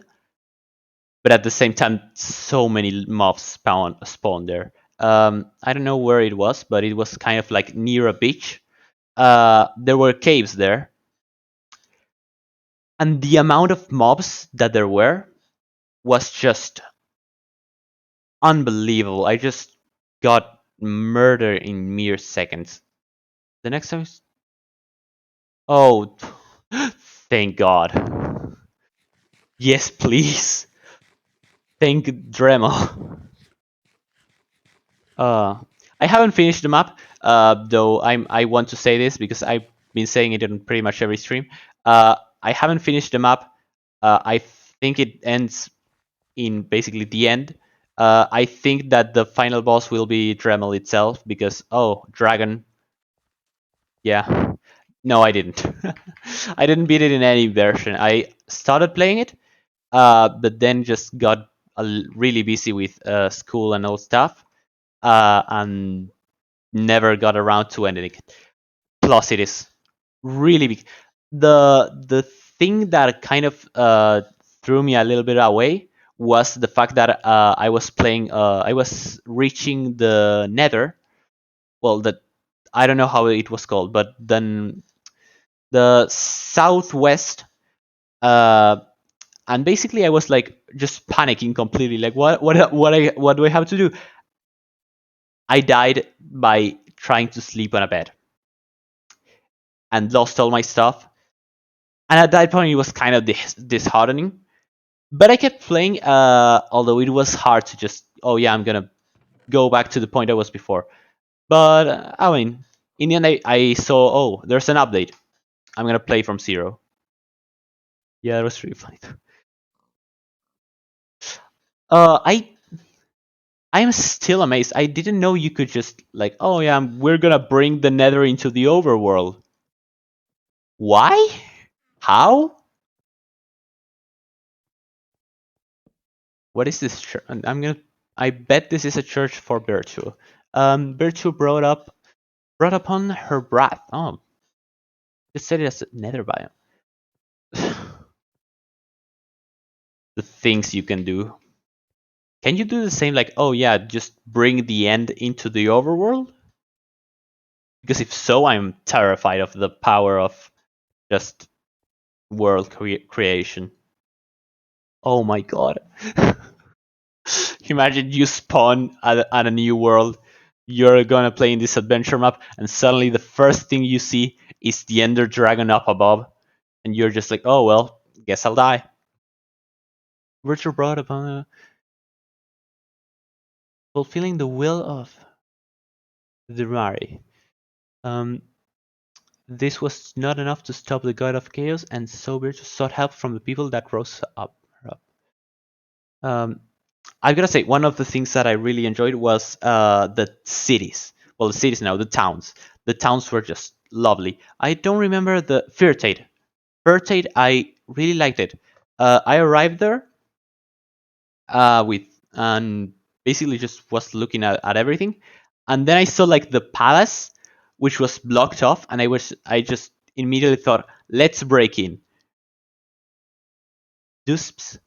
but at the same time, so many mobs spawn there. I don't know where it was, but it was kind of like near a beach. There were caves there, and the amount of mobs that there were was just unbelievable. I just got murdered in mere seconds. The next time is oh, thank God. Yes, please. Thank Dremel. Uh, I haven't finished the map, though I want to say this because I've been saying it in pretty much every stream. I haven't finished the map. I think it ends in basically the end. I think that the final boss will be Dremel itself because oh, dragon. Yeah. No, I didn't. I didn't beat it in any version. I started playing it, but then just got really busy with school and all stuff, and never got around to ending it. Plus, it is really big. The thing that kind of threw me a little bit away was the fact that I was playing. I was reaching the Nether. Well, I don't know how it was called, but then the southwest. Uh, and basically, I was like just panicking completely. Like, what do I have to do? I died by trying to sleep on a bed and lost all my stuff. And at that point, it was kind of disheartening. But I kept playing, although it was hard to just, oh yeah, I'm gonna go back to the point I was before. But I mean, in the end, I saw, oh, there's an update. I'm gonna play from zero. Yeah, it was really funny. I I am still amazed. I didn't know you could just like, oh yeah, we're gonna bring the Nether into the overworld. Why? How? What is this church? I'm gonna. I bet this is a church for Virtue. Virtue brought upon her breath. Oh, just said it as a Nether biome. The things you can do. Can you do the same? Like, oh yeah, just bring the end into the overworld? Because if so, I'm terrified of the power of just world creation. Oh my god. Imagine you spawn at a new world. You're gonna play in this adventure map, and suddenly the first thing you see is the Ender Dragon up above, and you're just like, oh well, guess I'll die. Virtual brought upon fulfilling the will of the Mari. Um, this was not enough to stop the god of chaos, and so Virtue sought help from the people that rose up. Um, I gotta say, one of the things that I really enjoyed was the cities. Well, the cities now, the towns. The towns were just lovely. I don't remember the Firtate. Firtate, I really liked it. I arrived there with and basically just was looking at everything, and then I saw like the palace, which was blocked off, and I just immediately thought, let's break in. Dusps.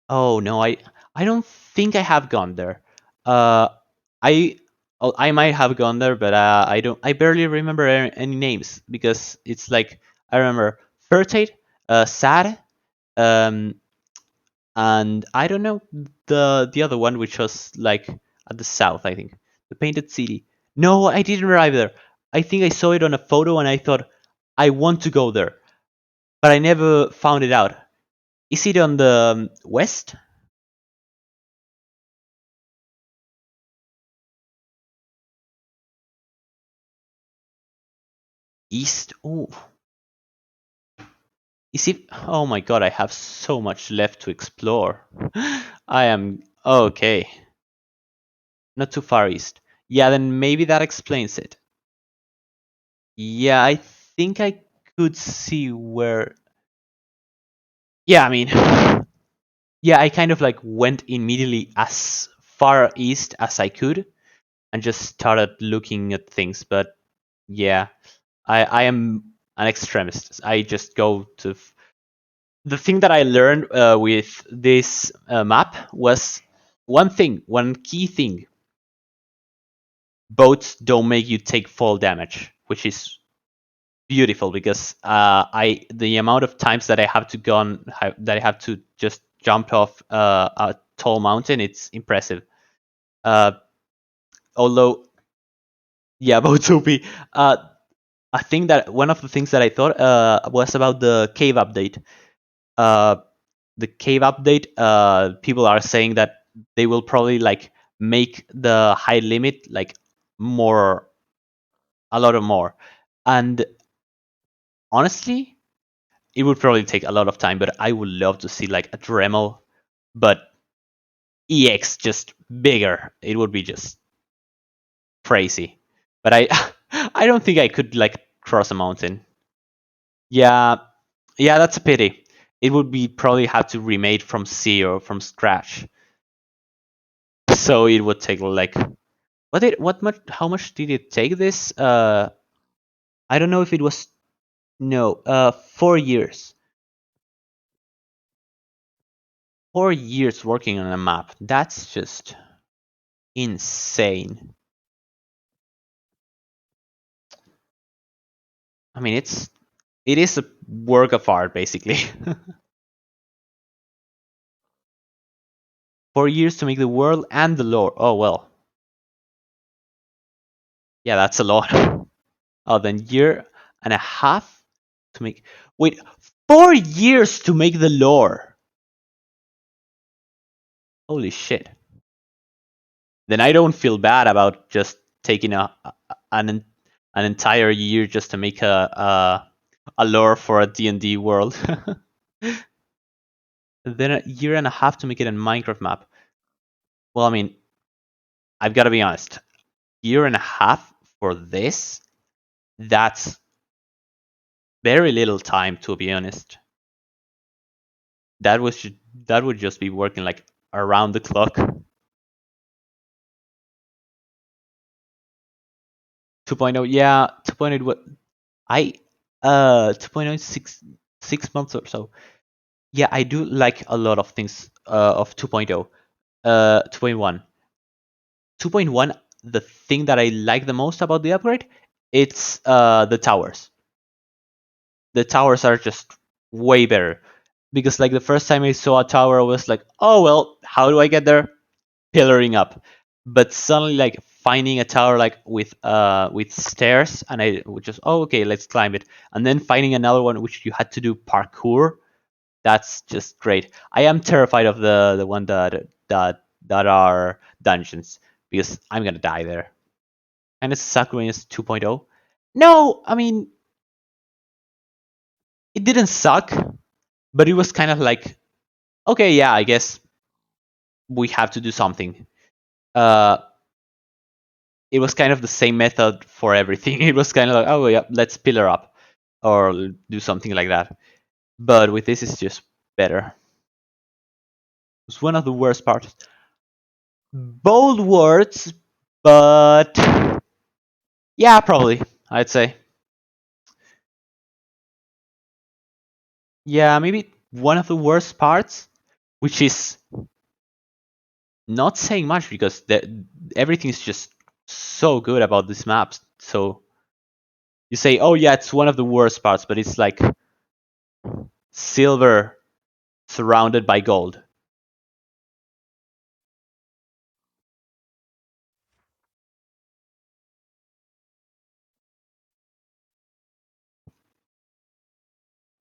Oh no, I don't think I have gone there. Uh, I I might have gone there, but I don't. I barely remember any names because it's like I remember Fertate, Sad, um, and I don't know the other one, which was like at the south. I think the Painted City. No, I didn't arrive there. I think I saw it on a photo and I thought I want to go there, but I never found it out. Is it on the west? East? Oh, is it? Oh my god, I have so much left to explore. I am okay. Not too far east. Yeah, then maybe that explains it. Yeah, I think I could see where. Yeah, I mean, yeah, I kind of like went immediately as far east as I could and just started looking at things. But yeah, I am an extremist. I just go to the thing that I learned with this map was one key thing. Boats don't make you take fall damage, which is beautiful because the amount of times that I have to that I have to just jump off a tall mountain, it's impressive. Uh, although, yeah, boats OP. I think that one of the things that I thought was about the cave update. Uh, the cave update, people are saying that they will probably like make the height limit like more, a lot of more. And honestly, it would probably take a lot of time, but I would love to see like a Dremel, but EX just bigger. It would be just crazy. But I, I don't think I could like cross a mountain. Yeah, yeah, that's a pity. It would be probably have to remade from zero, from scratch. So it would take like what much how much did it take this? I don't know if it was no 4 years. 4 years working on a map. That's just insane. I mean, it is a work of art basically. 4 years to make the world and the lore. Oh well, yeah, that's a lot. Oh, then year and a half to make. Wait, 4 years to make the lore. Holy shit. Then I don't feel bad about just taking an an entire year just to make a lore for a D&D world. Then a year and a half to make it a Minecraft map. Well, I mean, I've got to be honest. Year and a half for this, that's very little time, to be honest. That was that would just be working like around the clock. 2.0, yeah, 2.0. What I 2.0 6 months or so. Yeah, I do like a lot of things of 2.0. 2.1. 2.1. The thing that I like the most about the upgrade, it's the towers. The towers are just way better because like the first time I saw a tower, I was like, oh well, how do I get there? Pillaring up. But suddenly like finding a tower like with stairs, and I would just, oh okay, let's climb it, and then finding another one which you had to do parkour. That's just great. I am terrified of the one that are dungeons because I'm gonna die there. And it's Sakura's 2.0. No, I mean it didn't suck, but it was kind of like, okay, yeah, I guess we have to do something. Uh, it was kind of the same method for everything. It was kind of like, oh yeah, let's pillar up or do something like that. But with this, it's just better. It's one of the worst parts. Bold words, but yeah, probably I'd say. Yeah, maybe one of the worst parts, which is not saying much because everything is just so good about these maps. So you say, oh yeah, it's one of the worst parts, but it's like silver surrounded by gold.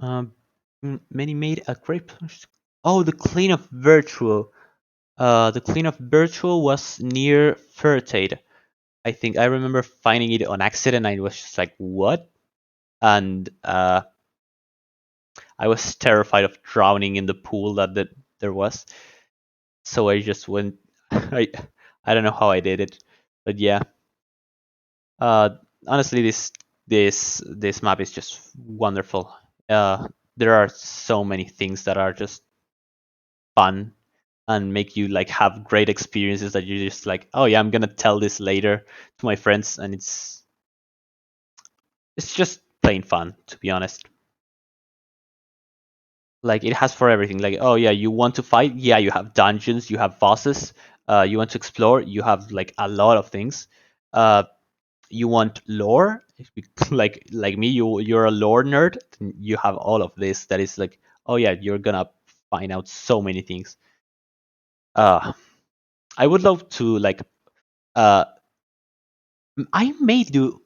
Um, many made a great. Oh, the clean of virtual. The clean of virtual was near Fertade. I think I remember finding it on accident. I was just like, what? And I was terrified of drowning in the pool that there was. So I just went. I don't know how I did it, but yeah. Uh, honestly, this map is just wonderful. There are so many things that are just fun and make you like have great experiences that you're just like, oh yeah, I'm gonna tell this later to my friends, and it's just plain fun, to be honest. Like it has for everything. Like, oh yeah, you want to fight? Yeah, you have dungeons, you have bosses. You want to explore? You have like a lot of things. Uh, you want lore? Like me, you're a lore nerd. You have all of this. That is like, oh yeah, you're gonna find out so many things. Uh, I would love to like. Uh, I may do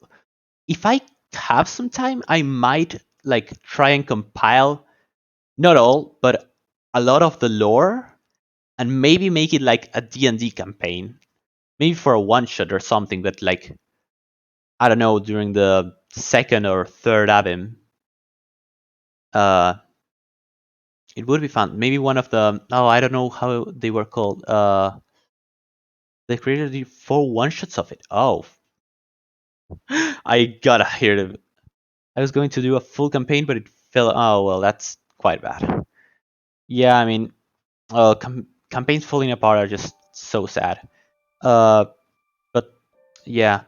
if I have some time. I might like try and compile not all, but a lot of the lore and maybe make it like a D&D campaign. Maybe for a one shot or something, but like I don't know, during the second or third Avim. Uh it would be fun. Maybe one of the I don't know how they were called. They created the 4 one shots of it. Oh, I gotta hear them. I was going to do a full campaign, but it fell. Oh well, that's quite bad. Yeah, I mean, campaigns falling apart are just so sad. But yeah,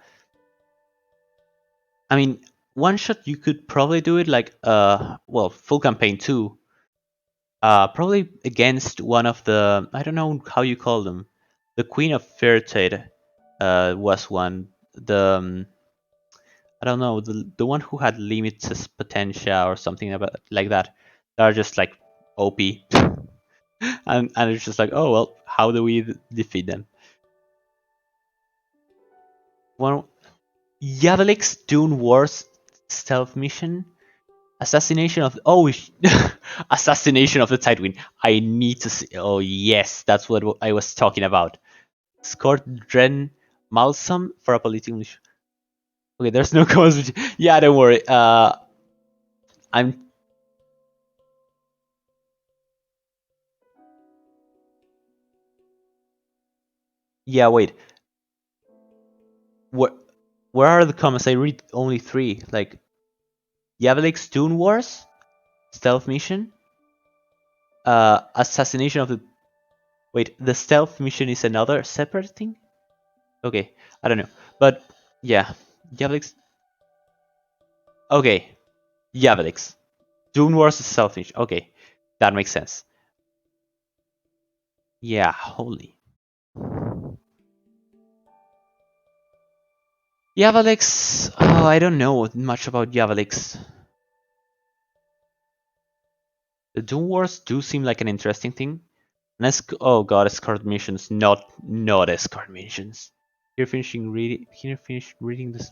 I mean, one shot you could probably do it like well, full campaign too. Probably against one of the, I don't know how you call them. The Queen of Fairtrade was one. I don't know, the one who had limitless potential or something about like that. They are just like OP. And it's just like, oh well, how do we defeat them? One Yavelik's Dune Wars stealth mission. Assassination of Assassination of the Tidewin. I need to see. Oh yes, that's what I was talking about. Scored Dren Malsum for a political issue. Okay, there's no comments. Yeah, don't worry. I'm. Yeah, wait. what? Where are the comments? I read only 3. Like Yavelik's Dune Wars, stealth mission, assassination of the. Wait, the stealth mission is another separate thing. Okay, I don't know, but yeah, Yavelik's. Okay, Yavelik's Dune Wars is stealth mission. Okay, that makes sense. Yeah, holy. Yavalix. Oh, I don't know much about Yavalix. The Doom Wars do seem like an interesting thing. Oh god, escort missions, not escort missions. Here finish reading this.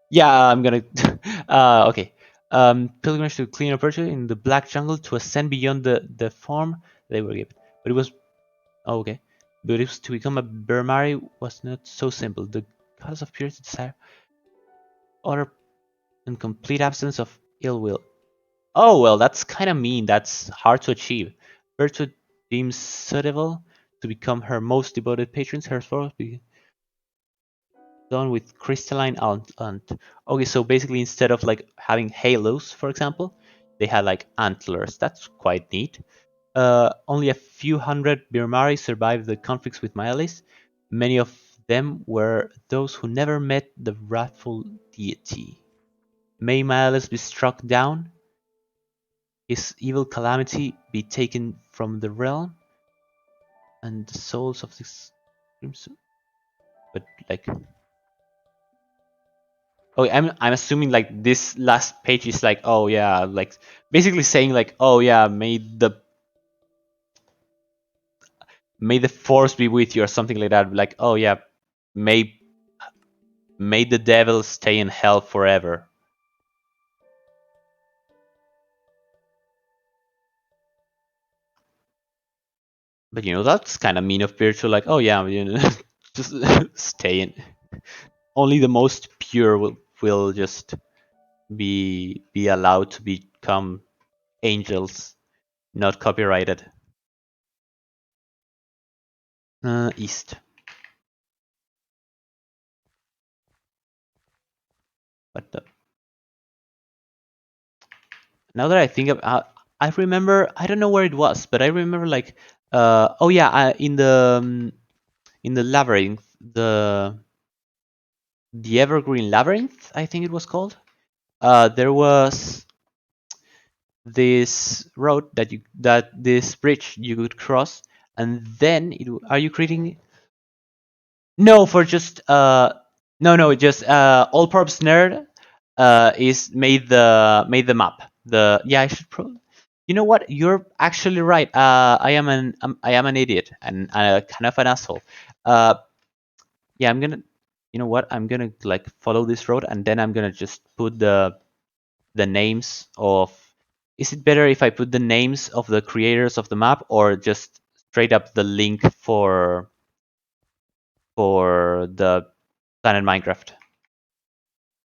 Yeah, I'm gonna. Okay. Pilgrimage to clean up virtue in the Black Jungle to ascend beyond the form they were given. But it was okay. But it was to become a Bermari was not so simple. The goddess of purity desire utter and complete absence of ill will. Oh well, that's kind of mean. That's hard to achieve. Virtue deems suitable to become her most devoted patrons. Her thoughts be done with crystalline ant. Okay, so basically instead of like having halos, for example, they had like antlers. That's quite neat. Only a few hundred Birmari survived the conflicts with Myalis. Many of them were those who never met the wrathful deity. May Myalis be struck down, his evil calamity be taken from the realm, and the souls of this crimson. But like, oh, I'm assuming like this last page is like, oh yeah, like basically saying like, oh yeah, may the force be with you or something like that. Like, oh yeah, may may the devil stay in hell forever. But you know that's kind of mean of Virtue. Like, oh yeah, you know, just stay in. Only the most pure will just be allowed to become angels, not copyrighted. East. But now that I think about, I remember. I don't know where it was, but I remember like, oh yeah, in the labyrinth, the Evergreen Labyrinth, I think it was called. There was this road that this bridge you could cross, and then are you creating? No, for just no, just all-purpose nerd is made the map. The yeah, I should probably. You know what? You're actually right. I am an idiot and kind of an asshole. Uh, yeah, I'm gonna. You know what? I'm gonna like follow this road, and then I'm gonna just put the names of. Is it better if I put the names of the creators of the map, or just straight up the link for the Planet Minecraft?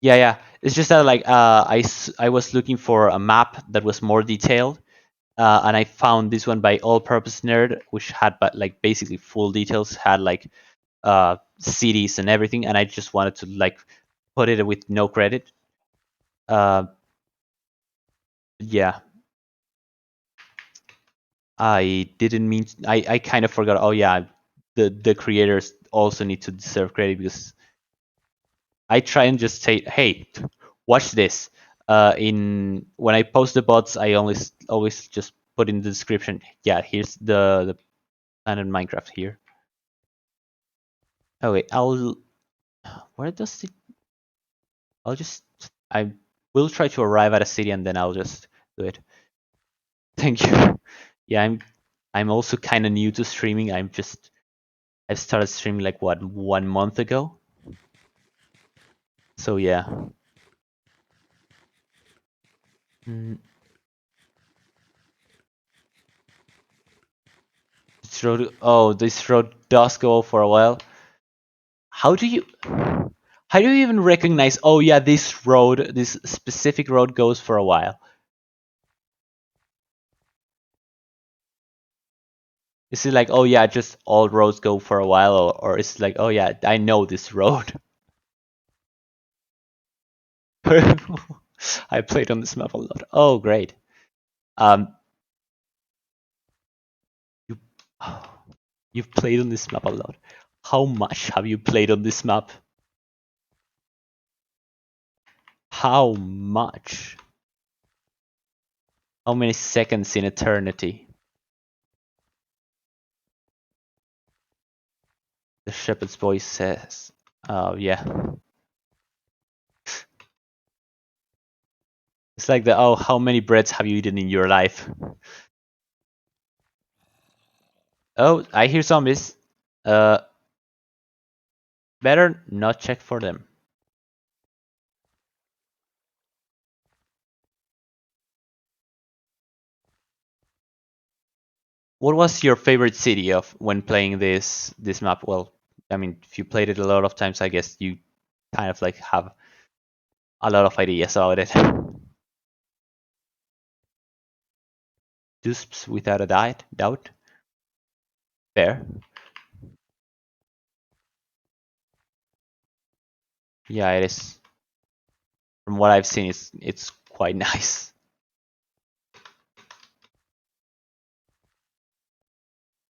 Yeah, yeah. It's just that like I was looking for a map that was more detailed, and I found this one by All Purpose Nerd, which had but like basically full details, had like cities and everything, and I just wanted to like put it with no credit. Uh, yeah, I didn't mean. I kind of forgot. Oh yeah, the creators also need to deserve credit because I try and just say, hey, watch this. In when I post the bots, I always just put in the description. Yeah, here's the planet Minecraft here. Okay, I'll. Where does it? I'll just. I will try to arrive at a city and then I'll just do it. Thank you. Yeah, I'm also kind of new to streaming. I've started streaming like what 1 month ago. So yeah. Mm, this road. Oh, this road does go for a while. How do you? How do you even recognize? Oh yeah, this specific road goes for a while. Is it like, oh yeah, just all roads go for a while, or is it like, oh yeah, I know this road? I played on this map a lot. Oh, great. Um, you, you've played on this map a lot. How much have you played on this map? How much? How many seconds in eternity? The shepherd's voice says, oh, yeah. It's like the, oh, how many breads have you eaten in your life? Oh, I hear zombies. Uh, better not check for them. What was your favorite city of when playing this map? Well, I mean, if you played it a lot of times, I guess you kind of like have a lot of ideas about it. Dusps without a doubt. Fair. Yeah, it is. From what I've seen, it's quite nice.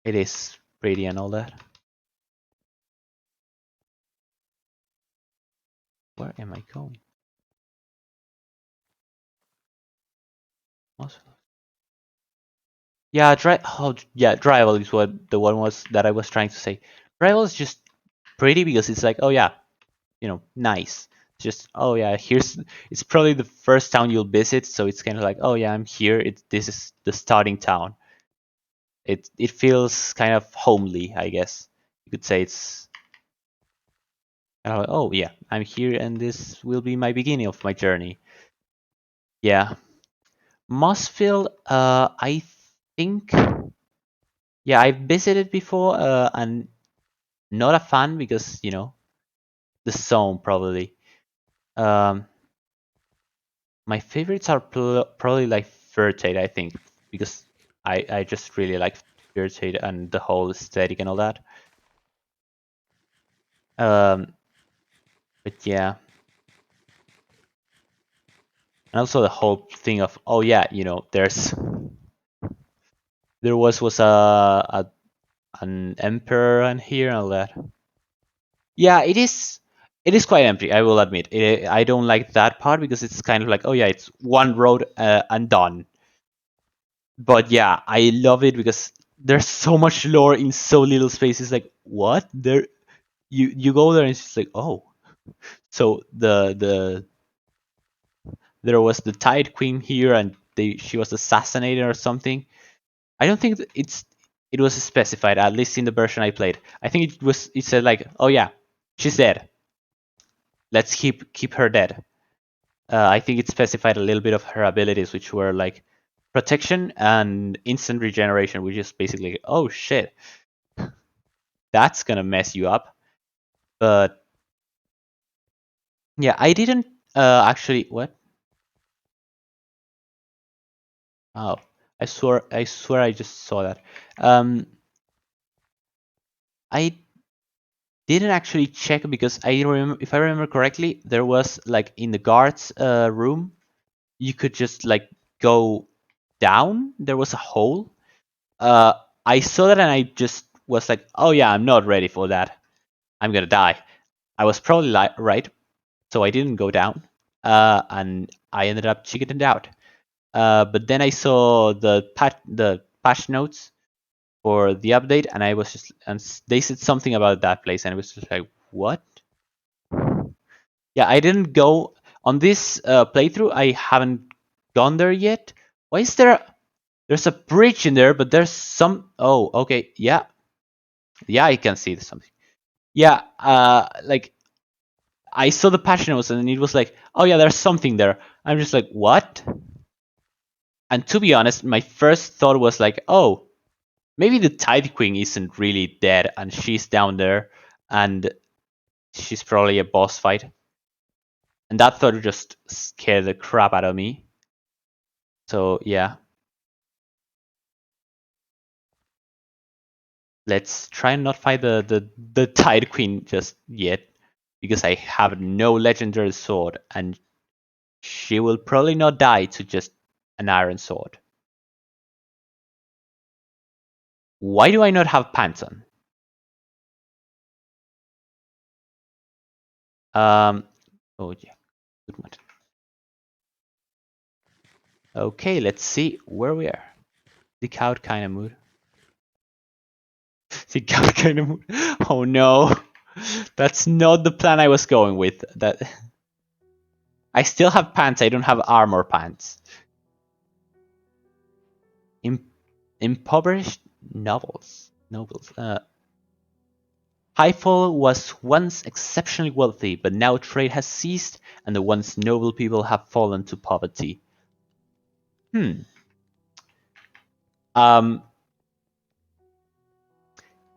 It is pretty and all that. Where am I going? Also, yeah, Drehmal is what the one was that I was trying to say. Drehmal is just pretty because it's like, oh yeah, nice. Just, oh yeah, it's probably the first town you'll visit, so it's kind of like, oh yeah, I'm here. This is the starting town. It feels kind of homely, I guess. You could say it's kind of like, oh yeah, I'm here, and this will be my beginning of my journey. Yeah, Mossfield. I think, yeah, I've visited before, and not a fan because the zone probably. Um, My favorites are probably like Vertate, I think, because I just really like Vertate and the whole aesthetic and all that. Um, but yeah, and also the whole thing of, oh yeah, there was an emperor in here and all that. Yeah, it is quite empty. I will admit. I don't like that part because it's kind of like, oh yeah, it's one road and done. But yeah, I love it because there's so much lore in so little space. It's like, what? You go there and it's just like, oh, so there was the Tide Queen here and she was assassinated or something. I don't think that it was specified, at least in the version I played. I think it said like, oh yeah, she's dead. Let's keep her dead. I think it specified a little bit of her abilities, which were like protection and instant regeneration, which is basically, oh shit, that's gonna mess you up. But yeah, I didn't actually. What? Oh, I swear I just saw that. I didn't actually check because I remember, if I remember correctly, there was like in the guards room, you could just like go down. There was a hole. Uh, I saw that and I just was like, oh yeah, I'm not ready for that. I'm gonna die. I was probably right, so I didn't go down. And I ended up chickening out. But then I saw the patch notes for the update, and I was just and they said something about that place, and I was just like, what? Yeah, I didn't go on this playthrough. I haven't gone there yet. Why is there? There's a bridge in there, but there's some. Oh, okay, yeah, yeah, I can see something. Yeah, like I saw the patch notes, and it was like, oh yeah, there's something there. I'm just like, what? And to be honest, my first thought was like, oh, maybe the Tide Queen isn't really dead and she's down there and she's probably a boss fight. And that thought just scared the crap out of me. So yeah. Let's try and not fight the Tide Queen just yet. Because I have no legendary sword and she will probably not die to just an iron sword. Why do I not have pants on? Oh yeah, good one. Okay, let's see where we are. Seek out kind of mood. Seek out kind of mood. Oh no, that's not the plan I was going with. That I still have pants. I don't have armor pants. Impoverished novels. Highfall was once exceptionally wealthy, but now trade has ceased, and the once noble people have fallen to poverty.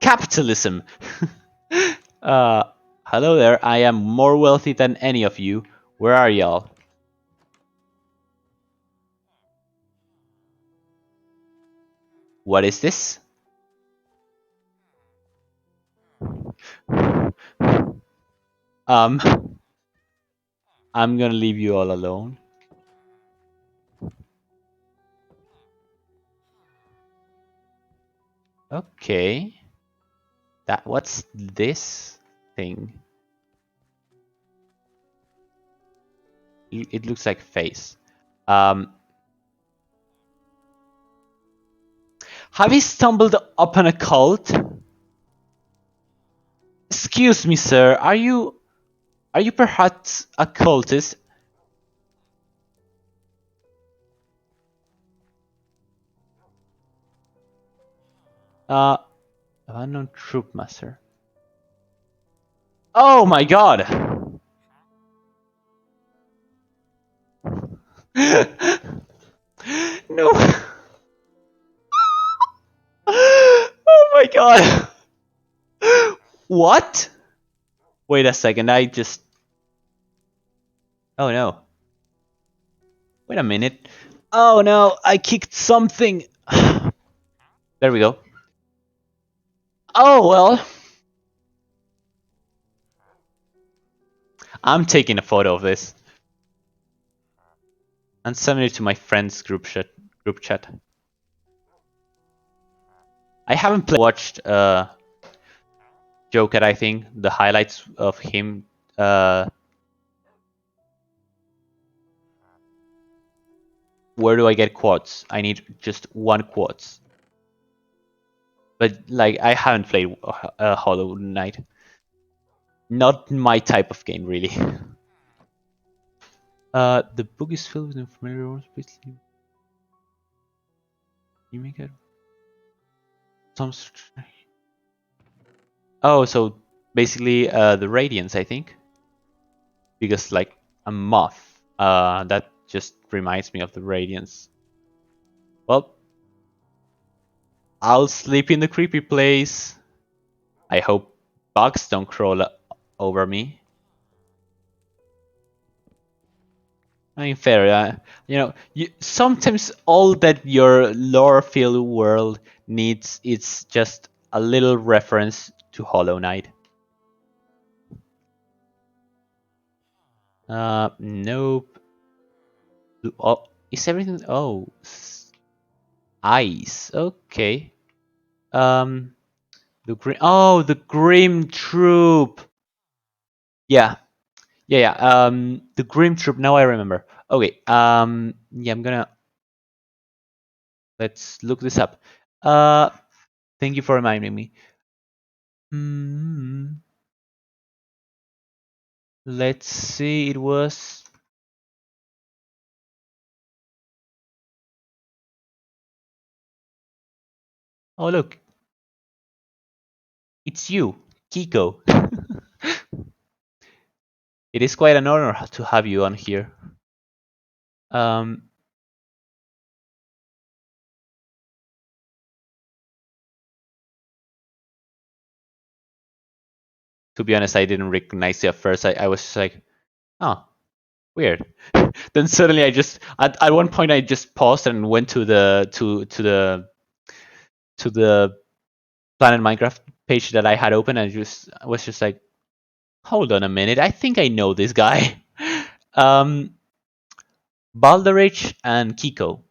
Capitalism. Hello there. I am more wealthy than any of you. Where are y'all? What is this? I'm gonna leave you all alone. Okay. What's this thing? It looks like a face. Have you stumbled upon a cult? Excuse me, sir. Are you perhaps a cultist? Unknown troop master. Oh my god! No. Oh my god. What? Wait a second, Oh no. Wait a minute. Oh no, I kicked something. There we go. Oh well. I'm taking a photo of this. And sending it to my friend's group chat. I haven't watched Joker, I think. The highlights of him where do I get quads? I need just one quads. But like I haven't played Hollow Knight. Not my type of game, really. The book is filled with unfamiliar words. Please you make it some. Oh, so basically the radiance, I think, because like a moth. That just reminds me of the radiance. Well, I'll sleep in the creepy place. I hope bugs don't crawl over me. I mean, fair. Sometimes all that your lore-filled world needs is just a little reference to Hollow Knight. Nope. Oh, is everything? Oh, ice. Okay. The Grim Troop. Yeah, yeah. The Grim Troop. Now I remember. Okay. Yeah, let's look this up. Thank you for reminding me. Let's see. It was. Oh look, it's you, Kiko. It is quite an honor to have you on here. To be honest, I didn't recognize you at first. I was just like, oh, weird. Then suddenly I just at one point I just paused and went to the Planet Minecraft page that I had open and was just like, hold on a minute, I think I know this guy. Balderich and Kiko.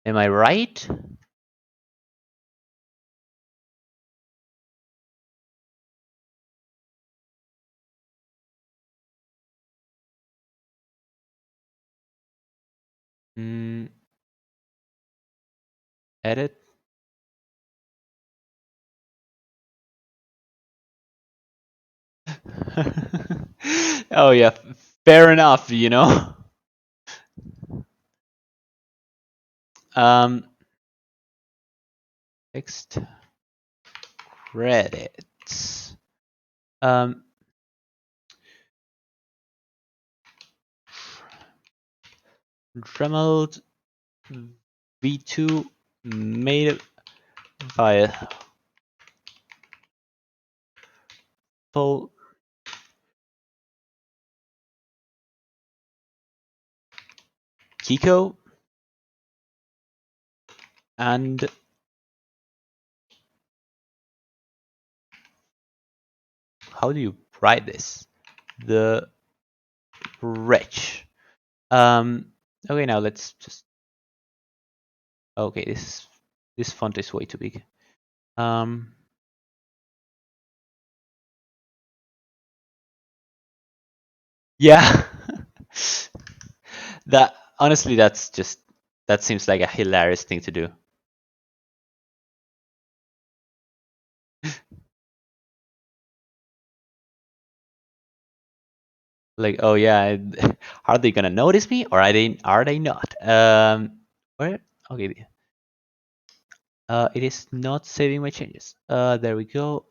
Am I right? Mm, edit. Oh yeah, fair enough, you know. Um, Next credits. Dremel V2 made by full Kiko and how do you write this? The wretch. Okay, now let's just. Okay, this font is way too big. Yeah. That honestly, that seems like a hilarious thing to do. Like, oh yeah, are they gonna notice me or are they not? Where? Okay. It is not saving my changes. There we go.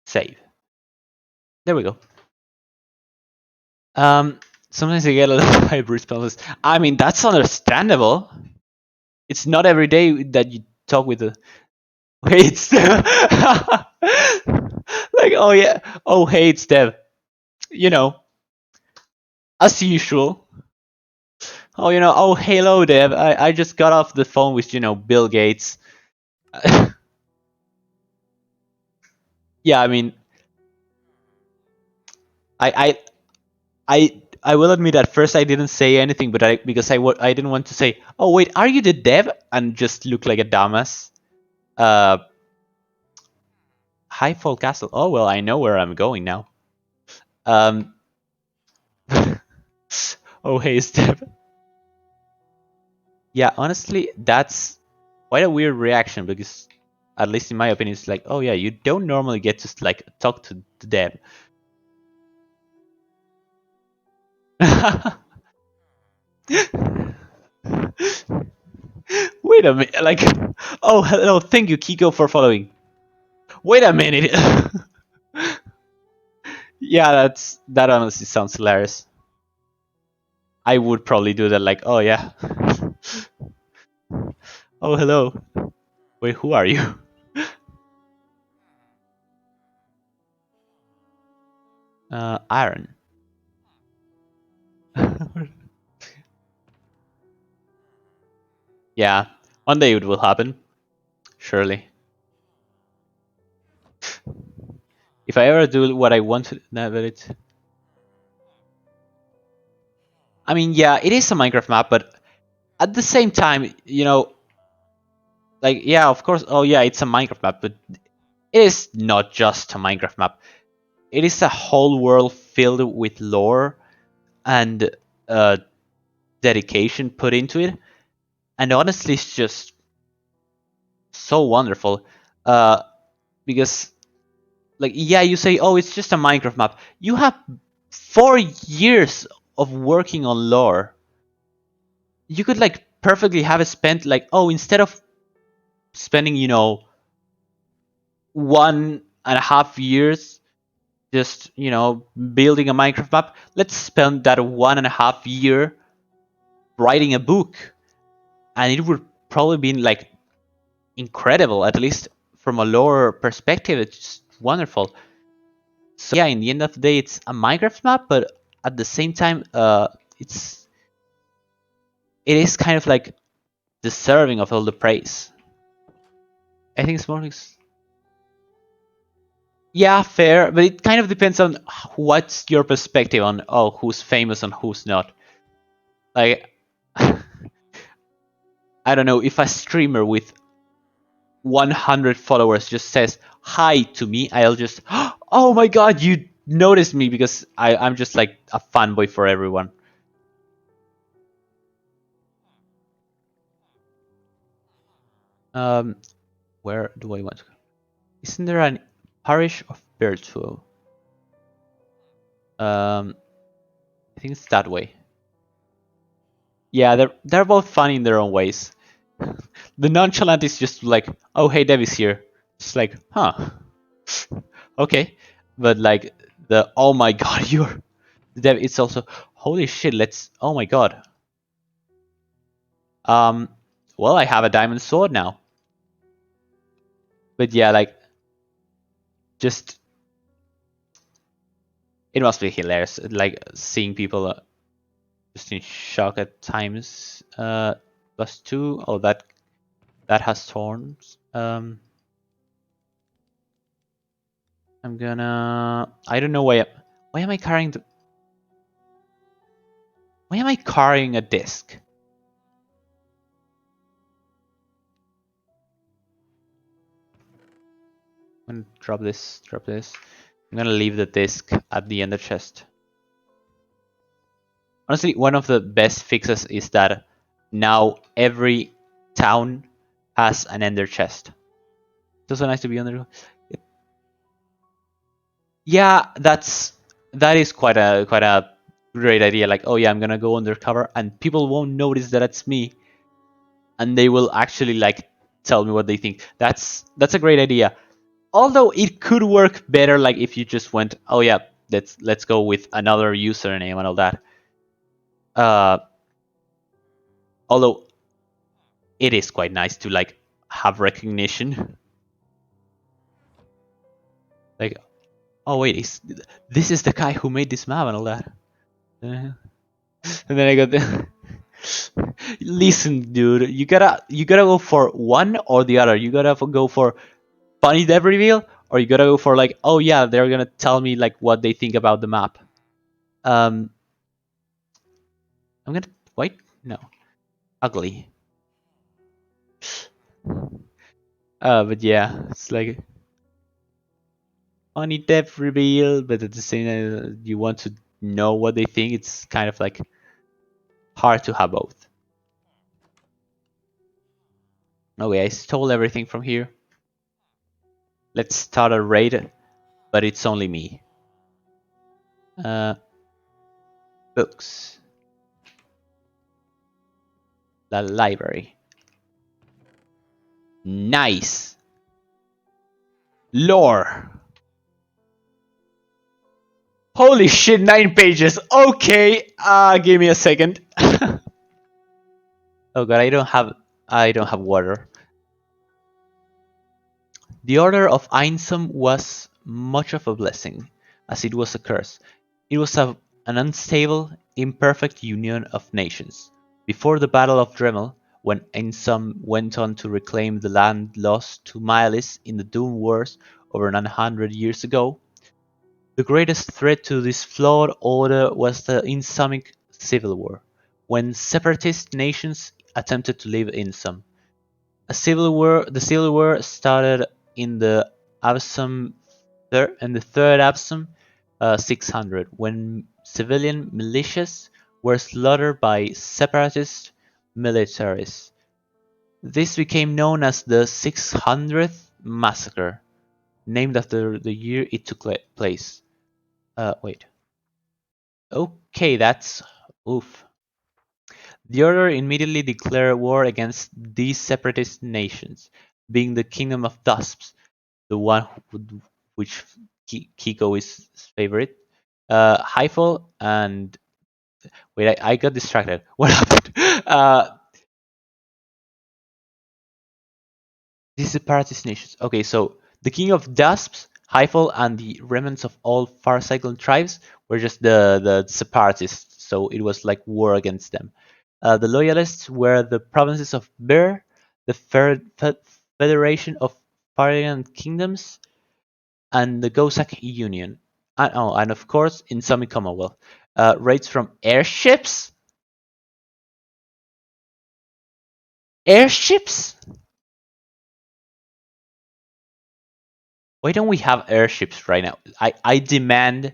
Save. There we go. Sometimes I get a little hybrid spells. I mean, that's understandable. It's not every day that you talk with the. Hey, it's Dev. Like, oh yeah, oh hey, it's Dev. You know, as usual. Oh, oh hello, Dev. I just got off the phone with Bill Gates. Yeah, I mean, I I will admit at first I didn't say anything, but because I didn't want to say, oh wait, are you the Dev? And just look like a dumbass. Uh, Highfall Castle. Oh well, I know where I'm going now. Um. Oh hey, Step. Yeah, honestly, that's quite a weird reaction because, at least in my opinion, it's like, oh yeah, you don't normally get to like talk to the Dev. Wait a minute, like, oh hello, thank you, Kiko, for following. Wait a minute. Yeah, that honestly sounds hilarious. I would probably do that, like, oh yeah. Oh hello. Wait, who are you? Iron. Yeah, one day it will happen, surely. If I ever do what I want to, no, but it's. I mean, yeah, it is a Minecraft map, but at the same time, like, yeah, of course. Oh yeah, it's a Minecraft map, but it is not just a Minecraft map. It is a whole world filled with lore and uh, dedication put into it, and honestly, it's just so wonderful. Uh, because, like, yeah, you say, oh, it's just a Minecraft map. You have 4 years of working on lore. You could like perfectly have it spent like, oh, instead of spending 1.5 years just building a Minecraft map, let's spend that 1.5 year writing a book, and it would probably be like incredible, at least from a lore perspective. It's just wonderful. So yeah, in the end of the day, it's a Minecraft map, but at the same time, it is kind of like deserving of all the praise. I think Smorgasbord. Yeah, fair, but it kind of depends on what's your perspective on who's famous and who's not. Like, I don't know, if a streamer with 100 followers just says hi to me, I'll just, oh my god, you noticed me, because I'm just like a fanboy for everyone. Where do I want to go? Isn't there an parish of Virtual? I think it's that way. Yeah, they're both funny in their own ways. The nonchalant is just like, oh hey, Dev is here. It's like, huh, okay. But like the oh my god, you're Dev. It's also holy shit. Oh my god. Um, well, I have a diamond sword now. But yeah, like, just it must be hilarious, like seeing people just in shock at times. +2. Oh, that has thorns. I'm gonna. I don't know why. Why am I carrying the? Why am I carrying a disc? I'm gonna drop this. Drop this. I'm gonna leave the disc at the ender chest. Honestly, one of the best fixes is that now every town has an ender chest. It's also nice to be under. Yeah, that is quite a great idea. Like, oh yeah, I'm gonna go undercover, and people won't notice that it's me, and they will actually like tell me what they think. That's a great idea. Although it could work better, like if you just went, oh yeah, let's go with another username and all that. Uh, although it is quite nice to like have recognition. Like, oh wait, this is the guy who made this map and all that. And then I got the. Listen, dude, you gotta go for one or the other. You gotta go for funny dev reveal, or you gotta go for like, oh yeah, they're gonna tell me like what they think about the map. I'm gonna wait. No, ugly. But yeah, it's like funny dev reveal, but at the same time, you want to know what they think. It's kind of like hard to have both. Okay, I stole everything from here. Let's start a raid, but it's only me. Books. The library. Nice. Lore. Holy shit, 9 pages. Okay, give me a second. Oh god, I don't have water. The order of Einsam was much of a blessing, as it was a curse. It was an unstable, imperfect union of nations. Before the Battle of Dremel, when Einsam went on to reclaim the land lost to Maelis in the Doom Wars over 900 years ago, the greatest threat to this flawed order was the Insamic Civil War, when separatist nations attempted to leave Insam. The civil war started in the third Absam 600, when civilian militias were slaughtered by separatist militaries. This became known as the 600th Massacre, named after the year it took place. Wait. Okay, that's oof. The Order immediately declared war against these separatist nations, being the Kingdom of Dusps, the one which Kiko is his favorite, Hyphal, and wait, I got distracted. What happened? These separatist nations. Okay, so the King of Dusps Heifel and the remnants of all far cyclone tribes were just the separatists, so it was like war against them. The loyalists were the provinces of Ber, the Federation of Farian Kingdoms, and the Gosak Union. And of course, in some Commonwealth. Raids from airships? Airships? Why don't we have airships right now? I demand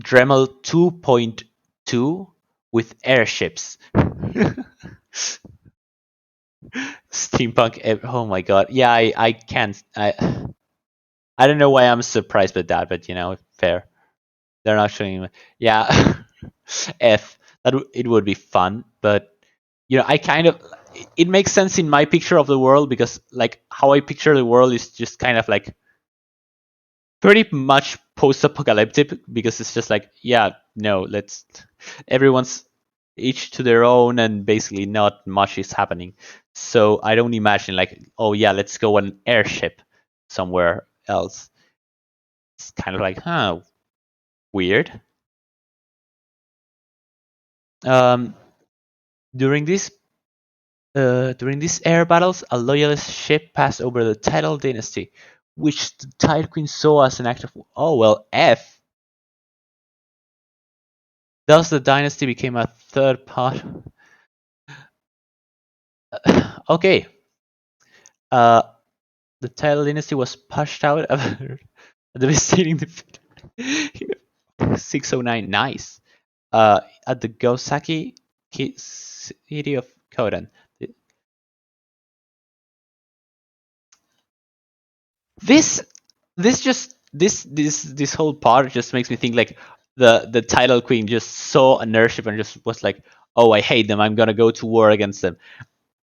Dremel 2.2 with airships. Steampunk. Oh my god. Yeah, I can't. I don't know why I'm surprised by that, but fair. They're not showing me. Yeah, F. It would be fun, but I kind of it makes sense in my picture of the world because like how I picture the world is just kind of like pretty much post-apocalyptic because it's just like no, let's everyone's each to their own and basically not much is happening. So I don't imagine like, oh yeah, let's go on an airship somewhere else. It's kind of like, weird. Um, during this during these air battles, a loyalist ship passed over the Tidal dynasty, which the Tide Queen saw as an act of F. Thus, the dynasty became a third part. Okay. Uh, the Tidal dynasty was pushed out after a devastating defeat. 609, nice. At the Gosaki city of Kodan. This this whole part just makes me think like the title queen just saw an airship and just was like, oh, I hate them, I'm gonna go to war against them,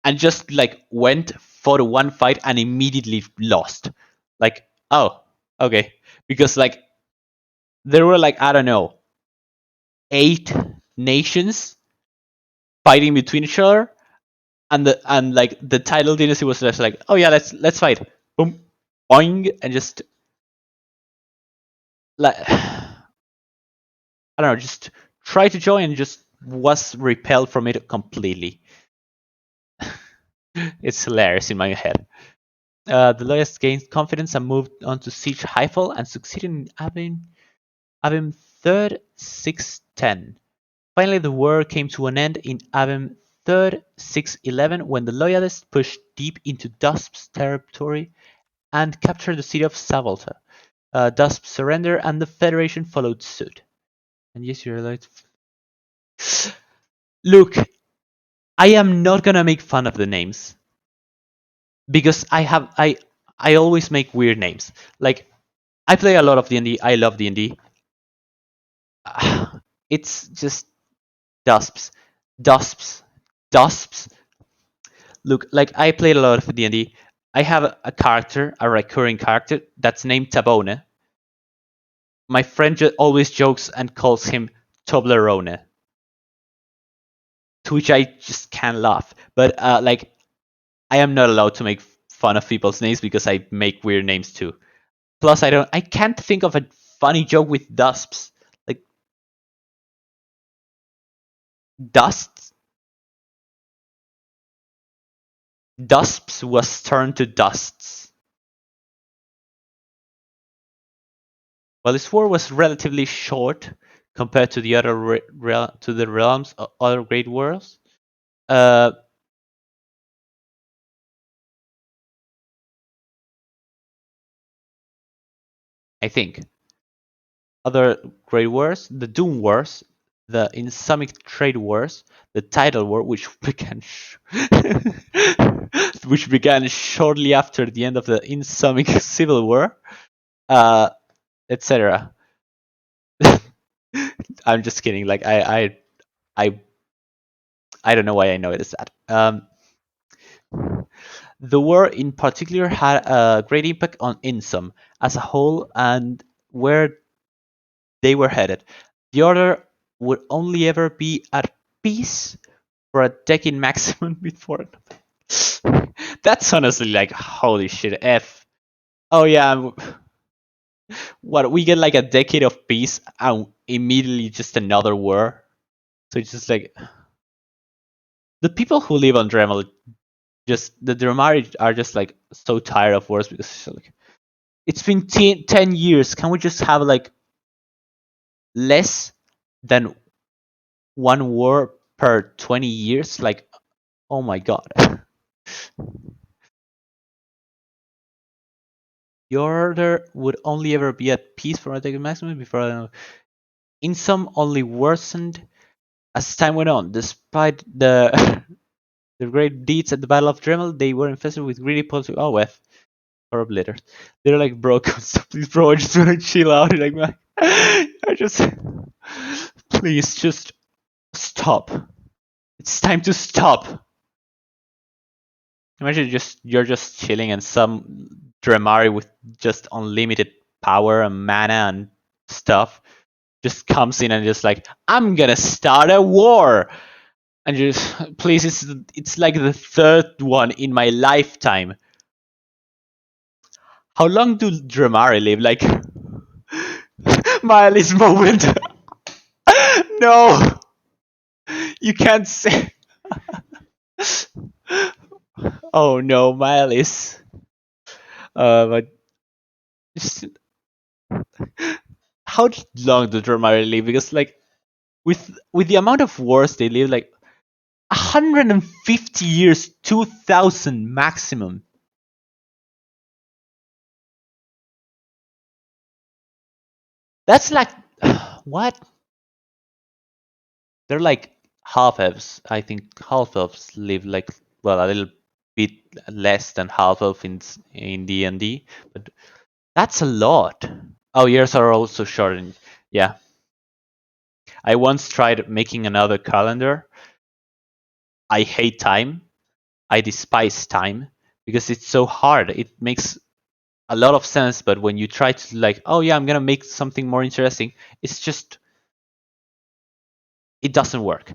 and just like went for one fight and immediately lost. Like, oh, okay, because like there were like, I don't know, 8 nations fighting between each other, and like the title dynasty was just like, oh yeah, let's fight, boom, boing, and just like I don't know, just try to join and just was repelled from it completely. It's hilarious in my head. The loyalists gained confidence and moved on to siege Heifel and succeeded in Abim III 610. Finally, the war came to an end in Abim III 611 when the loyalists pushed deep into Dusp's territory and captured the city of Savolta. Dusp surrendered and the Federation followed suit. And yes, you're right. Look, I am not gonna make fun of the names because I always make weird names. Like I play a lot of D&D. I love D&D. It's just dusps, dusps, dusps. Look, like I played a lot of D&D. I have a character, a recurring character that's named Tabone. My friend always jokes and calls him Toblerone, to which I just can't laugh. But like I am not allowed to make fun of people's names because I make weird names too. Plus, I can't think of a funny joke with dusps. Like dust, dusps was turned to dusts. While this war was relatively short compared to the other to the realms of other great wars, uh, I think other great wars, the Doom Wars, the Insumic Trade Wars, the Tidal War, which began which began shortly after the end of the Insumic Civil War, etc. I'm just kidding. Like I I don't know why I noticed that. The war in particular had a great impact on Insum as a whole and where they were headed. The order would only ever be at peace for a decade maximum before. That's honestly like holy shit. F. Oh yeah, what we get like a decade of peace and immediately just another war. So it's just like the people who live on Dremel, just the Dremari are just like so tired of wars because it's like it's been 10 years. Can we just have like less than one war per 20 years? Like, oh my god. Your order would only ever be at peace for a decade maximum before in some only worsened as time went on. Despite the the great deeds at the Battle of Dremel, they were infested with greedy politics. Oh, with horrible letters. They're like, bro, please, bro, I just want to chill out. Like, man, I just, please, just stop. It's time to stop. Imagine you're just chilling and some Dremari with just unlimited power and mana and stuff just comes in and just like, I'm gonna start a war. And just please, it's like the third one in my lifetime. How long do Dremari live? Like Miley's moment. No, you can't say. Oh no, Miley's. But just, how long do Dremari live? Because like with the amount of wars they live, like 150 years, 2,000 maximum. That's like what? They're like half elves. I think half elves live like well a little bit less than half elf in D&D, but that's a lot. Oh, years are also shortened. Yeah, I once tried making another calendar. I hate time. I despise time because it's so hard. It makes a lot of sense, but when you try to like, oh yeah, I'm gonna make something more interesting, it's just it doesn't work.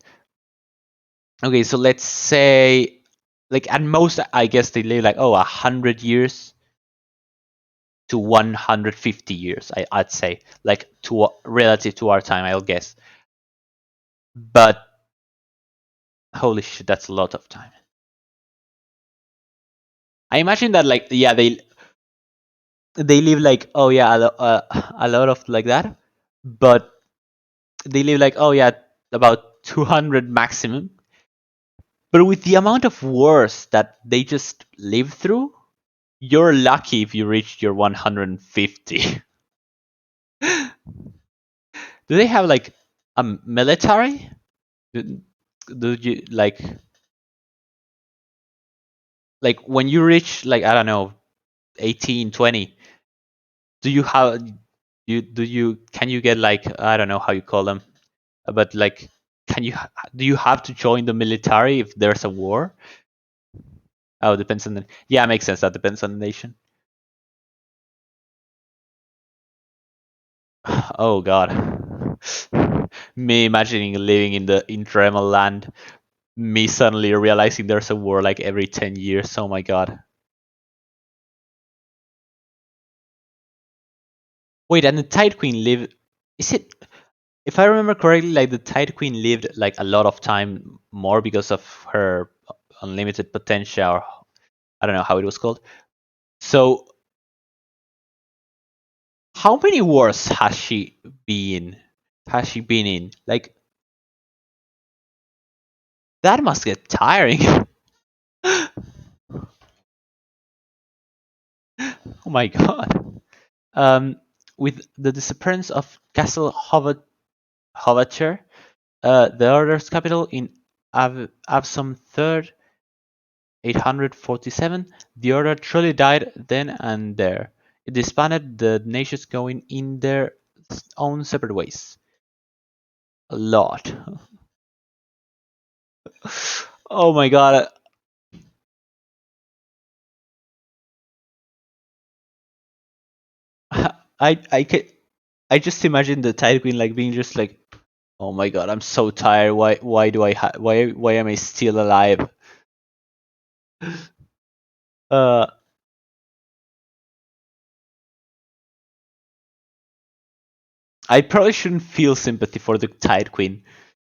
Okay, so let's say like at most I guess they live like 100 years to 150 years. I'd say like to relative to our time, I'll guess. But holy shit, that's a lot of time. I imagine that like yeah they live like a lot of like that, but they live like about 200 maximum. But with the amount of wars that they just live through, you're lucky if you reach your 150. Do they have like a military? Do, do you like when you reach like I don't know 18, 20? Do you have you can you get like I don't know how you call them, but like can you do you have to join the military if there's a war? Oh, it depends on the yeah, makes sense. That depends on the nation. Oh god. Me imagining living in the Dremel land, me suddenly realizing there's a war like every 10 years. Oh my god. Wait, and the Tide Queen lived. Is it? If I remember correctly, like the Tide Queen lived like a lot of time more because of her unlimited potential. Or, I don't know how it was called. So, how many wars has she been? Has she been in? Like that must get tiring. Oh my god. Um, with the disappearance of Castle Hovacher, the Order's capital in Avsom III, 847, the Order truly died then and there. It disbanded, the nations going in their own separate ways. A lot. Oh my god. I I just imagine the Tide Queen like being just like, oh my god, I'm so tired. Why do I why am I still alive? Uh I probably shouldn't feel sympathy for the Tide Queen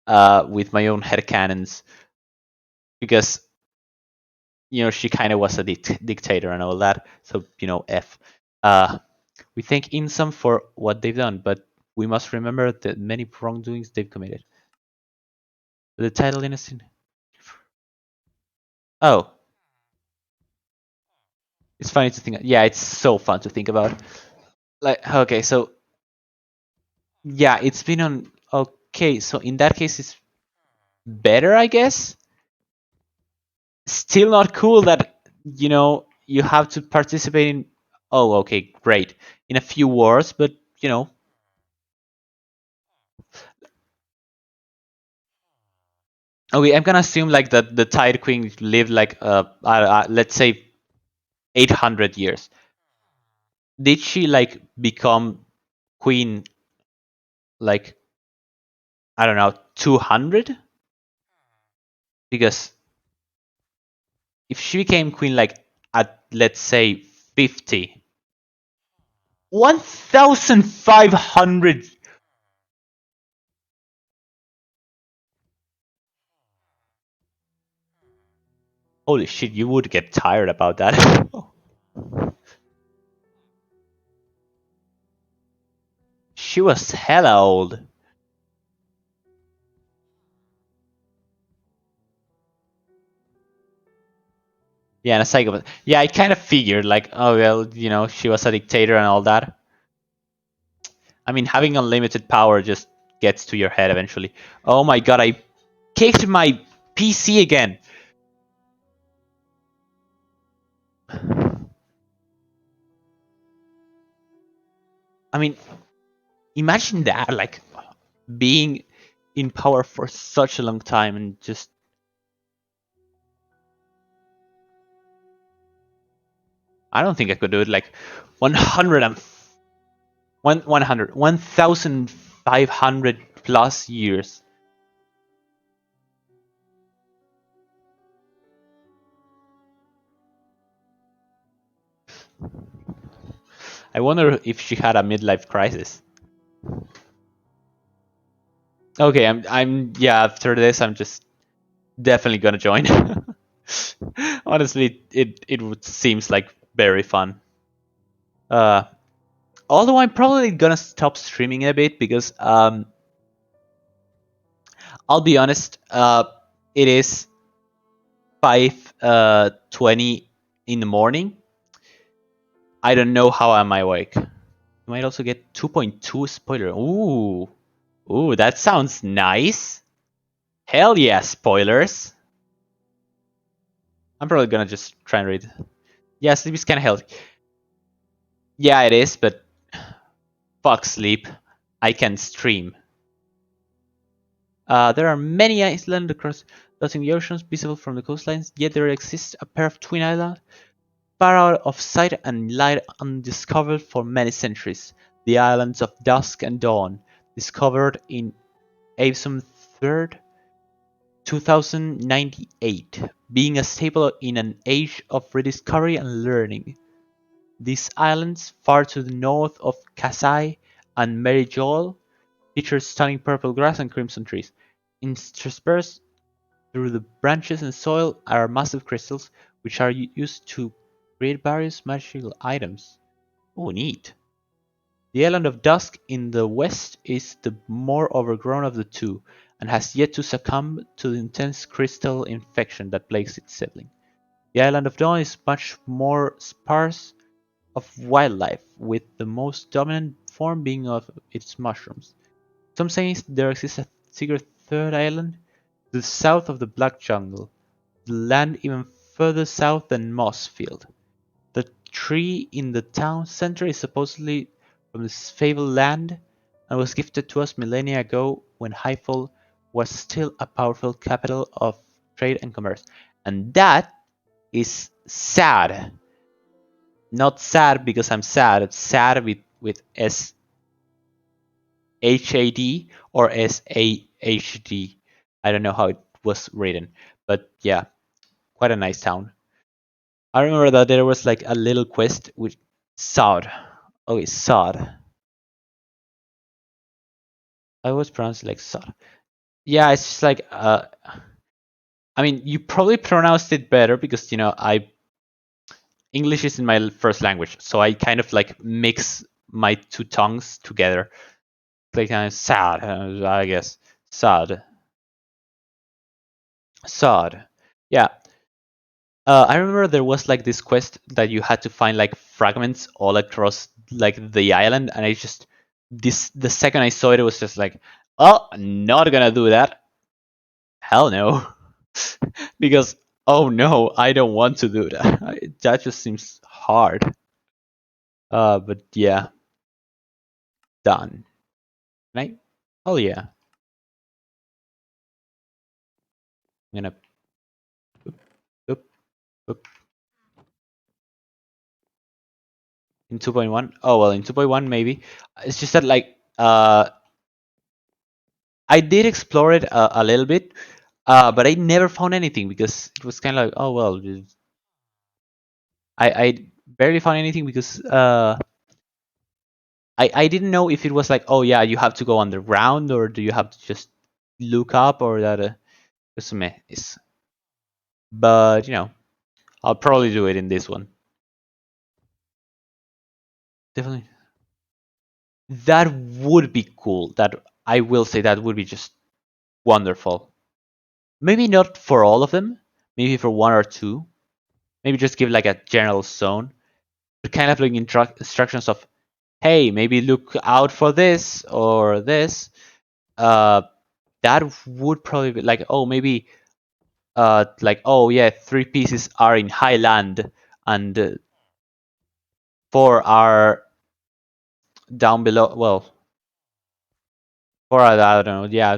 with my own headcanons because she kind of was a dictator and all that. So F. Uh, we thank Insum for what they've done, but we must remember the many wrongdoings they've committed. The title innocent. Oh, it's funny to think. Yeah, it's so fun to think about. Like, okay, so yeah, it's been on. Okay, so in that case, it's better, I guess. Still not cool that you have to participate in. Oh, okay, great. In a few wars, but you know, okay, I'm gonna assume like that the Tide Queen lived like let's say 800 years. Did she like become queen like I don't know 200? Because if she became queen like at let's say 50, 1,500. Holy shit, you would get tired about that. She was hella old. Yeah, and a psychopath. Yeah, I kind of figured, like, oh, well, she was a dictator and all that. I mean, having unlimited power just gets to your head eventually. Oh my god, I kicked my PC again. I mean, imagine that, like, being in power for such a long time and just. I don't think I could do it, like, 100 and. 100, 1,500 plus years. I wonder if she had a midlife crisis. Okay, yeah, after this I'm just definitely gonna join. Honestly, seems like very fun. Uh Although I'm probably gonna stop streaming a bit because I'll be honest, it is 5:20 in the morning. I don't know how am I awake. You might also get 2.2 spoiler. Ooh, that sounds nice. Hell yeah, spoilers. I'm probably gonna just try and read. Yeah, sleep is kind of healthy. Yeah, it is, but fuck sleep. I can stream. There are many islands across dotting the oceans visible from the coastlines, yet there exists a pair of twin islands far out of sight and lie undiscovered for many centuries. The islands of Dusk and Dawn, discovered in Avsum 3rd, 2098, being a staple in an age of rediscovery and learning. These islands, far to the north of Kasai and Mary Joel, feature stunning purple grass and crimson trees. Interspersed through the branches and soil are massive crystals, which are used to create various magical items. Oh, neat. The island of Dusk in the west is the more overgrown of the two, and has yet to succumb to the intense crystal infection that plagues its sibling. The island of Dawn is much more sparse of wildlife, with the most dominant form being of its mushrooms. Some say there exists a secret third island to the south of the Black Jungle, the land even further south than Mossfield. The tree in the town center is supposedly from this fabled land and was gifted to us millennia ago when Highfall was still a powerful capital of trade and commerce. And that is sad. Not sad because I'm sad. It's sad with SHAD or SAHD. I don't know how it was written, but yeah, quite a nice town. I remember that there was like a little quest with Sod. Okay, Sod. I always pronounce it like sod. Yeah, it's just like I mean, you probably pronounced it better because I English is in my first language, so I kind of like mix my two tongues together. Like kind of sad, I guess. Sad. Sod. Yeah. I remember there was like this quest that you had to find like fragments all across like the island, and I just the second I saw it, it was just like, oh, not gonna do that. Hell no, because oh no, I don't want to do that. That just seems hard. But yeah, done. Right? Oh yeah, I'm gonna oop, oop. In 2.1. Oh well, in 2.1 maybe. It's just that like I did explore it a little bit, but I never found anything because it was kind of like, oh well, I barely found anything because I didn't know if it was like, oh yeah, you have to go underground or do you have to just look up or that it's a mess. But I'll probably do it in this one. Definitely, that would be cool. That I will say that would be just wonderful. Maybe not for all of them. Maybe for one or two. Maybe just give like a general zone, but kind of like instructions of, hey, maybe look out for this or this. Uh, that would probably be like, oh, maybe, like, oh yeah, 3 pieces are in high land and 4 are down below. Well, 4 are, I don't know, yeah,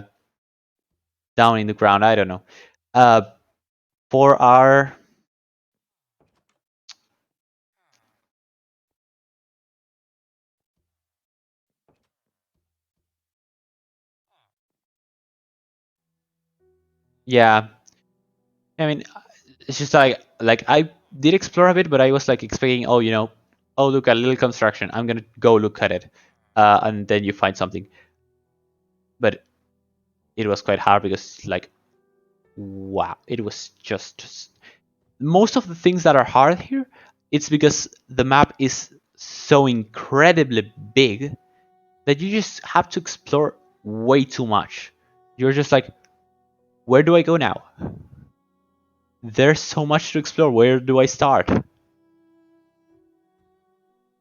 down in the ground. I don't know. Uh, 4 are. Yeah, I mean, it's just like I did explore a bit, but I was like expecting, oh, oh look, a little construction. I'm gonna go look at it, and then you find something. But it was quite hard because like, wow, it was just most of the things that are hard here. It's because the map is so incredibly big that you just have to explore way too much. You're just like, where do I go now? There's so much to explore. Where do I start?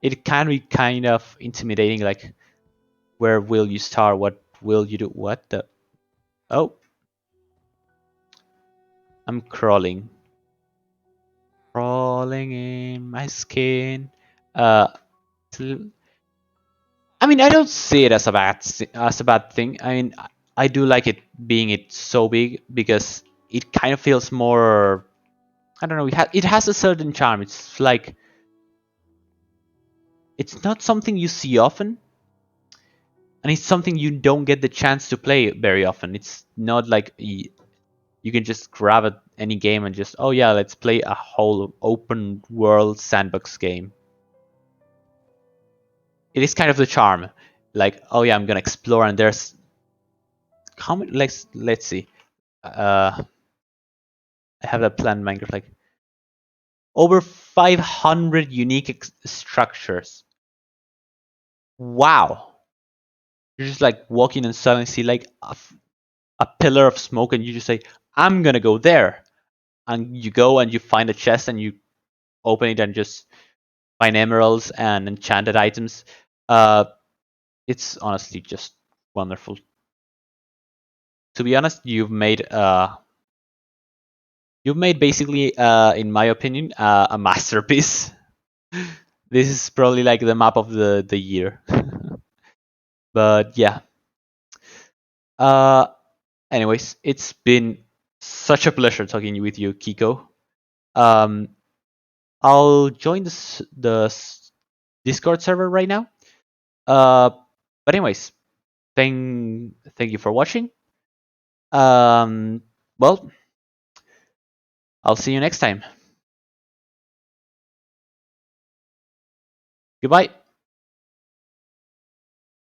It can be kind of intimidating. Like, where will you start? What will you do? What the? Oh, I'm crawling. Crawling in my skin. Uh, I mean, I don't see it as a bad thing. I mean, I do like it being it so big because it kind of feels more. I don't know. It has a certain charm. It's like it's not something you see often, and it's something you don't get the chance to play very often. It's not like you can just grab any game and just, oh yeah, let's play a whole open world sandbox game. It is kind of the charm. Like, oh yeah, I'm gonna explore and there's how many? Let's see. I have that planned Minecraft like over 500 unique structures. Wow. You're just like walking and suddenly see like a pillar of smoke and you just say, I'm gonna go there. And you go and you find a chest and you open it and just find emeralds and enchanted items. It's honestly just wonderful. To be honest, you've made basically, in my opinion, a masterpiece. This is probably like the map of the year. But yeah. Uh, anyways, it's been such a pleasure talking with you, Kiko. Um, I'll join the Discord server right now. Uh, but anyways, thank you for watching. Um, well, I'll see you next time. Goodbye.